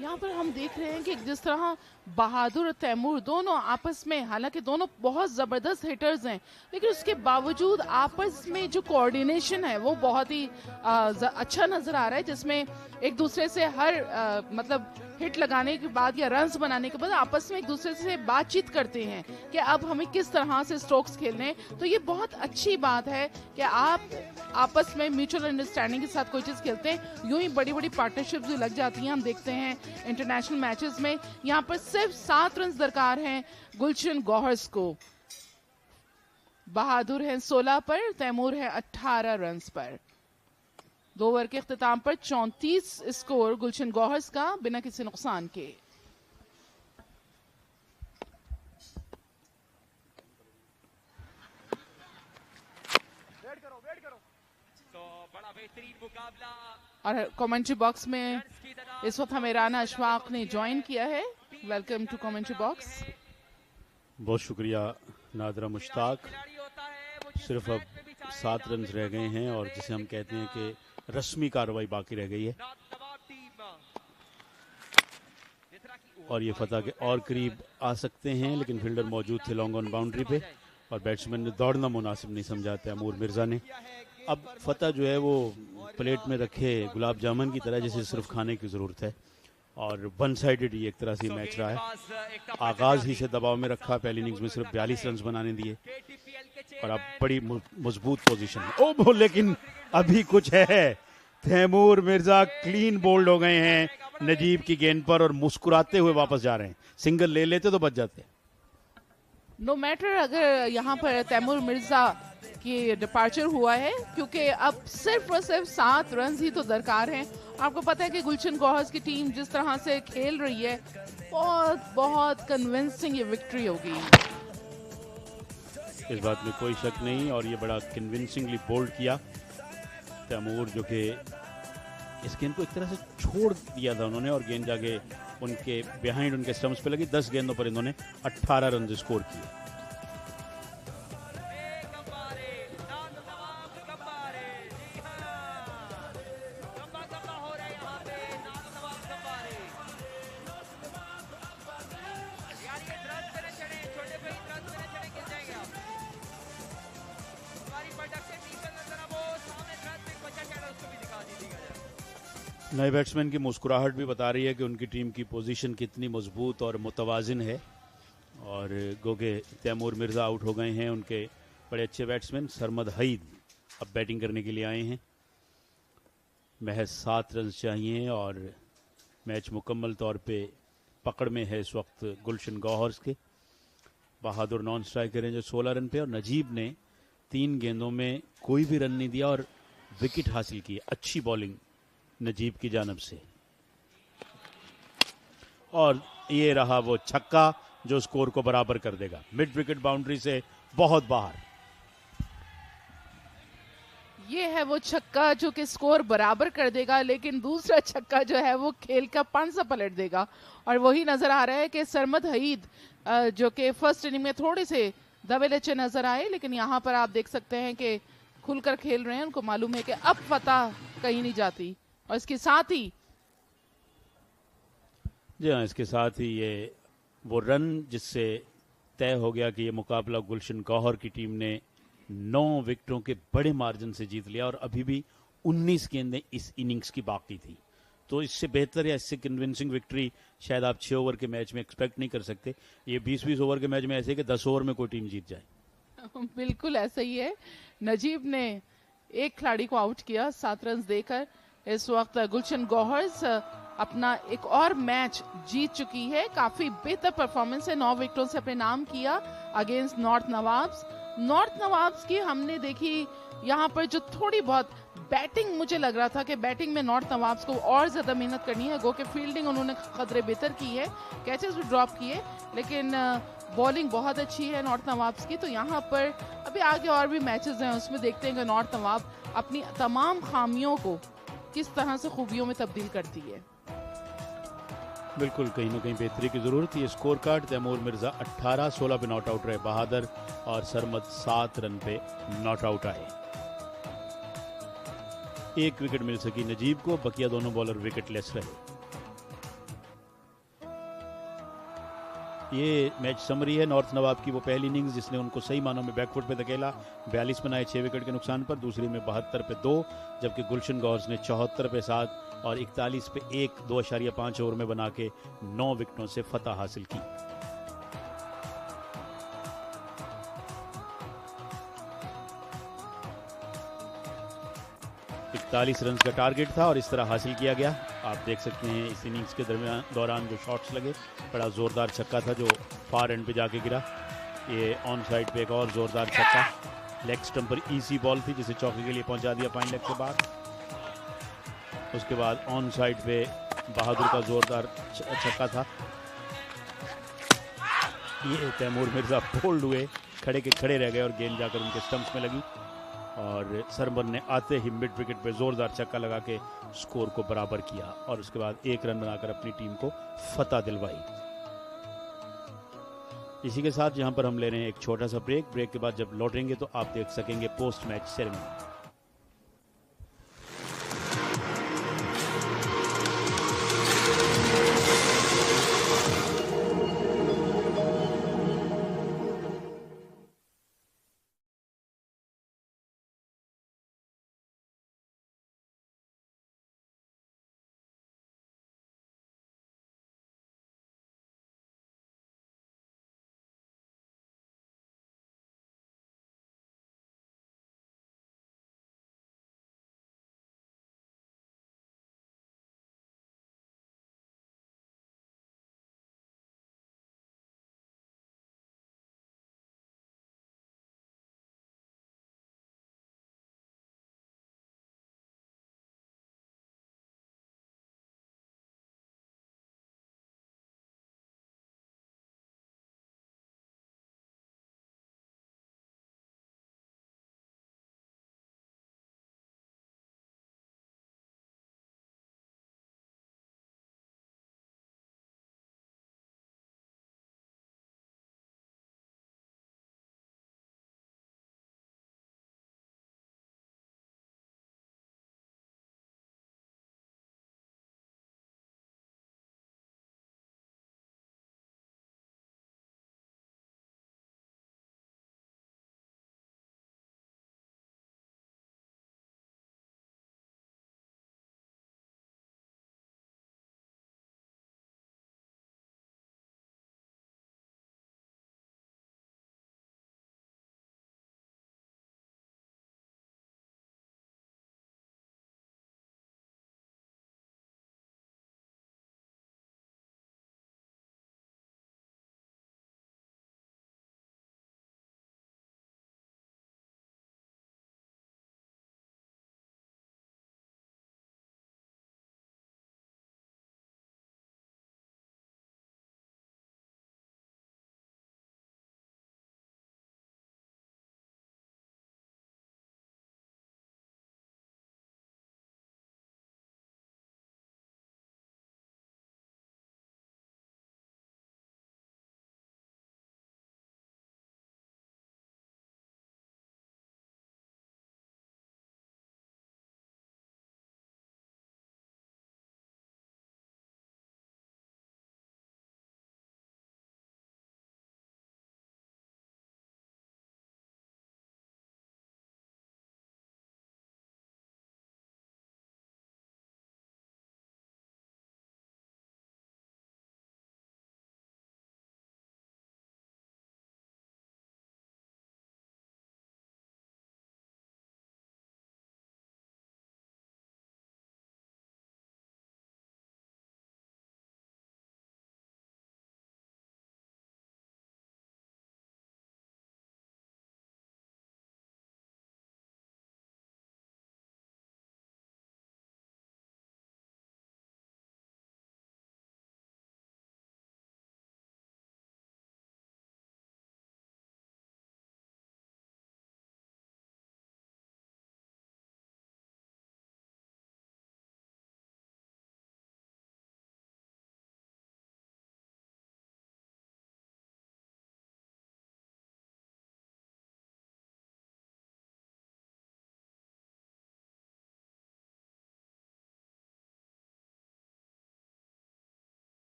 यहाँ पर हम देख रहे हैं कि जिस तरह बहादुर और तैमूर दोनों आपस में, हालांकि दोनों बहुत जबरदस्त हिटर्स हैं, लेकिन उसके बावजूद आपस में जो कोऑर्डिनेशन है वो बहुत ही अच्छा नजर आ रहा है, जिसमें एक दूसरे से हर मतलब हिट लगाने के बाद या रन्स बनाने के बाद आपस में एक दूसरे से बातचीत करते हैं कि अब हमें किस तरह से स्ट्रोक्स खेलने हैं। तो ये बहुत अच्छी बात है कि आप आपस में म्यूचुअल अंडरस्टैंडिंग के साथ कोई चीज खेलते हैं। यूं ही बड़ी बड़ी पार्टनरशिप्स भी लग जाती हैं। हम देखते हैं इंटरनेशनल मैचेस में यहाँ पर सिर्फ 7 रन दरकार हैं गुलशन गौहर्स को। बहादुर है 16 पर, तैमूर है 18 रन पर। 2 ओवर के इख्तिताम पर 34 स्कोर गुलशन गौहर्स का बिना किसी नुकसान के। और कमेंट्री बॉक्स में इस वक्त हमें राना अशफाक ने ज्वाइन किया है। Welcome to commentary box. बहुत शुक्रिया नादरा मुश्ताक। सिर्फ अब 7 रन रह गए हैं और जिसे हम कहते हैं कि रस्मी कार्रवाई बाकी रह गई है, और ये फतह के और करीब आ सकते हैं, लेकिन फील्डर मौजूद थे लॉन्ग ऑन बाउंड्री पे और बैट्समैन ने दौड़ना मुनासिब नहीं समझा तैमूर मिर्जा ने। अब फतह जो है वो प्लेट में रखे गुलाब जामुन की तरह, जैसे सिर्फ खाने की ज़रूरत है, और वन साइडेड ही एक तरह से मैच रहा है। आगाज ही से दबाव में रखा, पहली इनिंग्स में सिर्फ 42 रन बनाने दिए और अब बड़ी मजबूत पोजीशन है। ओ लेकिन अभी कुछ है, तैमूर मिर्जा क्लीन बोल्ड हो गए हैं नजीब की गेंद पर और मुस्कुराते हुए वापस जा रहे हैं। सिंगल ले लेते तो बच जाते। नो मैटर अगर यहाँ पर तैमूर मिर्जा की डिपार्चर हुआ है, क्योंकि अब सिर्फ और सिर्फ 7 रन ही तो दरकार हैं। आपको पता है कि गुलशन गौहर्स की टीम जिस तरह से खेल रही है, बहुत कन्विंसिंग ये विक्ट्री होगी, इस बात में कोई शक नहीं। और ये बड़ा कन्विंसिंगली बोल्ड किया तैमूर, जो कि इस गेंद को एक तरह से छोड़ दिया था उन्होंने और गेंद जाके उनके बिहाइंड उनके स्टंप्स पे लगी। 10 गेंदों पर इन्होंने 18 रन स्कोर किए। नए बैट्समैन की मुस्कुराहट भी बता रही है कि उनकी टीम की पोजीशन कितनी मजबूत और मुतवाजिन है। और गोगे तैमूर मिर्जा आउट हो गए हैं, उनके बड़े अच्छे बैट्समैन सरमद हईद अब बैटिंग करने के लिए आए हैं। महज 7 रन चाहिए और मैच मुकम्मल तौर पे पकड़ में है इस वक्त गुलशन गौहर्स के। बहादुर नॉन स्ट्राइकर हैं जो 16 रन पे, और नजीब ने 3 गेंदों में कोई भी रन नहीं दिया और विकेट हासिल की। अच्छी बॉलिंग नजीब की जानब से, और ये रहा वो छक्का जो स्कोर को बराबर कर देगा मिड विकेट बाउंड्री से बहुत बाहर। ये है वो छक्का जो कि स्कोर बराबर कर देगा, लेकिन दूसरा छक्का जो है वो खेल का पांसा पलट देगा। और वही नजर आ रहा है कि सरमद हईद जो कि फर्स्ट इनिंग में थोड़े से दबे लचे नजर आए, लेकिन यहाँ पर आप देख सकते हैं कि खुलकर खेल रहे हैं। उनको मालूम है कि अब फतह कहीं नहीं जाती। और इसके साथ ही जी हाँ, इसके साथ ही ये वो रन जिससे तय हो गया कि ये मुकाबला गुलशन गौहर की टीम ने 9 विकेटों के बड़े मार्जिन से जीत लिया, और अभी भी 19 गेंदें इस इनिंग्स की बाकी थी। तो इससे बेहतर या इससे कन्विंसिंग विक्ट्री शायद आप 6 ओवर के मैच में एक्सपेक्ट नहीं कर सकते। ये 20-20 ओवर के मैच में ऐसे कि 10 ओवर में कोई टीम जीत जाए। बिल्कुल ऐसा ही है। नजीब ने एक खिलाड़ी को आउट किया 7 रन देकर। इस वक्त गुलशन गौहर्स अपना एक और मैच जीत चुकी है। काफी बेहतर परफॉर्मेंस है, 9 विकेटों से अपने नाम किया against north nawabs. North nawabs की हमने देखी यहाँ पर जो थोड़ी बहुत बैटिंग, मुझे लग रहा था कि बैटिंग में नॉर्थ नवाब्स को और ज्यादा मेहनत करनी है। गो के फील्डिंग उन्होंने खतरे बेहतर की है, कैचेस भी ड्रॉप किए, लेकिन बॉलिंग बहुत अच्छी है नॉर्थ नवाब्स की। तो यहाँ पर अभी आगे और भी मैचेस हैं, उसमें देखते हैं कि नॉर्थ नवाब अपनी तमाम खामियों को किस तरह से खूबियों में तब्दील करती है। बिल्कुल, कहीं ना कहीं बेहतरी की जरूरत है। स्कोर कार्ड तैमूर मिर्जा 18-16 पे नॉट आउट रहे, बहादुर और सरमद 7 रन पे नॉट आउट आए। एक विकेट मिल सकी नजीब को, बकिया दोनों बॉलर विकेटलेस रहे। ये मैच समरी है नॉर्थ नवाब की वो पहली इनिंग्स जिसने उनको सही मानों में बैकफुट पे धकेला। 42 बनाए 6 विकेट के नुकसान पर, दूसरी में 72 पे 2, जबकि गुलशन गौहर्स ने 74 पे 7 और 41 पे 1 2.5 ओवर में बना के 9 विकेटों से फतह हासिल की। इकतालीस रन का टारगेट था और इस तरह हासिल किया गया। आप देख सकते हैं इस इनिंग्स के दौरान जो शॉट्स लगे, बड़ा जोरदार छक्का था जो फार एंड पे जाके गिरा। ये ऑन साइड पे एक और जोरदार छक्का, लेग स्टंप पर इजी बॉल थी जिसे चौके के लिए पहुंचा दिया फाइन लेग से बाहर। उसके बाद ऑन साइड पे बहादुर का जोरदार छक्का था। ये तैमूर मिर्जा बोल्ड हुए, खड़े के खड़े रह गए और गेंद जाकर उनके स्टंप्स में लगी और सरमद ने आते ही मिड विकेट पे जोरदार छक्का लगा के स्कोर को बराबर किया और उसके बाद 1 रन बनाकर अपनी टीम को फतह दिलवाई। इसी के साथ यहां पर हम ले रहे हैं एक छोटा सा ब्रेक के बाद जब लौटेंगे तो आप देख सकेंगे पोस्ट मैच सेरेमनी।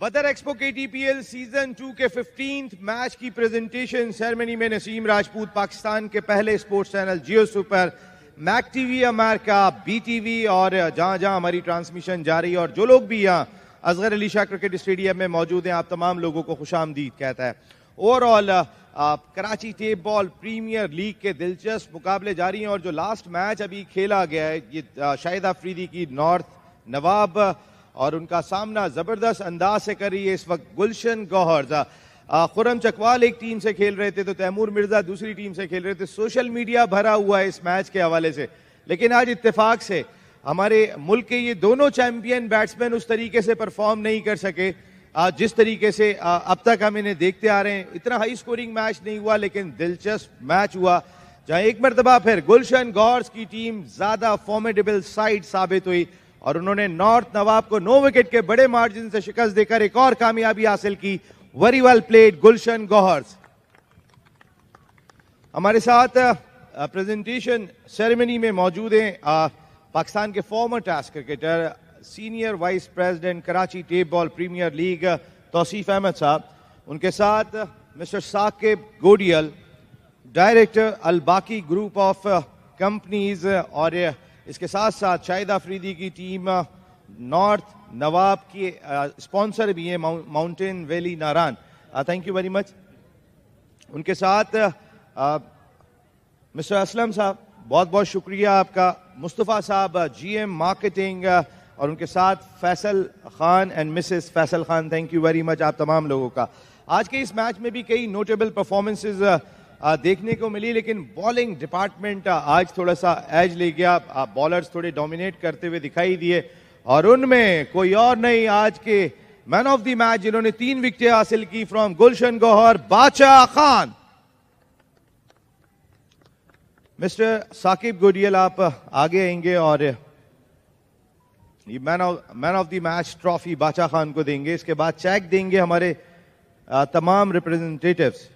बदर एक्सपो KTPL सीजन 2 के 15th मैच की प्रेजेंटेशन सेरेमनी में नसीम राजपूत पाकिस्तान के पहले sports channel Geo super, Mac TV America, BTV और जहां जहां हमारी ट्रांसमिशन जारी है और जो लोग भी यहाँ असगर अली शाह क्रिकेट स्टेडियम में मौजूद हैं, आप तमाम लोगों को खुशामदीद कहता है। Overall Karachi tape ball premier league के दिलचस्प मुकाबले जारी हैं और जो लास्ट मैच अभी खेला गया है ये शाहिद अफरीदी की नॉर्थ नवाब और उनका सामना जबरदस्त अंदाज से कर रही है इस वक्त गुलशन गौहर्स। खुरम चकवाल एक टीम से खेल रहे थे तो तैमूर मिर्जा दूसरी टीम से खेल रहे थे। सोशल मीडिया भरा हुआ है इस मैच के हवाले से, लेकिन आज इत्तेफाक से हमारे मुल्क के ये दोनों चैंपियन बैट्समैन उस तरीके से परफॉर्म नहीं कर सके जिस तरीके से अब तक हम इन्हें देखते आ रहे हैं। इतना हाई स्कोरिंग मैच नहीं हुआ लेकिन दिलचस्प मैच हुआ जहां एक मरतबा फिर गुलशन गौहर्स की टीम ज्यादा फॉर्मेडेबल साइड साबित हुई और उन्होंने नॉर्थ नवाब को 9 विकेट के बड़े मार्जिन से शिकस्त देकर एक और कामयाबी हासिल की। Very well played Gulshan Gauhars. हमारे साथ प्रेजेंटेशन सेरेमनी में मौजूद हैं पाकिस्तान के former test cricketer, senior vice president Karachi tape ball premier league Tauseef Ahmed साहब, उनके साथ mister Saqib Godial, director Al Baqi group of companies और इसके साथ साथ शाहिद अफरीदी की टीम नॉर्थ नवाब की स्पॉन्सर भी है mountain valley Naran. Thank you very much. उनके साथ मिस्टर असलम साहब, बहुत बहुत शुक्रिया आपका। मुस्तफ़ा साहब GM मार्केटिंग और उनके साथ Faisal Khan and Mrs Faisal Khan, thank you very much आप तमाम लोगों का। आज के इस मैच में भी कई नोटेबल परफॉर्मेंसेस देखने को मिली लेकिन बॉलिंग डिपार्टमेंट आज थोड़ा सा एज ले गया। बॉलर्स थोड़े डोमिनेट करते हुए दिखाई दिए और उनमें कोई और नहीं, आज के मैन ऑफ द मैच जिन्होंने 3 विकेटें हासिल की फ्रॉम गुलशन गौहर, बादशाह खान। मिस्टर साकिब गोडियल आप आगे आएंगे और ये man of the match trophy बादशाह खान को देंगे। इसके बाद चेक देंगे हमारे तमाम रिप्रेजेंटेटिव्स।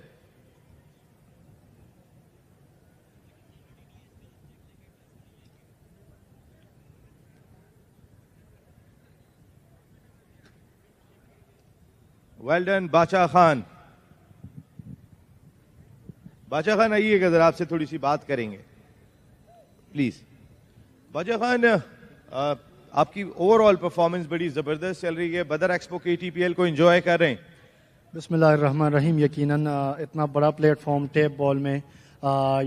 वेल डन बादशाह खान। बादशाह खान आइएगा जरा, आपसे थोड़ी सी बात करेंगे प्लीज। बादशाह खान, आपकी ओवरऑल परफॉर्मेंस बड़ी जबरदस्त चल रही है, बदर एक्सपो KTPL को एंजॉय कर रहे हैं। बिस्मिल्लाहिर्रहमानिर्रहीम। यकीनन इतना बड़ा प्लेटफॉर्म टेप बॉल में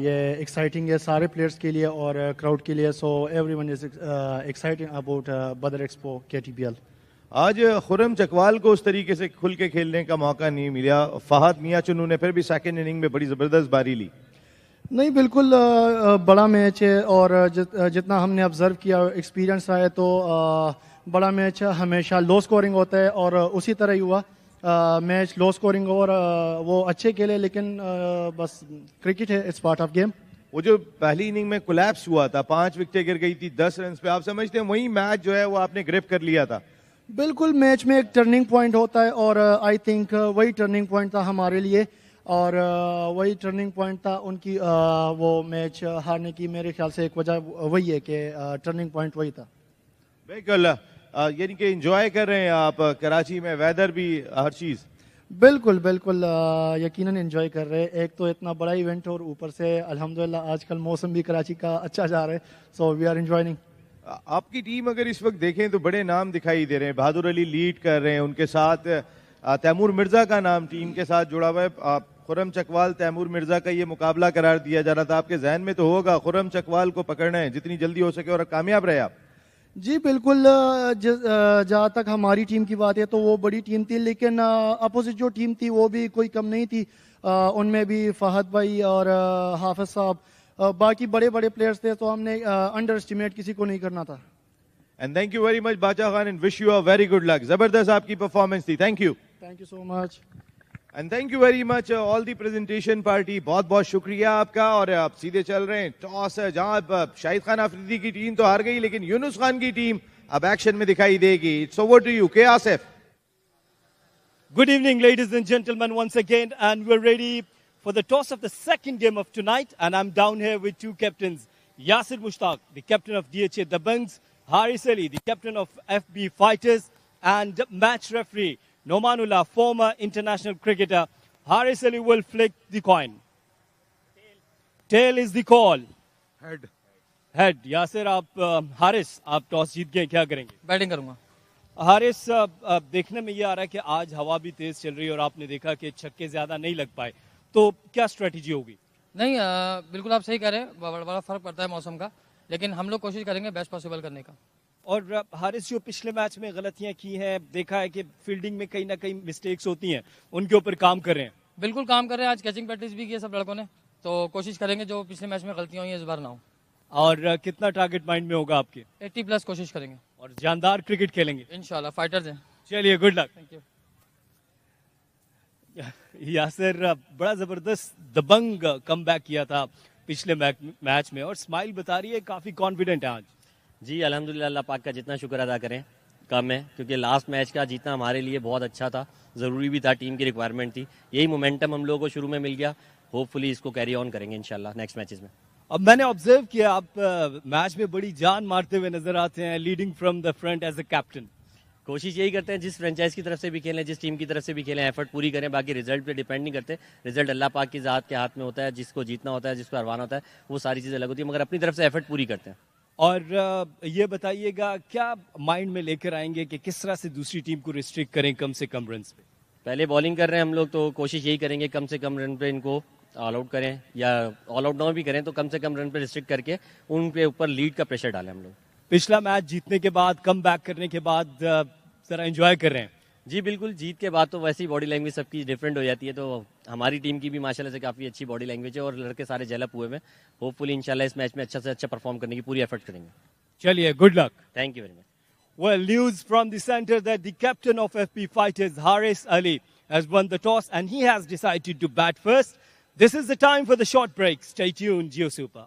ये एक्साइटिंग है सारे प्लेयर्स के लिए और क्राउड के लिए। So everyone is excited about बदर एक्सपो KTPL। आज खुरम चकवाल को उस तरीके से खुल के खेलने का मौका नहीं मिला। फहद मियां चुनू ने फिर भी सेकंड इनिंग में बड़ी जबरदस्त बारी ली। नहीं, बिल्कुल बड़ा मैच है और जितना हमने ऑब्जर्व किया एक्सपीरियंस आया तो बड़ा मैच हमेशा लो स्कोरिंग होता है और उसी तरह ही हुआ। मैच लो स्कोरिंग और वो अच्छे खेले लेकिन बस क्रिकेट है, इट्स पार्ट ऑफ गेम। वो जो पहली इनिंग में कोलैप्स हुआ था, 5 विकेटें गिर गई थी 10 रन पे, आप समझते हैं वही मैच जो है वो आपने ग्रिप कर लिया था? बिल्कुल, मैच में एक टर्निंग पॉइंट होता है और आई थिंक वही टर्निंग पॉइंट था हमारे लिए और वही टर्निंग पॉइंट था उनकी वो मैच हारने की। मेरे ख्याल से एक वजह वही है कि टर्निंग पॉइंट वही था। बिल्कुल, यानी कि एंजॉय कर रहे हैं आप कराची में, वेदर भी हर चीज। बिल्कुल बिल्कुल, यकीनन एंजॉय कर रहे हैं। एक तो इतना बड़ा इवेंट और ऊपर से अल्हम्दुलिल्लाह आजकल मौसम भी कराची का अच्छा जा रहा है, सो वी आर एंजॉयिंग। आपकी टीम अगर इस वक्त देखें तो बड़े नाम दिखाई दे रहे हैं। बहादुर अली लीड कर रहे हैं, उनके साथ तैमूर मिर्जा का नाम टीम के साथ जुड़ा हुआ है। खुरम चकवाल तैमूर मिर्जा का ये मुकाबला करार दिया जा रहा था, आपके जहन में तो होगा खुरम चकवाल को पकड़ना है जितनी जल्दी हो सके और कामयाब रहे आप। जी बिल्कुल, जहाँ तक हमारी टीम की बात है तो वो बड़ी टीम थी लेकिन अपोजिट जो टीम थी वो भी कोई कम नहीं थी। उनमें भी फहद भाई और हाफिज साहब, बाकी बड़े बड़े प्लेयर्स थे, तो हमने अंडर एस्टिमेट किसी को नहीं करना था। And thank you very much Badshah Khan and wish you a very good luck. जबरदस्त आपकी परफॉर्मेंस थी, thank you so much and thank you very much all the presentation party. बहुत बहुत शुक्रिया आपका। और आप सीधे चल रहे हैं टॉस है जहां शाहिद खान अफरीदी की टीम तो हार गई लेकिन यूनुस खान की टीम अब एक्शन में दिखाई देगी। इट्स ओवर टू यू के Asif. Good evening, ladies and gentlemen, once again, and we're ready for the toss of the second game of tonight. And I'm down here with two captains, 𝐵𝐸 the captain of DHA Dabanggs, Haris Ali, the captain of FB Fighters, and match referee Nomanullah, former international cricketer. Haris Ali will flick the coin. Tail is the call. Head Head. Yasir आप हारिस आप toss जीत गए, क्या करेंगे? Batting करूंगा। हारिस देखने में ये आ रहा है कि आज हवा भी तेज चल रही है और आपने देखा कि छक्के ज्यादा नहीं लग पाए, तो क्या स्ट्रेटजी होगी? नहीं बिल्कुल आप सही कह रहे हैं, बड़ा बड़ा फर्क पड़ता है मौसम का, लेकिन हम लोग कोशिश करेंगे बेस्ट पॉसिबल करने का। और हारिस जो पिछले मैच में गलतियां की हैं, देखा है कि फील्डिंग में कहीं ना कहीं मिस्टेक्स होती हैं, उनके ऊपर काम कर रहे हैं। बिल्कुल काम कर रहे हैं, आज कैचिंग प्रैक्टिस भी की है सब लड़कों ने, तो कोशिश करेंगे जो पिछले मैच में गलतियां हुई हैं इस बार ना हो। और कितना टारगेट माइंड में होगा आपके? 80+ कोशिश करेंगे और जानदार क्रिकेट खेलेंगे इंशाल्लाह, फाइटर्स हैं। चलिए, good luck. Thank you. Yasir बड़ा जबरदस्त दबंग कम बैक किया था पिछले मैच में और स्माइल बता रही है काफी कॉन्फिडेंट है आज। जी अल्हम्दुलिल्लाह, अल्लाह पाक का जितना शुक्र अदा करें कम है, क्योंकि लास्ट मैच का जीतना हमारे लिए बहुत अच्छा था, ज़रूरी भी था, टीम की रिक्वायरमेंट थी। यही मोमेंटम हम लोगों को शुरू में मिल गया, होपफुली इसको कैरी ऑन करेंगे इंशाल्लाह नेक्स्ट मैचेस में। अब मैंने ऑब्जर्व किया आप मैच में बड़ी जान मारते हुए नजर आते हैं, leading from the front as a captain. कोशिश यही करते हैं जिस फ्रेंचाइज की तरफ से भी खेलें, जिस टीम की तरफ से भी खेलें, एफर्ट पूरी करें, बाकी रिजल्ट पे डिपेंड नहीं करते। रिजल्ट अल्लाह पाक की ज़ात के हाथ में होता है, जिसको जीतना होता है, जिसको हरवाना होता है, वो सारी चीज़ें अलग होती है, मगर अपनी तरफ से एफर्ट पूरी करते हैं। और ये बताइएगा क्या माइंड में लेकर आएंगे कि किस तरह से दूसरी टीम को रिस्ट्रिक्ट करें कम से कम रन पे? पहले बॉलिंग कर रहे हैं हम लोग, तो कोशिश यही करेंगे कम से कम रन पे इनको ऑल आउट करें, या ऑल आउट ना भी करें तो कम से कम रन पे रिस्ट्रिक्ट करके उन पे ऊपर लीड का प्रेशर डालें हम लोग। पिछला मैच जीतने के बाद, कम बैक करने के बाद जरा एंजॉय कर रहे हैं? जी बिल्कुल, जीत के बाद तो वैसी बॉडी लैंग्वेज सबकी डिफरेंट हो जाती है, तो हमारी टीम की भी माशाल्लाह से काफ़ी अच्छी बॉडी लैंग्वेज है और लड़के सारे जेलअप हुए हैं। होपफुली इंशाल्लाह इस मैच में अच्छा से अच्छा परफॉर्म करने की पूरी एफर्ट करेंगे। चलिए, good luck. Thank you very much. Well, news from the center that the captain of FP Fighters, Haris Ali, has won the toss and he has decided to bat first. This is the time for the short break. Stay tuned, Geo Super.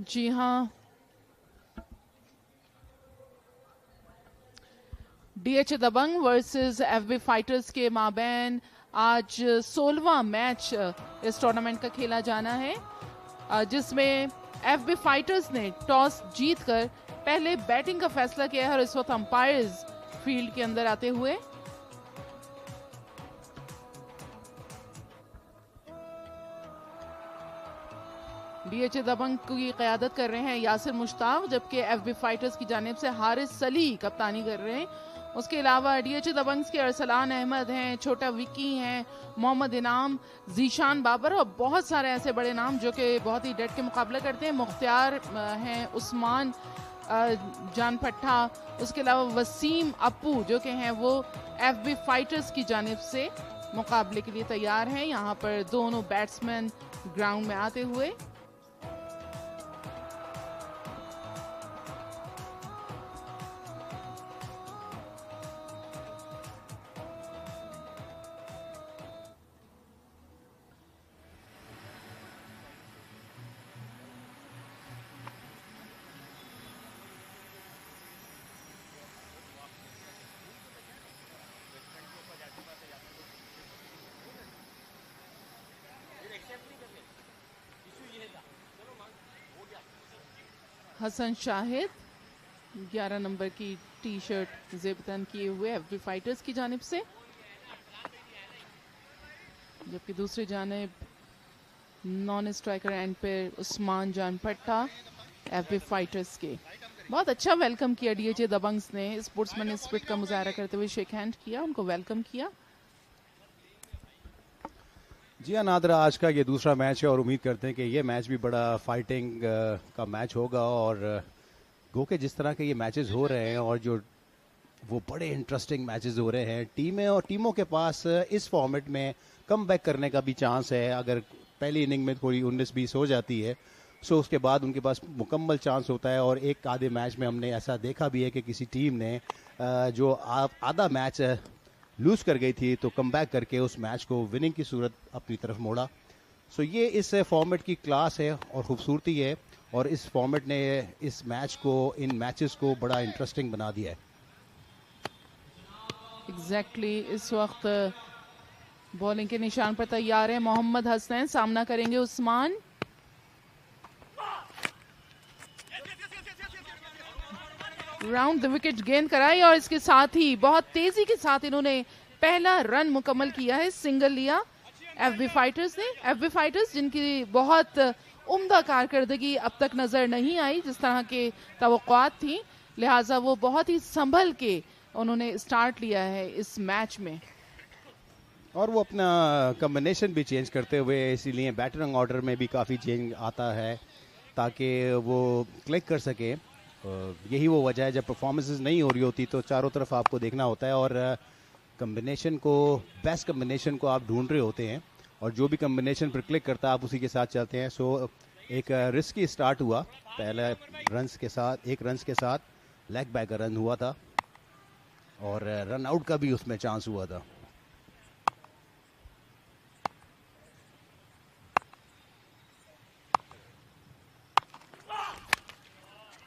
जी हाँ, DHA दबंग versus FB fighters के माबैन आज 16वां match इस tournament का खेला जाना है, जिसमें FB fighters ने टॉस जीतकर पहले बैटिंग का फैसला किया है और इस वक्त अंपायर्स फील्ड के अंदर आते हुए DHA दबंग की क़यादत कर रहे हैं यासिर मुश्ताक, जबकि FB फाइटर्स की जानिब से हारिस सली कप्तानी कर रहे हैं। उसके अलावा DHA दबंग्स के अरसलान अहमद हैं, छोटा विक्की हैं, मोहम्मद इनाम, जीशान बाबर और बहुत सारे ऐसे बड़े नाम जो कि बहुत ही डट के मुकाबला करते हैं। मुख्तियार हैं, उस्मान जान पट्टा, उसके अलावा वसीम अप्पू जो कि हैं वो FB फाइटर्स की जानिब से मुकाबले के लिए तैयार हैं। यहाँ पर दोनों बैट्समैन ग्राउंड में आते हुए हसन शाहिद 11 नंबर की टी शर्ट ज़ेबतन किए हुए FB फाइटर्स की जानिब से, जबकि दूसरी जानिब नॉन स्ट्राइकर एंड पे उस्मान जान पट्टा FB फाइटर्स के। बहुत अच्छा वेलकम किया DHA दबंग्स ने, स्पोर्ट्समैन स्पिरिट का मुजाहरा करते हुए शेक हैंड किया, उनको वेलकम किया। जी हाँ नादरा, आज का ये दूसरा मैच है और उम्मीद करते हैं कि ये मैच भी बड़ा फाइटिंग का मैच होगा और गो के जिस तरह के ये मैचेस हो रहे हैं और जो वो बड़े इंटरेस्टिंग मैचेस हो रहे हैं, टीमें और टीमों के पास इस फॉर्मेट में कम बैक करने का भी चांस है। अगर पहली इनिंग में थोड़ी 19-20 हो जाती है सो उसके बाद उनके पास मुकम्मल चांस होता है। और एक आधे मैच में हमने ऐसा देखा भी है कि किसी टीम ने जो आधा मैच लूज कर गई थी तो कम बैक करके उस मैच को विनिंग की सूरत अपनी तरफ मोड़ा। सो ये इस फॉर्मेट की क्लास है और खूबसूरती है और इस फॉर्मेट ने इस मैच को, इन मैचेस को बड़ा इंटरेस्टिंग बना दिया है। एग्जैक्टली इस वक्त बॉलिंग के निशान पर तैयार है मोहम्मद हसन, सामना करेंगे उस्मान। राउंड द विकेट गेंद कराई और इसके साथ ही बहुत तेजी के साथ इन्होंने पहला रन मुकम्मल किया है, सिंगल लिया FB फाइटर्स ने। FB फाइटर्स जिनकी बहुत उम्दा कारकर्दगी अब तक नजर नहीं आई जिस तरह के तवक्कुआत थी, लिहाजा वो बहुत ही संभल के उन्होंने स्टार्ट लिया है इस मैच में और वो अपना कॉम्बिनेशन भी चेंज करते हुए, इसीलिए बैटिंग ऑर्डर में भी काफ़ी चेंज आता है ताकि वो क्लिक कर सके। यही वो वजह है, जब परफॉर्मेंसेस नहीं हो रही होती तो चारों तरफ आपको देखना होता है और कॉम्बिनेशन को, बेस्ट कॉम्बिनेशन को आप ढूंढ रहे होते हैं और जो भी कॉम्बिनेशन पर क्लिक करता है आप उसी के साथ चलते हैं। सो एक रिस्की स्टार्ट हुआ, पहले रन्स के साथ, एक रन्स के साथ लेग बैक रन हुआ था और रन आउट का भी उसमें चांस हुआ था।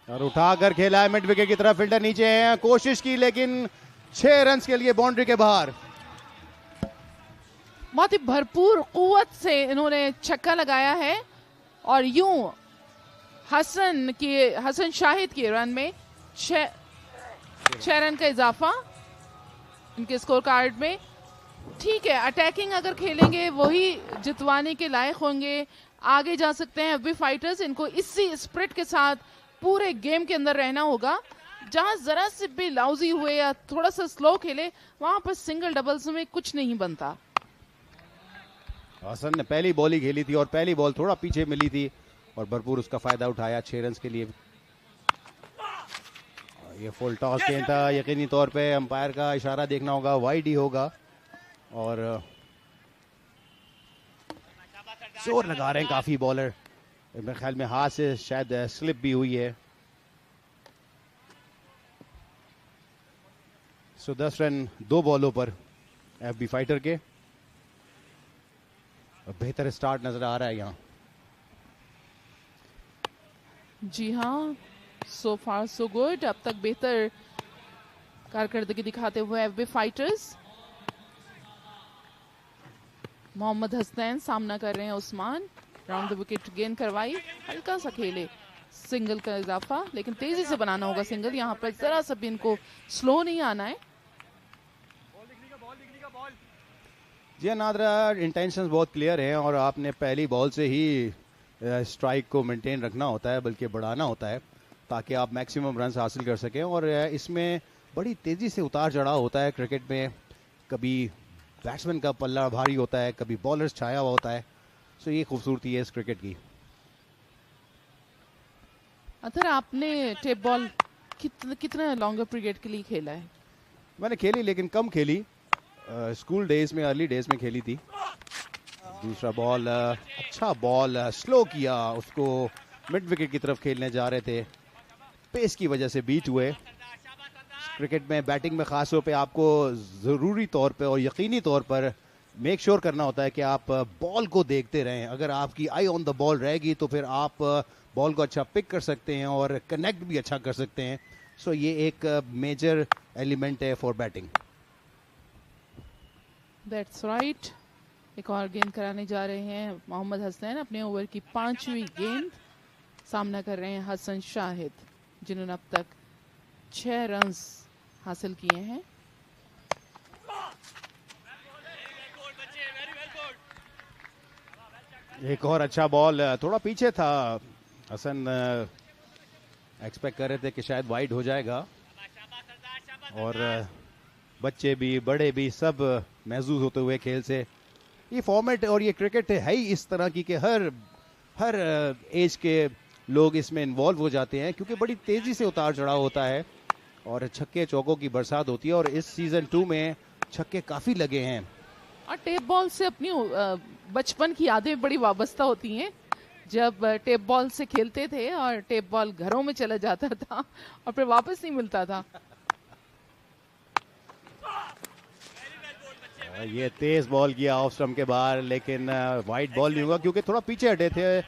और उठाकर खेला है मिड विकेट की तरफ, फील्डर नीचे है, कोशिश की लेकिन 6 रन के लिए बाउंड्री के बाहर। बहुत ही भरपूर कुव्वत से इन्होंने छक्का लगाया है और यूं हसन शाहिद के रन में 6 रन का इजाफा इनके स्कोर कार्ड में। ठीक है, अटैकिंग अगर खेलेंगे वही जितवाने के लायक होंगे, आगे जा सकते हैं FB फाइटर्स। इनको इसी स्पिरिट के साथ पूरे गेम के अंदर रहना होगा। जहां जरा से भी लाउजी हुए या थोड़ा सा स्लो खेले वहां पर सिंगल डबल्स में कुछ नहीं बनता। हसन ने पहली बॉल ही खेली थी और पहली बॉल थोड़ा पीछे मिली थी और भरपूर उसका फायदा उठाया 6 रन के लिए। ये फुल टॉस गेंद था, यकीनी तौर पे अंपायर का इशारा देखना होगा, वाइड ही होगा और जोर लगा रहे हैं काफी बॉलर। मेरे ख्याल में हाथ से शायद स्लिप भी हुई है। सो 10 रन 2 बॉलों पर FB फाइटर के। बेहतर स्टार्ट नजर आ रहा है यहाँ। जी हाँ, सो फार सो गुड। अब तक बेहतर कारकर्दगी दिखाते हुए एफबी फाइटर्स। मोहम्मद हसनैन सामना कर रहे हैं Usman. Round the wicket gain करवाई, हल्का सा खेले, सिंगल का इजाफा, लेकिन तेजी से बनाना होगा सिंगल। यहाँ पर जरा सा भी इनको स्लो नहीं आना है। जी नादरा, इंटेंशंस बहुत क्लियर हैं और आपने पहली बॉल से ही स्ट्राइक को मेंटेन रखना होता है, बल्कि बढ़ाना होता है, ताकि आप मैक्सिमम रन हासिल कर सकें। और इसमें बड़ी तेज़ी से उतार चढ़ाव होता है क्रिकेट में। कभी बैट्समैन का पल्ला भारी होता है, कभी बॉलर्स छाया हुआ होता है। सो ये खूबसूरती है इस क्रिकेट की। अतर आपने टेप बॉल कितना लॉन्गर पीरियड के लिए खेला है? मैंने खेली, लेकिन कम खेली। स्कूल डेज में, अर्ली डेज में खेली थी। दूसरा बॉल, अच्छा बॉल, स्लो किया उसको, मिड विकेट की तरफ खेलने जा रहे थे, पेस की वजह से बीट हुए। क्रिकेट में, बैटिंग में खास तौर पे आपको ज़रूरी तौर पे और यकीनी तौर पर मेक श्योर करना होता है कि आप बॉल को देखते रहें। अगर आपकी आई ऑन द बॉल रहेगी तो फिर आप बॉल को अच्छा पिक कर सकते हैं और कनेक्ट भी अच्छा कर सकते हैं। सो ये एक मेजर एलिमेंट है फॉर बैटिंग। That's right. एक और गेंद कराने जा रहे हैं मोहम्मद हसनैन। अपने ओवर की 5वीं गेंद। सामना कर रहे हैं हसन शाहिद, जिन्होंने अब तक 6 रन्स हासिल किए हैं। एक और अच्छा बॉल, थोड़ा पीछे था हसन, एक्सपेक्ट कर रहे थे कि शायद वाइड हो जाएगा। और बच्चे भी, बड़े भी, सब महसूस होते हुए खेल से। ये फॉर्मेट और ये क्रिकेट है ही इस तरह की कि हर एज के लोग इसमें इन्वॉल्व हो जाते हैं, क्योंकि बड़ी तेजी से उतार चढ़ाव होता है और छक्के चौकों की बरसात होती है। और इस सीजन 2 में छक्के काफी लगे हैं। और टेप बॉल से अपनी बचपन की यादें बड़ी वाबस्ता होती हैं। जब टेप बॉल से खेलते थे और टेप बॉल घरों में चला जाता था और फिर वापस नहीं मिलता था। ये तेज बॉल किया ऑफ स्टंप के बाहर, लेकिन वाइड बॉल नहीं हुआ क्योंकि थोड़ा पीछे हटे थे।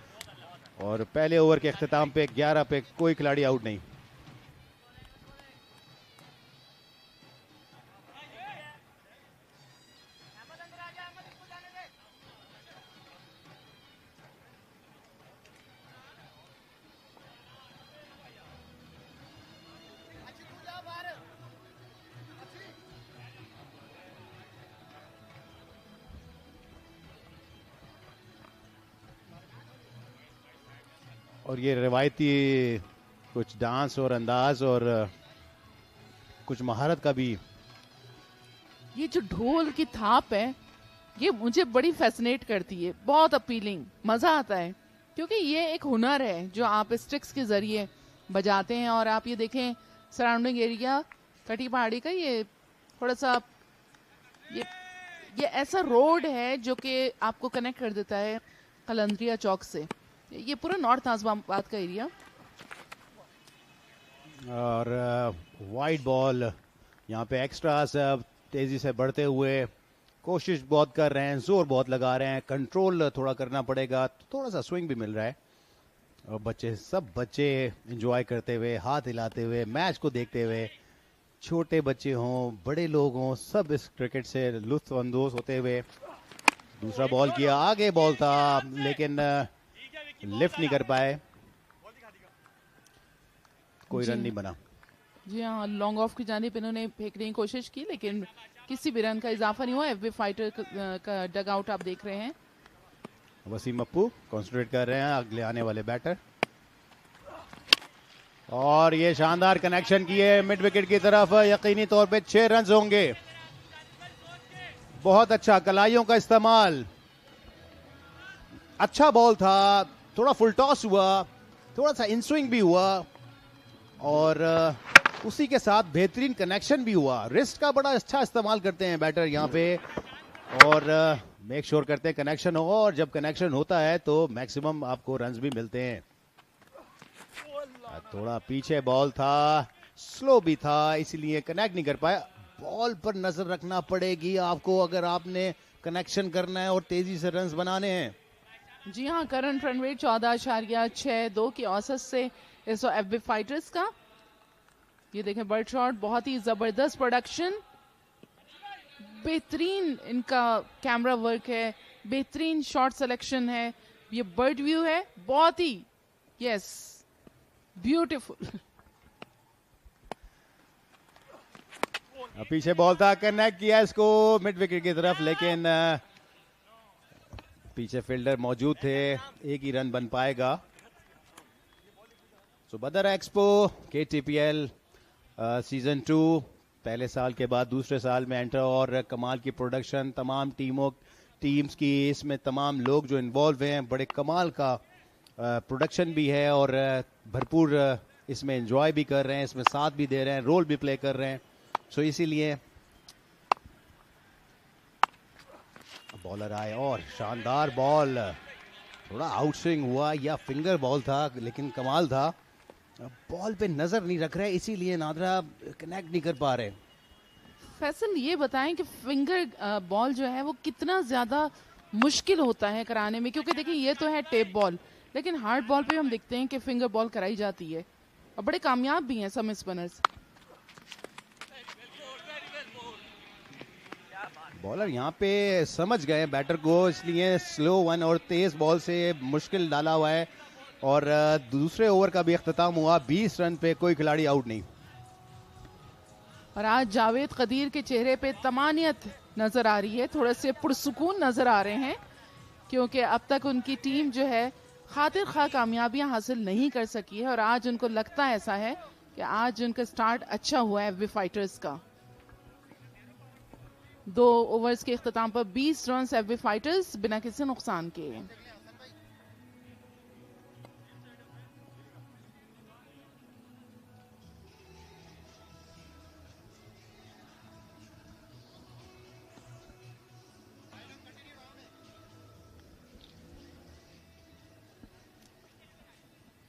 और पहले ओवर के अख्तिताम पे 11 पे कोई खिलाड़ी आउट नहीं। और ये रिवायती कुछ डांस और अंदाज और कुछ महारत का भी। ये जो ढोल की थाप है, ये मुझे बड़ी फैसिनेट करती है, बहुत अपीलिंग, मजा आता है, क्योंकि ये एक हुनर है जो आप स्टिक्स के जरिए बजाते हैं। और आप ये देखें सराउंडिंग एरिया कटी पहाड़ी का, ये थोड़ा सा ये ऐसा रोड है जो कि आपको कनेक्ट कर देता है कलंदरिया चौक से। ये पूरा नॉर्थ नाज़िमाबाद का एरिया। और वाइड बॉल, यहाँ पे एक्स्ट्रा सब तेजी से बढ़ते हुए कोशिश बहुत कर रहे हैं, जोर बहुत लगा रहे हैं, कंट्रोल थोड़ा करना पड़ेगा, थोड़ा सा स्विंग भी मिल रहा है। और सब बच्चे एंजॉय करते हुए, हाथ हिलाते हुए, मैच को देखते हुए, छोटे बच्चे हों, बड़े लोग हों, सब इस क्रिकेट से लुत्फ अंदोज होते हुए। दूसरा बॉल किया, आगे बॉल था लेकिन लिफ्ट नहीं कर पाए, कोई रन नहीं बना। जी हाँ, लॉन्ग ऑफ की जानिब इन्होंने फेंकने की कोशिश की, लेकिन किसी भी रन का इजाफा नहीं हुआ। एफबी फाइटर का डग आउट आप देख रहे हैं। वसीम अप्पू कंसंट्रेट कर रहे हैं अगले आने वाले बैटर। और ये शानदार कनेक्शन किए मिड विकेट की तरफ, यकीनी तौर पे 6 रन होंगे। बहुत अच्छा कलाइयों का इस्तेमाल, अच्छा बॉल था, थोड़ा फुल टॉस हुआ, थोड़ा सा इन स्विंग भी हुआ और उसी के साथ बेहतरीन कनेक्शन भी हुआ। रिस्ट का बड़ा अच्छा इस्तेमाल करते हैं बैटर यहाँ पे और मेक श्योर करते हैं कनेक्शन हो, और जब कनेक्शन होता है तो मैक्सिमम आपको रन्स भी मिलते हैं। थोड़ा पीछे बॉल था, स्लो भी था, इसलिए कनेक्ट नहीं कर पाया। बॉल पर नजर रखना पड़ेगी आपको अगर आपने कनेक्शन करना है और तेजी से रन्स बनाने हैं। जी हाँ, करंट रन रेट 14.62 की औसत से इस एफबी फाइटर्स का। ये देखें बर्ड शॉट, बहुत ही जबरदस्त प्रोडक्शन, बेहतरीन इनका कैमरा वर्क है, बेहतरीन शॉट सिलेक्शन है, ये बर्ड व्यू है, बहुत ही यस ब्यूटीफुल। पीछे बॉल था, कनेक्ट किया इसको मिड विकेट की तरफ, लेकिन पीछे फील्डर मौजूद थे, एक ही रन बन पाएगा। सो बदर एक्सपो KTPL सीजन 2 पहले साल के बाद दूसरे साल में एंटर, और कमाल की प्रोडक्शन, तमाम टीम्स की, इसमें तमाम लोग जो इन्वॉल्व हैं, बड़े कमाल का प्रोडक्शन भी है और भरपूर इसमें एंजॉय भी कर रहे हैं, इसमें साथ भी दे रहे हैं, रोल भी प्ले कर रहे हैं। सो इसीलिए बॉलर आए और शानदार बॉल, थोड़ा आउटस्विंग हुआ या फिंगर बॉल था, लेकिन कमाल था। बॉल पे नजर नहीं रख रहे, इसीलिए नादरा कनेक्ट नहीं कर पा रहे। फैसल ये बताएं कि फिंगर बॉल जो है वो कितना ज्यादा मुश्किल होता है कराने में, क्योंकि देखिए ये तो है टेप बॉल, लेकिन हार्ड बॉल पे हम देखते हैं कि फिंगर बॉल कराई जाती है और बड़े कामयाब भी हैं सम स्पिनर्स। बॉलर यहाँ पे समझ गए बैटर को, इसलिए स्लो वन और तेज बॉल से मुश्किल डाला हुआ है, और दूसरे ओवर का भी अख्ताम हुआ, 20 रन पे कोई खिलाड़ी आउट नहीं। और आज जावेद कदीर के चेहरे पे तमानियत नजर आ रही है, थोड़े से पुरसुकून नजर आ रहे हैं, क्योंकि अब तक उनकी टीम जो है खातिर खा कामयाबियां हासिल नहीं कर सकी है, और आज उनको लगता ऐसा है कि आज उनका स्टार्ट अच्छा हुआ है एफबी फाइटर्स का। 2 ओवर्स के इख्तिताम पर 20 रन एफबी फाइटर्स बिना किसी नुकसान के।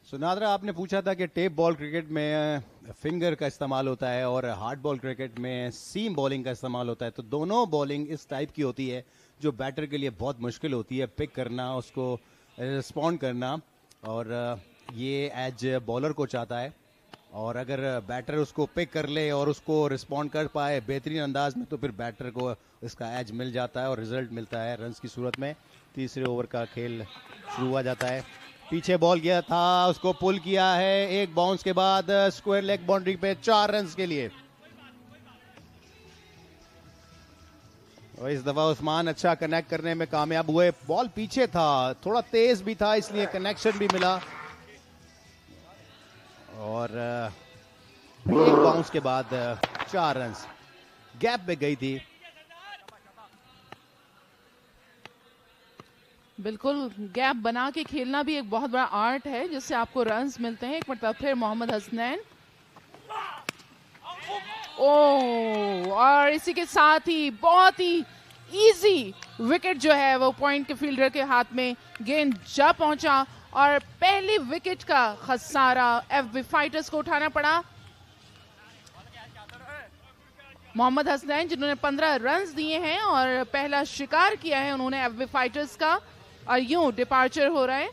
सुनादरा, आपने पूछा था कि टेप बॉल क्रिकेट में फिंगर का इस्तेमाल होता है और हार्ड बॉल क्रिकेट में सीम बॉलिंग का इस्तेमाल होता है, तो दोनों बॉलिंग इस टाइप की होती है जो बैटर के लिए बहुत मुश्किल होती है, पिक करना, उसको रिस्पॉन्ड करना, और ये एज बॉलर को चाहता है, और अगर बैटर उसको पिक कर ले और उसको रिस्पॉन्ड कर पाए बेहतरीन अंदाज में, तो फिर बैटर को इसका एज मिल जाता है और रिजल्ट मिलता है रन्स की सूरत में। तीसरे ओवर का खेल शुरू हुआ जाता है। पीछे बॉल गया था, उसको पुल किया है, एक बाउंस के बाद स्क्वायर लेग बाउंड्री पे 4 रन के लिए। और इस दफा उस्मान अच्छा कनेक्ट करने में कामयाब हुए, बॉल पीछे था, थोड़ा तेज भी था, इसलिए कनेक्शन भी मिला, और एक बाउंस के बाद 4 रन गैप में गई थी। बिल्कुल, गैप बना के खेलना भी एक बहुत बड़ा आर्ट है, जिससे आपको रन्स मिलते हैं। एक मतलब फिर मोहम्मद हसनैन, और इसी के साथ ही बहुत ही इजी विकेट जो है वो पॉइंट के फील्डर के हाथ में गेंद जा पहुंचा, और पहली विकेट का खसारा एफबी फाइटर्स को उठाना पड़ा। मोहम्मद हसनैन जिन्होंने 15 रन्स दिए हैं और पहला शिकार किया है उन्होंने एफबी फाइटर्स का, और यूं डिपार्चर हो रहा है।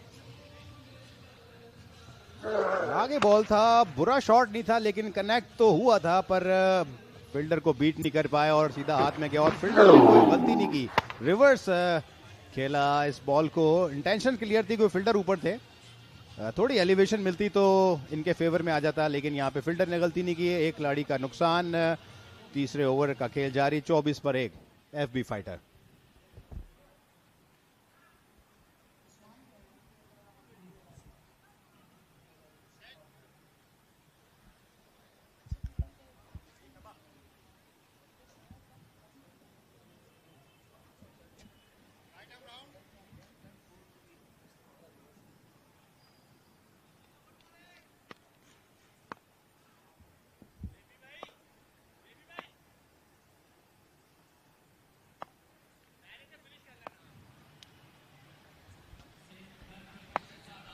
आगे बॉल था, बुरा शॉट नहीं था, लेकिन कनेक्ट तो हुआ था, पर फील्डर को बीट नहीं कर पाया और सीधा हाथ में गया, और फील्डर ने कोई गलती नहीं की, रिवर्स खेला इस बॉल को। इंटेंशन क्लियर थी, कोई फील्डर ऊपर थे, थोड़ी एलिवेशन मिलती तो इनके फेवर में आ जाता, लेकिन यहाँ पे फील्डर ने गलती नहीं की। एक खिलाड़ी का नुकसान। तीसरे ओवर का खेल जारी, 24 पर 1 FB fighter.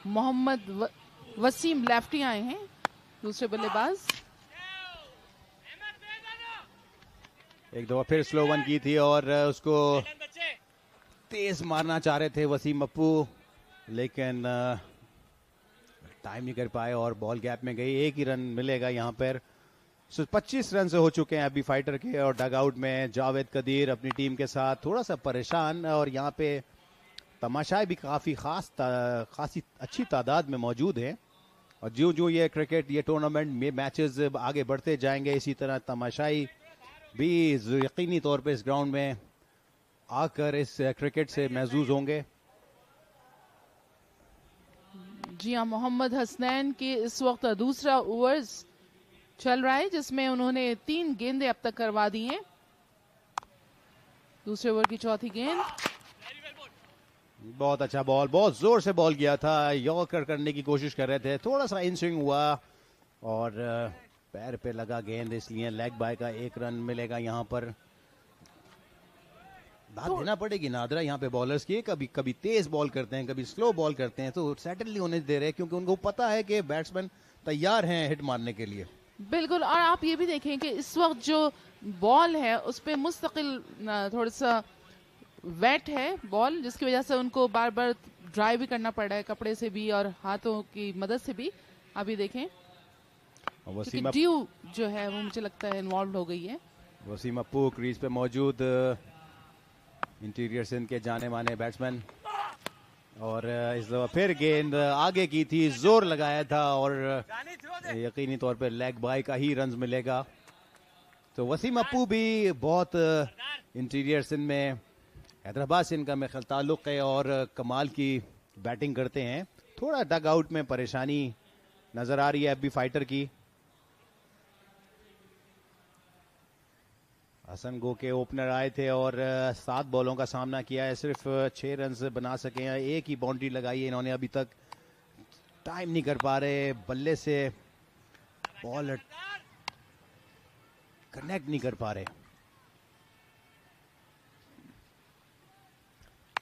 Mohammad Waseem lefty आए हैं, दूसरे बल्लेबाज। एक दफा फिर स्लो वन की थी और उसको तेज मारना चाह रहे थे वसीम अप्पू, लेकिन टाइम नहीं कर पाए और बॉल गैप में गई। एक ही रन मिलेगा यहाँ पर। 25 रन से हो चुके हैं अभी फाइटर के, और डग आउट में जावेद कदीर अपनी टीम के साथ थोड़ा सा परेशान, और यहाँ पे तमाशाएं भी काफ़ी खासी अच्छी तादाद में मौजूद हैं। और जो जो ये क्रिकेट, ये टूर्नामेंट में मैचेस आगे बढ़ते जाएंगे, इसी तरह तमाशाई भी यकीनी तौर पे इस ग्राउंड में आकर इस क्रिकेट से महजूज होंगे। जी हाँ, मोहम्मद हसनैन के इस वक्त दूसरा ओवर्स चल रहा है, जिसमें उन्होंने 3 गेंदें अब तक करवा दी हैं। दूसरे ओवर की चौथी गेंद। बहुत अच्छा बॉल, बहुत जोर से बॉल गया था, यॉर्कर करने की कोशिश कर रहे थे, थोड़ा सा इन स्विंग हुआ और पैर पे लगा गेंद, इसलिए लेग बाय का 1 रन मिलेगा। यहाँ पर बात देना पड़ेगी नादरा यहाँ पे बॉलर्स की, कभी कभी तेज बॉल करते हैं, कभी स्लो बॉल करते हैं, तो सेटल नहीं होने दे रहे, क्योंकि उनको पता है कि बैट्समैन तैयार हैं हिट मारने के लिए। बिल्कुल, और आप ये भी देखें कि इस वक्त जो बॉल है उस पे मुस्तकिल थोड़ा सा वेट है बॉल, जिसकी वजह से उनको बार बार ड्राई भी करना पड़ रहा है कपड़े से भी और हाथों की मदद से भी। अभी देखें वसीम ड्यू जो है वो मुझे लगता है इन्वॉल्व हो गई है। वसीम अप्पू क्रीज पे मौजूद, इंटीरियर सिंध के जाने माने बैट्समैन, और इस दफा फिर गेंद आगे की थी, जोर लगाया था और यकीनी तौर पे लेग बाय का ही रन मिलेगा। तो वसीम अप्पू भी बहुत इंटीरियर सिंध में, हैदराबाद से इनका मेरे ख्याल ताल्लुक है और कमाल की बैटिंग करते हैं। थोड़ा डग आउट में परेशानी नजर आ रही है अभी फाइटर की। हसन गो के ओपनर आए थे और 7 बॉलों का सामना किया है, सिर्फ 6 रन बना सके हैं, एक ही बाउंड्री लगाई है इन्होंने अभी तक। टाइम नहीं कर पा रहे, बल्ले से बॉल कनेक्ट नहीं कर पा रहे।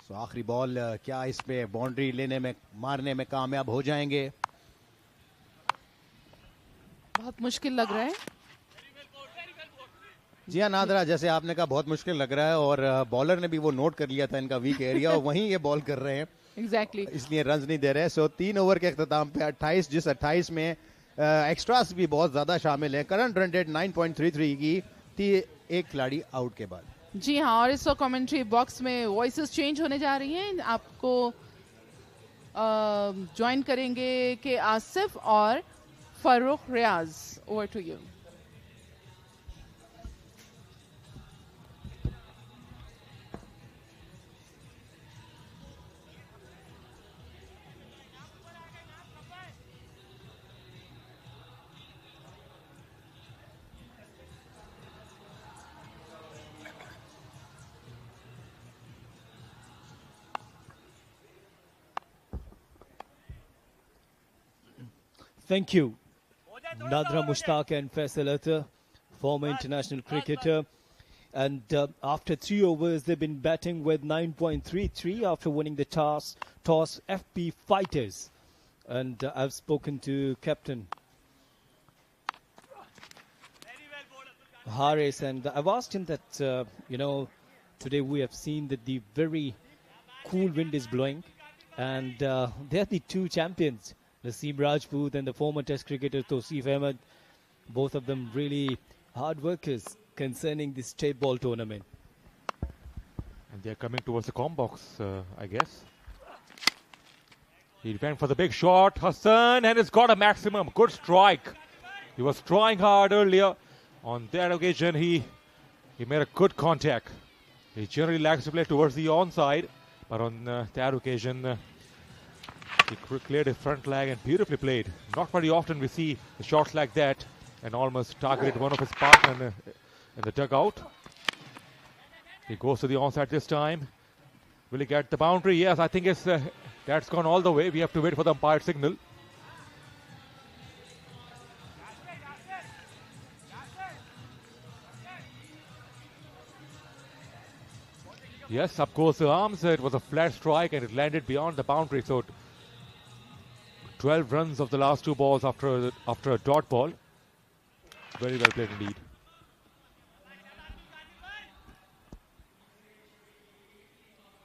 तो आखिरी बॉल, क्या इसमें बाउंड्री लेने में, मारने में कामयाब हो जाएंगे? बहुत मुश्किल लग रहा है। जी हाँ नादरा, जैसे आपने कहा बहुत मुश्किल लग रहा है, और बॉलर ने भी वो नोट कर लिया था इनका वीक एरिया, और वहीं ये बॉल कर रहे हैं एग्जैक्टली, इसलिए रन्स नहीं दे रहे। सो 3 ओवर के अख्ताम पे 28, जिस 28 में एक्स्ट्रास भी बहुत ज्यादा शामिल है। करंट रन रेट 9.33 की थी एक खिलाड़ी आउट के बाद। जी हाँ, और इस वक्त कमेंट्री बॉक्स में वॉइसेस चेंज होने जा रही हैं। आपको ज्वाइन करेंगे के आसिफ और Farooq Riaz. Over to you. Thank you, Nadra Mushtaq and Faisal Atta, former international cricketer. And after 3 overs, they've been batting with 9.33 after winning the toss FP Fighters. And I've spoken to Captain Haris, and I've asked him that, today we have seen that the very cool wind is blowing, and they're the 2 champions, Waseem Rajput and the former Test cricketer Tausif Ahmed, both of them really hard workers concerning this state ball tournament. And they're coming towards the com box, I guess. He went for the big shot, Hassan, and it's got a maximum. Good strike. He was trying hard earlier. On that occasion, he made a good contact. He generally likes to play towards the onside, but on that occasion, he cleared his front leg and beautifully played. Not very often we see shots like that, and almost targeted one of his partner in the dugout. He goes to the onside this time. Will he get the boundary? Yes, I think it's that's gone all the way. We have to wait for the umpire signal. Yes, up goes the arms. It was a flat strike and it landed beyond the boundary. So 12 runs of the last 2 balls after a dot ball. Very well played indeed.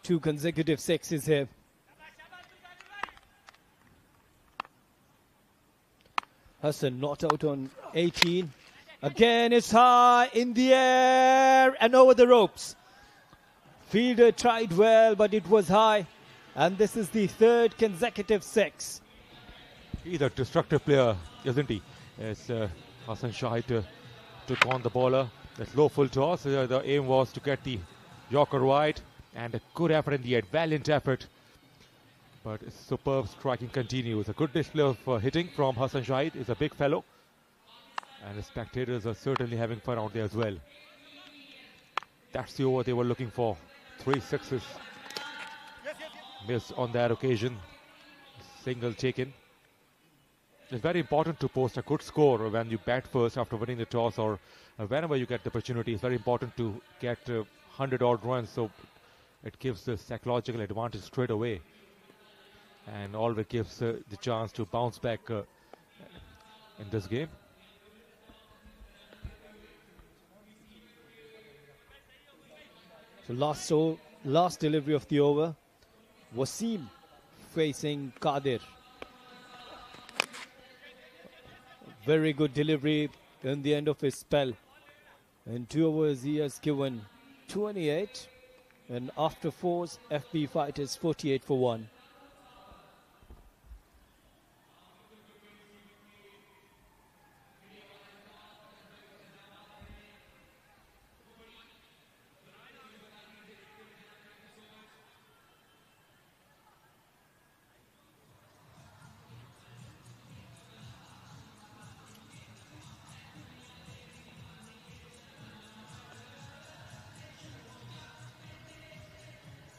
Two consecutive sixes here. Hassan not out on 18. Again, it's high in the air and over the ropes. Fielder tried well, but it was high. And this is the third consecutive six. He's a destructive player, isn't he? As Hassan Shahid took on the bowler. That's low full toss. The aim was to get the Yorker right. And a good effort in the end. Valiant effort. But superb striking continues. A good display of hitting from Hassan Shahid. He's a big fellow. And the spectators are certainly having fun out there as well. That's the over they were looking for. 3 sixes. Miss on that occasion. Single taken. It's very important to post a good score when you bat first after winning the toss, or whenever you get the opportunity. It's very important to get 100 odd runs, so it gives the psychological advantage straight away. And always gives the chance to bounce back in this game. So last delivery of the over. Waseem facing Qadir. Very good delivery in the end of his spell. In 2 overs he has given 28. And after 4s, FB Fighters 48 for 1.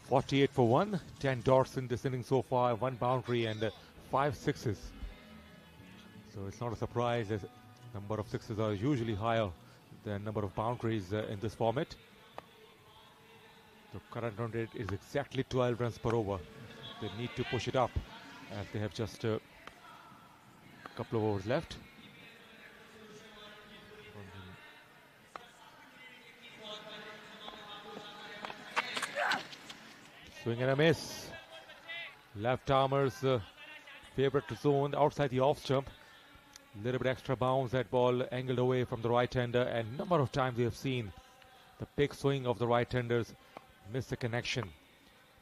.48 for 1, 10 dots in this inning so far, 1 boundary and 5 sixes. So it's not a surprise as number of sixes are usually higher than number of boundaries in this format. The current run rate is exactly 12 runs per over. They need to push it up as they have just a couple of overs left. Swing and a miss. Left armer's favorite zone outside the off stump. Little bit extra bounce, that ball angled away from the right-hander, and number of times we have seen the big swing of the right-handers miss the connection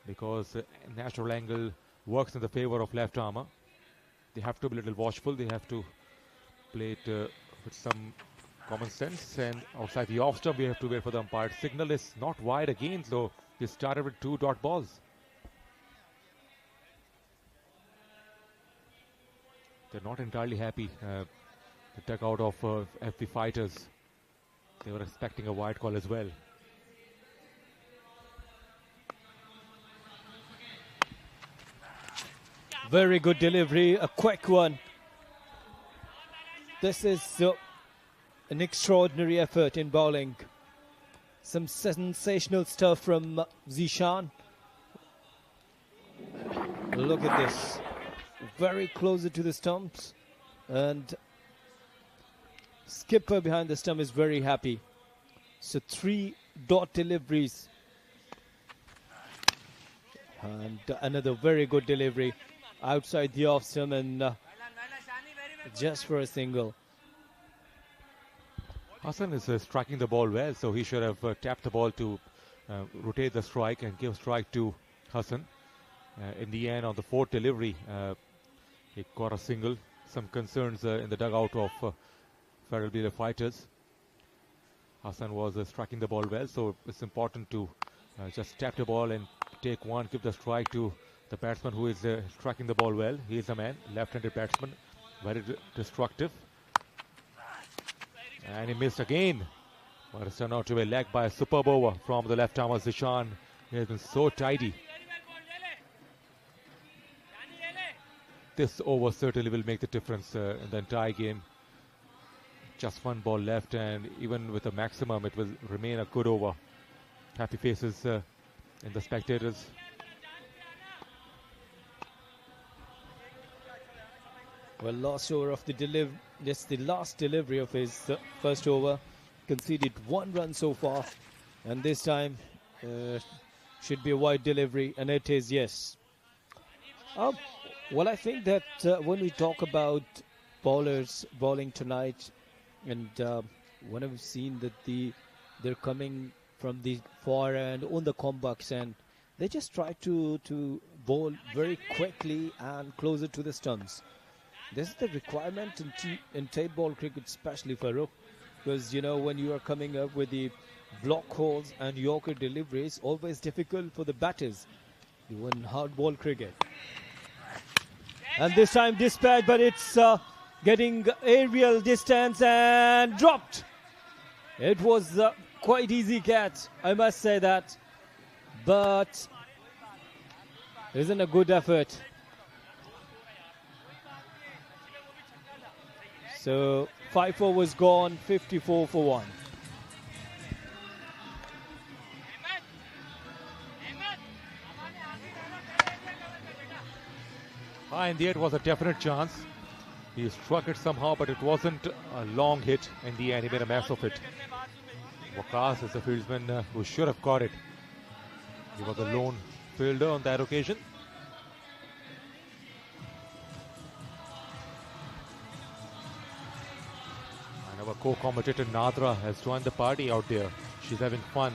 because natural angle works in the favor of left armer. They have to be a little watchful. They have to play it with some common sense, and outside the off stump we have to wait for the umpire. Signal is not wide again, so they started with 2 dot balls. They're not entirely happy. The dugout of FB Fighters. They were expecting a wide call as well. Very good delivery, a quick one. This is an extraordinary effort in bowling. Some sensational stuff from Zishan. Look at this. Very closer to the stumps. And skipper behind the stump is very happy. So 3 dot deliveries. And another very good delivery outside the off stump and just for a single. Hassan is striking the ball well, so he should have tapped the ball to rotate the strike and give strike to Hassan. In the end, on the 4th delivery, he got a single. Some concerns in the dugout of Federal Bela Fighters. Hassan was striking the ball well, so it's important to just tap the ball and take one, give the strike to the batsman who is striking the ball well. He is a man, left-handed batsman, very destructive. And he missed again. But it's turned out to be a leg by a superb over from the left armer Zishan. He has been so tidy. This over certainly will make the difference in the entire game. Just 1 ball left, and even with a maximum, it will remain a good over. Happy faces in the spectators. Well, last over of the delivery. This the last delivery of his first over. Conceded 1 run so far, and this time should be a wide delivery, and it is, yes. Well, I think that when we talk about bowlers bowling tonight, and when I've seen that they're coming from the far end on the comebacks, and they just try to bowl very quickly and closer to the stumps. This is the requirement in tape ball cricket, especially Farooq, because you know when you are coming up with the block holes and Yorker deliveries, always difficult for the batters. You in hard ball cricket. And this time dispatch, but it's getting aerial distance and dropped. It was quite easy catch, I must say that, but isn't a good effort. So 5-4 was gone, 54 for 1. In the end, was a definite chance. He struck it somehow, but it wasn't a long hit in the end. He made a mess of it. Waqas is a fieldsman who should have caught it. He was a lone fielder on that occasion. And our co-commentator Nadra has joined the party out there. She's having fun.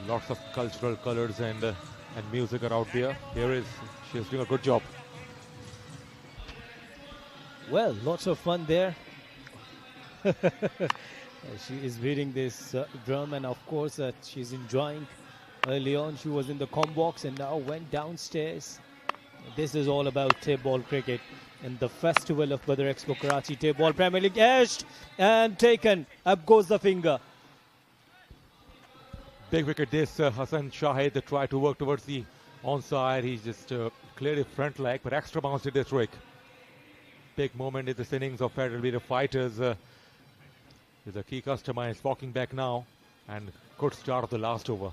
Lots of cultural colors and music are out there. She's doing a good job. Well, lots of fun there. She is beating this drum, and of course she's enjoying. Early on she was in the com box and now went downstairs. This is all about tape ball cricket and the festival of Badr Expo Karachi. Tape ball Premier League edged and taken. Up goes the finger. Big wicket this. Hassan Shahid tried to work towards the onside. He just cleared his front leg, but extra bounce did the trick. Big moment in this innings of Federal Leader Fighters. Is a key customer. Is walking back now and good start of the last over.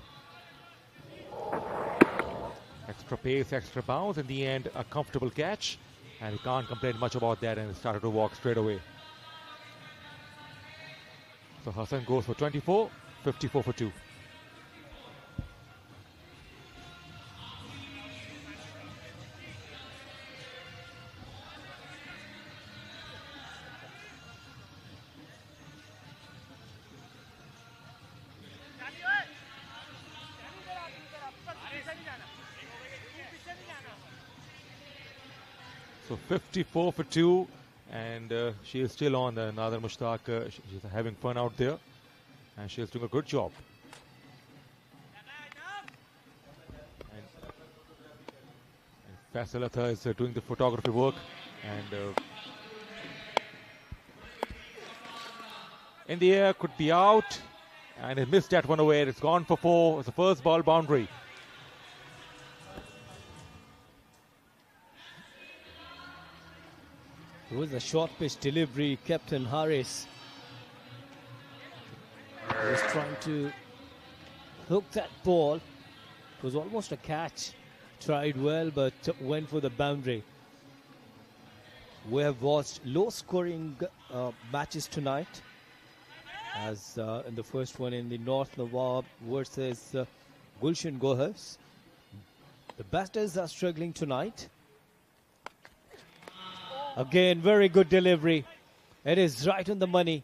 Extra pace, extra bounce. In the end, a comfortable catch, and he can't complain much about that, and he started to walk straight away. So Hassan goes for 24, 54 for 2. So 54 for 2, and she is still on. Nadar Mushtaq, she's having fun out there, and she is doing a good job. And Faisalatha is doing the photography work, and in the air, could be out, and he missed that one away. It's gone for 4. It's the first ball boundary. It was a short pitch delivery. Captain Harris was trying to hook that ball. It was almost a catch. Tried well, but went for the boundary. We have watched low-scoring matches tonight, as in the first one in the North Nawab versus Gulshan Gohars. The batters are struggling tonight. Again, very good delivery. It is right on the money.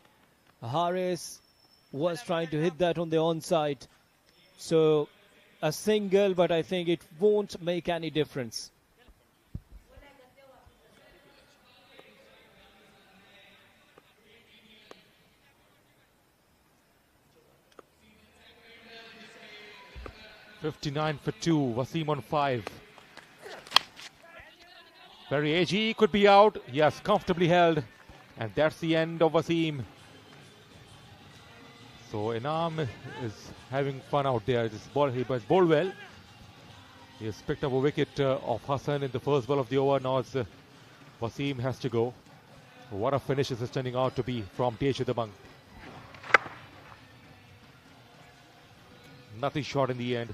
Harris was trying to hit that on the onside. So a single, but I think it won't make any difference. $59 for 2. Waseem on 5. Very edgy, could be out. Yes, comfortably held. And that's the end of Waseem. So Inam is having fun out there. He has bowled well. He has picked up a wicket of Hassan in the first ball of the over. Now it's Waseem has to go. What a finish this is turning out to be from DHA Dabanggs. Nothing short in the end.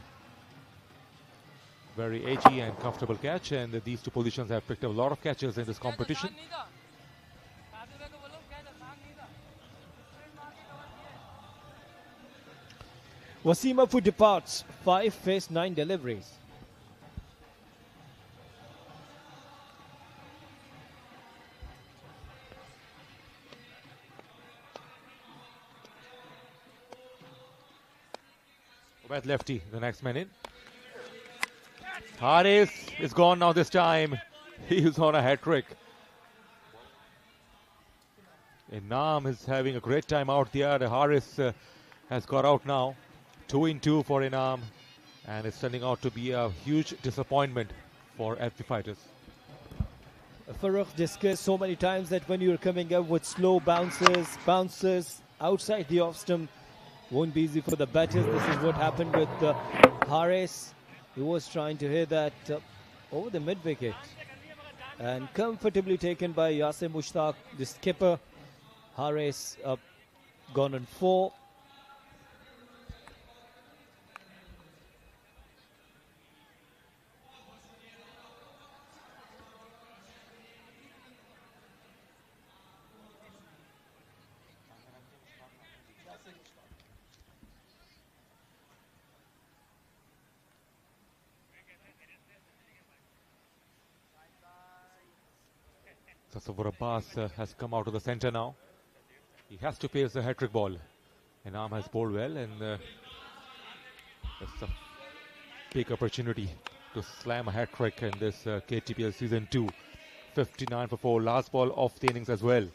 Very edgy and comfortable catch, and these two positions have picked up a lot of catches in this competition. Waseem Afu departs. 5 faced 9 deliveries. With Lefti, the next man in. Haris is gone now this time. He's on a hat-trick. Inam is having a great time out there. Haris has got out now. 2-2 for Inam. And it's turning out to be a huge disappointment for FP fighters. Farooq discussed so many times that when you're coming up with slow bounces outside the off stump, won't be easy for the batters. This is what happened with Haris. He was trying to hit that over the mid-wicket. And comfortably taken by Yasir Mushtaq, the skipper. Haris gone on 4. Tasawwur Abbas has come out of the centre now. He has to face the hat-trick ball. Inam has bowled well, and it's a big opportunity to slam a hat-trick in this KTPL Season 2. 59 for 4, last ball of the innings as well.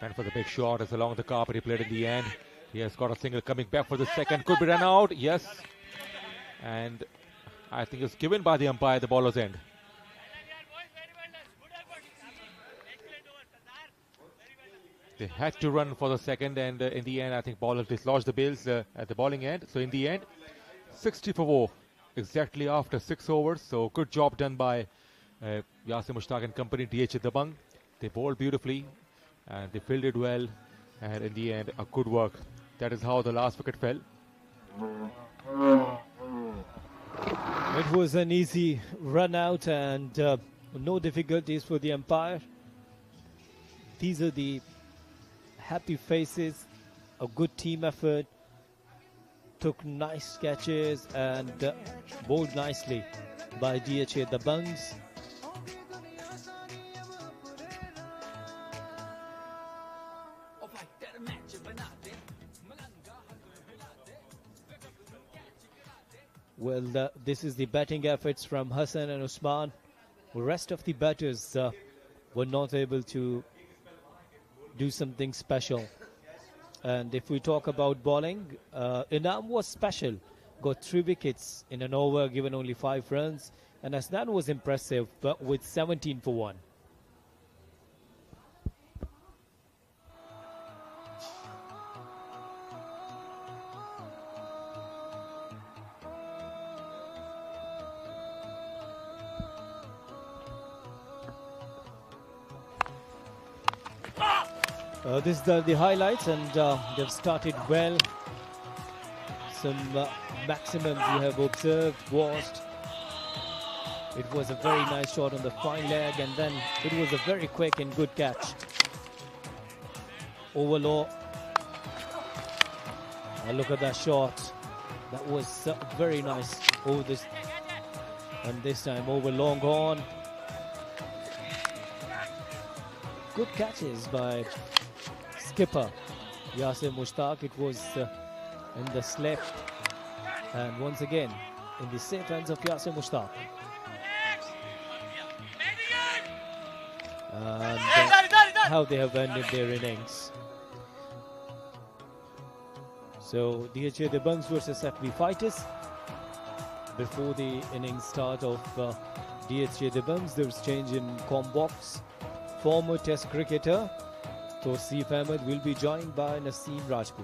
And for the big shot, it's along the carpet, he played in the end. He has got a single coming back for the second, could be run out, yes. And I think it's given by the umpire, the bowler's end. They had to run for the second, and in the end, I think bowler dislodged the bails at the bowling end. So in the end, 60 for 4, exactly after 6 overs. So good job done by Yasir Mushtaq and company, DHA Dabanggs. They bowled beautifully, and they fielded well, and in the end, a good work. That is how the last wicket fell. It was an easy run out and no difficulties for the umpire. These are the happy faces, a good team effort, took nice catches and bowled nicely by DHA Dabanggs. Well, this is the batting efforts from Hassan and Usman. The rest of the batters were not able to do something special. And if we talk about bowling, Inam was special. Got 3 wickets in an over, given only 5 runs. And Asnan was impressive, but with 17 for 1. This is the highlights, and they've started well. Some maximums you have observed, watched. It was a very nice shot on the fine leg, and then it was a very quick and good catch. Over low. Look at that shot. That was very nice over this, and this time over long on. Good catches by skipper Yasir Mushtaq. It was in the slip, and once again in the safe hands of Yasir Mushtaq. And how they have ended their innings. So DHA Dabanggs versus FP fighters. Before the innings start of DHA Dabanggs, there was change in box. Former Test cricketer Asif Ahmed will be joined by Naseem Rajput.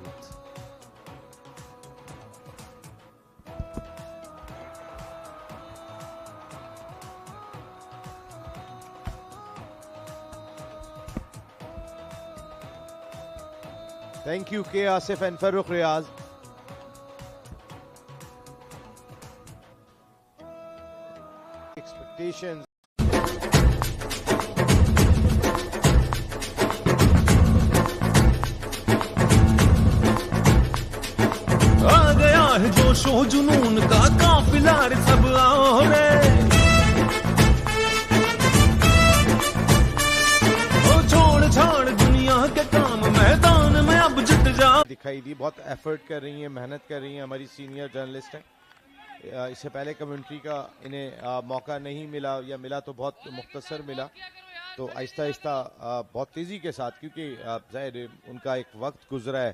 Thank you, K. Asif and Farooq Riaz. Expectations. जोशो जुनून का काफिला सब आओ रे छोड़ छाड़ दुनिया के काम मैदान में अब जित जा दिखाई दी। बहुत एफर्ट कर रही हैं, मेहनत कर रही हैं, हमारी सीनियर जर्नलिस्ट हैं। इससे पहले कमेंट्री का इन्हें मौका नहीं मिला, या मिला तो बहुत मुख्तसर मिला। तो आहिस्ता आहिस्ता बहुत तेज़ी के साथ, क्योंकि ज़ाहिर उनका एक वक्त गुजरा है,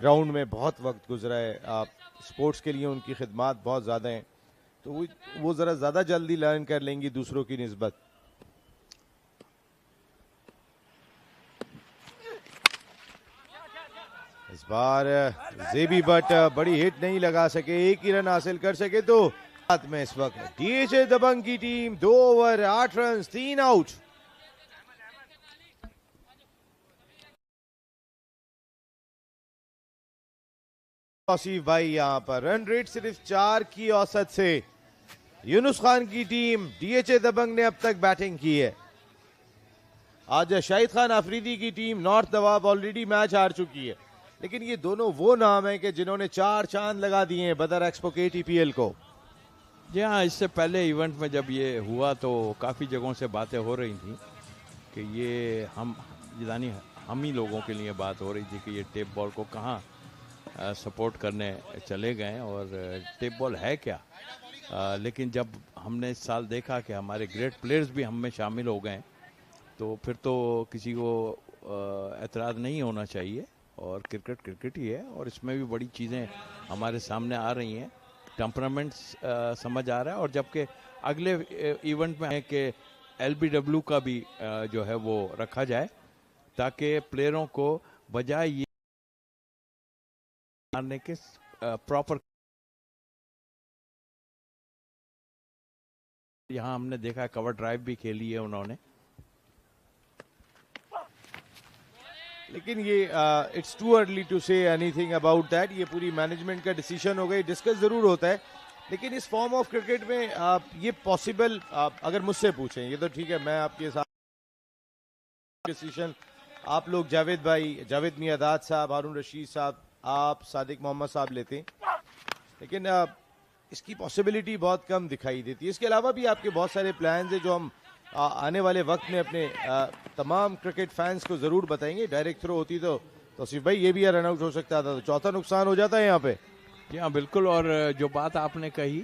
ग्राउंड में बहुत वक्त गुजरा है, स्पोर्ट्स के लिए उनकी खिदमात बहुत ज़्यादा हैं, तो वो ज़रा ज़्यादा जल्दी लर्न कर लेंगी दूसरों की निस्बत। इस बार ज़ेबी बट बड़ी हिट नहीं लगा सके, एक ही रन हासिल कर सके। तो हाथ में इस वक्त डीएचए दबंग की team 2 over 8 run 3 out. Asif भाई यहां पर रन रेट सिर्फ 4 की औसत से यूनुस खान की टीम डीएचए दबंग ने अब तक बैटिंग की है। आज शाहिद खान अफरीदी की टीम नॉर्थ नवाब ऑलरेडी मैच हार चुकी है, लेकिन ये दोनों वो नाम है कि जिन्होंने 4 चांद लगा दिए हैं बदर एक्सपो KTPL को। जी हाँ, इससे पहले इवेंट में जब ये हुआ तो काफ़ी जगहों से बातें हो रही थी कि ये हम ही लोगों के लिए बात हो रही थी कि ये टेप बॉल को कहाँ सपोर्ट करने चले गए और टेप बॉल है क्या। लेकिन जब हमने इस साल देखा कि हमारे ग्रेट प्लेयर्स भी हम में शामिल हो गए, तो फिर तो किसी को एतराज़ नहीं होना चाहिए। और क्रिकेट ही है, और इसमें भी बड़ी चीज़ें हमारे सामने आ रही हैं, टेम्परामेंट्स समझ आ रहा है। और जबकि अगले इवेंट में है कि LBW का भी जो है वो रखा जाए, ताकि प्लेयरों को बजाय ये मारने के प्रॉपर, यहाँ हमने देखा कवर ड्राइव भी खेली है उन्होंने। लेकिन ये it's too early to say anything about that, ये पूरी मैनेजमेंट का डिसीजन हो गई, डिस्कस जरूर होता है। लेकिन इस फॉर्म ऑफ क्रिकेट में ये पॉसिबल, अगर मुझसे पूछें, ये तो ठीक है मैं आपके साथ डिसीजन, आप लोग जावेद भाई, जावेद मियादाद साहब, हारून रशीद साहब, आप सादिक मोहम्मद साहब लेते हैं, लेकिन इसकी पॉसिबिलिटी बहुत कम दिखाई देती है। इसके अलावा भी आपके बहुत सारे प्लान्स हैं जो हम आने वाले वक्त में अपने तमाम क्रिकेट फैंस को जरूर बताएंगे। डायरेक्ट थ्रो होती तो तौसीफ भाई ये भी रन आउट हो सकता था, तो चौथा नुकसान हो जाता है यहाँ पे। जी हाँ बिल्कुल। और जो बात आपने कही,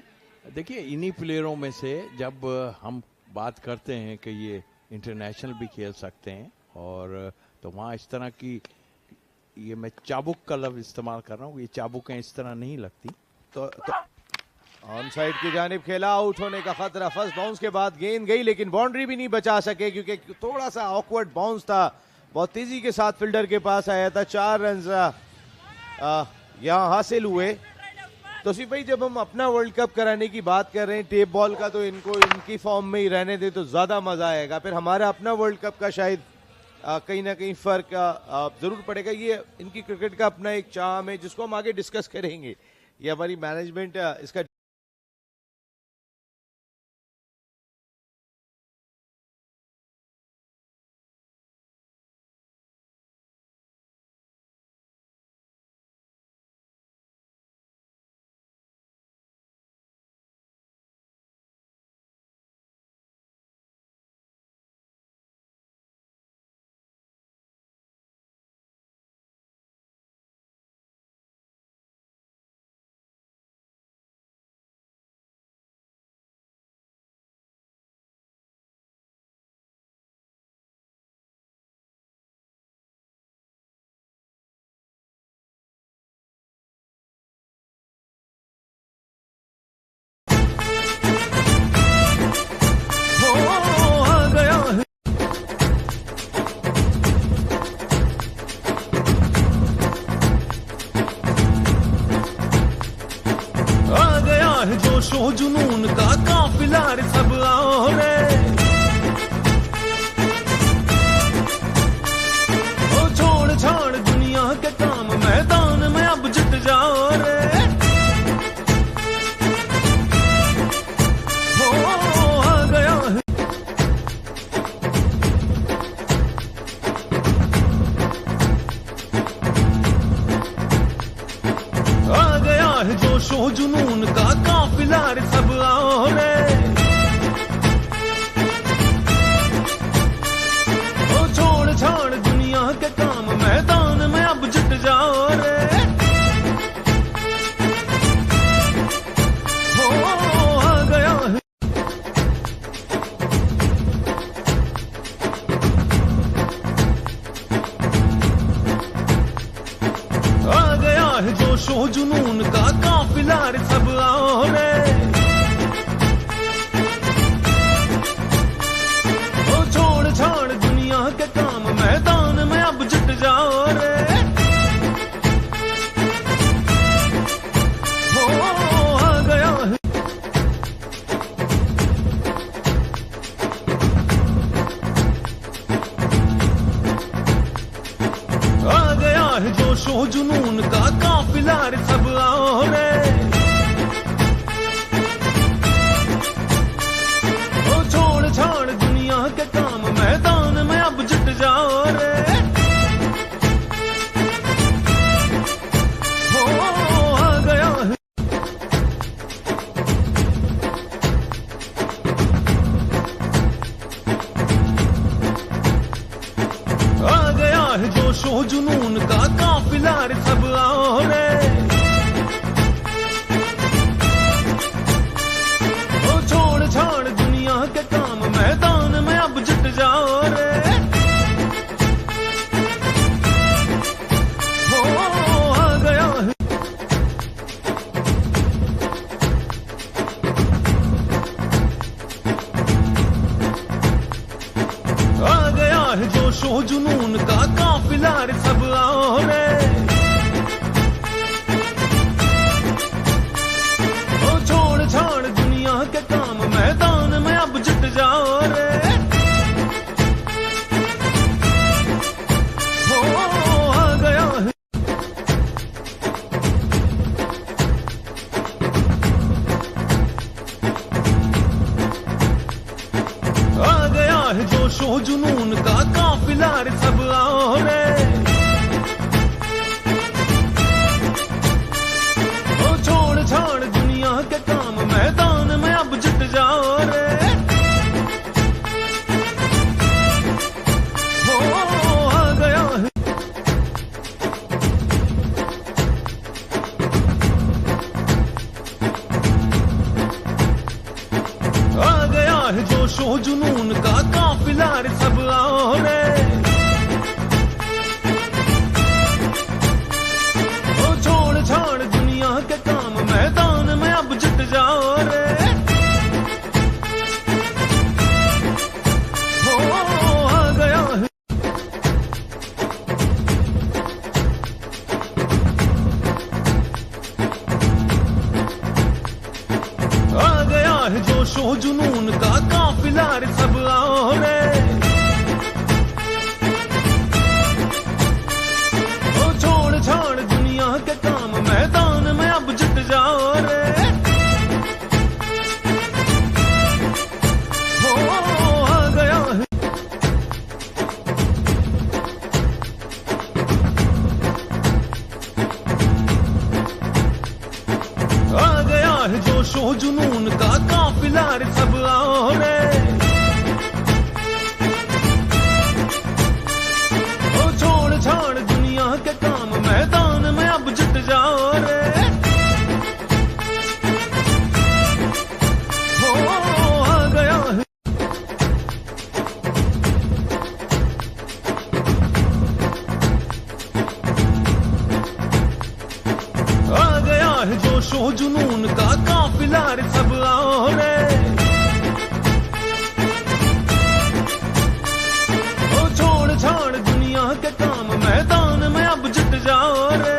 देखिए इन्हीं प्लेयरों में से जब हम बात करते हैं कि ये इंटरनेशनल भी खेल सकते हैं, और तो वहाँ इस तरह की, ये मैं चाबुक का लफ्ज इस्तेमाल कर रहा हूँ, ये चाबुकें इस तरह नहीं लगती। तो ऑन साइड की जानिब खेला, आउट होने का खतरा। फर्स्ट बाउंस के बाद गेंद गई, लेकिन बाउंड्री भी नहीं बचा सके क्योंकि थोड़ा सा ऑकवर्ड बाउंस था, बहुत तेजी के साथ फील्डर के पास आया था। 4 रन यहाँ हासिल हुए। तो सिर्फ भाई जब हम अपना वर्ल्ड कप कराने की बात कर रहे हैं टेप बॉल का, तो इनको इनकी फॉर्म में ही रहने दे तो ज्यादा मजा आएगा। फिर हमारा अपना वर्ल्ड कप का शायद कहीं ना कहीं फर्क जरूर पड़ेगा। ये इनकी क्रिकेट का अपना एक चार्म है जिसको हम आगे डिस्कस करेंगे। ये हमारी मैनेजमेंट इसका जोशो जुनून का काफिला रे सब आओ रे, ओ छोड़ छाड़ दुनिया के काम, मैदान में अब जित जाओ रे। ओ आ गया है, आ गया है जोशो जुनून का काफिला रे सब आओ रे। जोशो जुनून का काफिला रे सब आओ रे, ओ छोड़ छाड़ दुनिया के काम मैदान में अब जुट जाओ रे, आ गया है जोशो जुनून का काफिला रे सब आओ रे, ओ छोड़ छाड़ दुनिया के काम मैदान में अब जुट जाओ रे, आ गया है जोशो जुनून का काफिला रे सब आओ रे, ओ छोड़ छाड़ दुनिया के काम मैदान में अब जुट जाओ रे, आ गया है जोशो जुनून का काफिला रे सब आओ रे, ओ छोड़ छाड़ दुनिया के काम मैदान में अब जुट जाओ रे, आ गया है जोशो जुनून का काफिला रे सब आओ रे, ओ छोड़ छाड़ दुनिया के काम मैदान में अब जुट जाओ रे, आ गया है जोशो जुनून का काफिला रे सब आओ रे, ओ छोड़ छाड़ दुनिया के काम मैदान में अब जुट जाओ रे, आ गया है जोशो जुनून का काफिला रे सब आओ रे, ओ छोड़ छाड़ दुनिया के काम मैदान में अब जुट जाओ रे, आ गया है जोशो जुनून का काफिला रे सब आओ रे, ओ छोड़ छाड़ दुनिया के काम मैदान में अब जुट जाओ रे, आ गया है जोशो जुनून का काफिला रे सब आओ रे, ओ छोड़ छाड़ दुनिया के काम मैदान में अब जुट जाओ रे, आ गया है जोशो जुनून का काफिला रे सब आओ रे, ओ छोड़ छाड़ दुनिया के काम मैदान में अब जुट जाओ रे,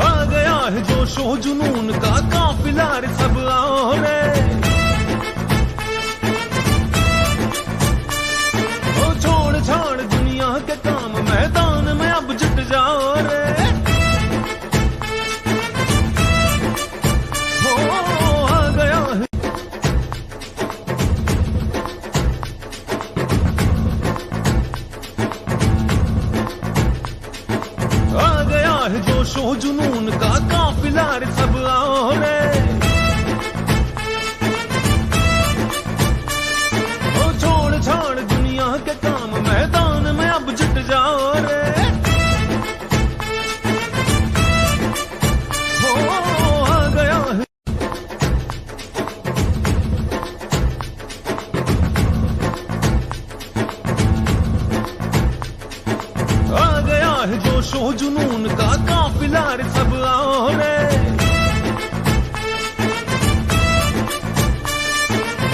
आ गया है जोशो जुनून का काफिला रे सब आओ रे, ओ छोड़ छाड़ दुनिया के काम मैदान में अब जुट जाओ रे, जोशो जुनून का काफिला रे सब आओ रे ओ छोड़ छाड़ दुनिया के काम मैदान में अब जुट जाओ रे जोशो जुनून का काफिला रे सब आओ रे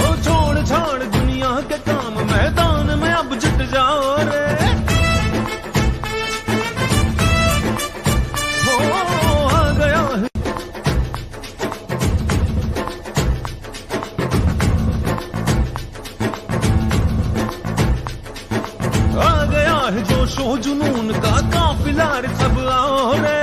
ओ छोड़ छाड़ दुनिया के काम मैदान में अब जुट जाओ रे ओ आ गया है जोशो जुनून का काफिला रे सब आओ रे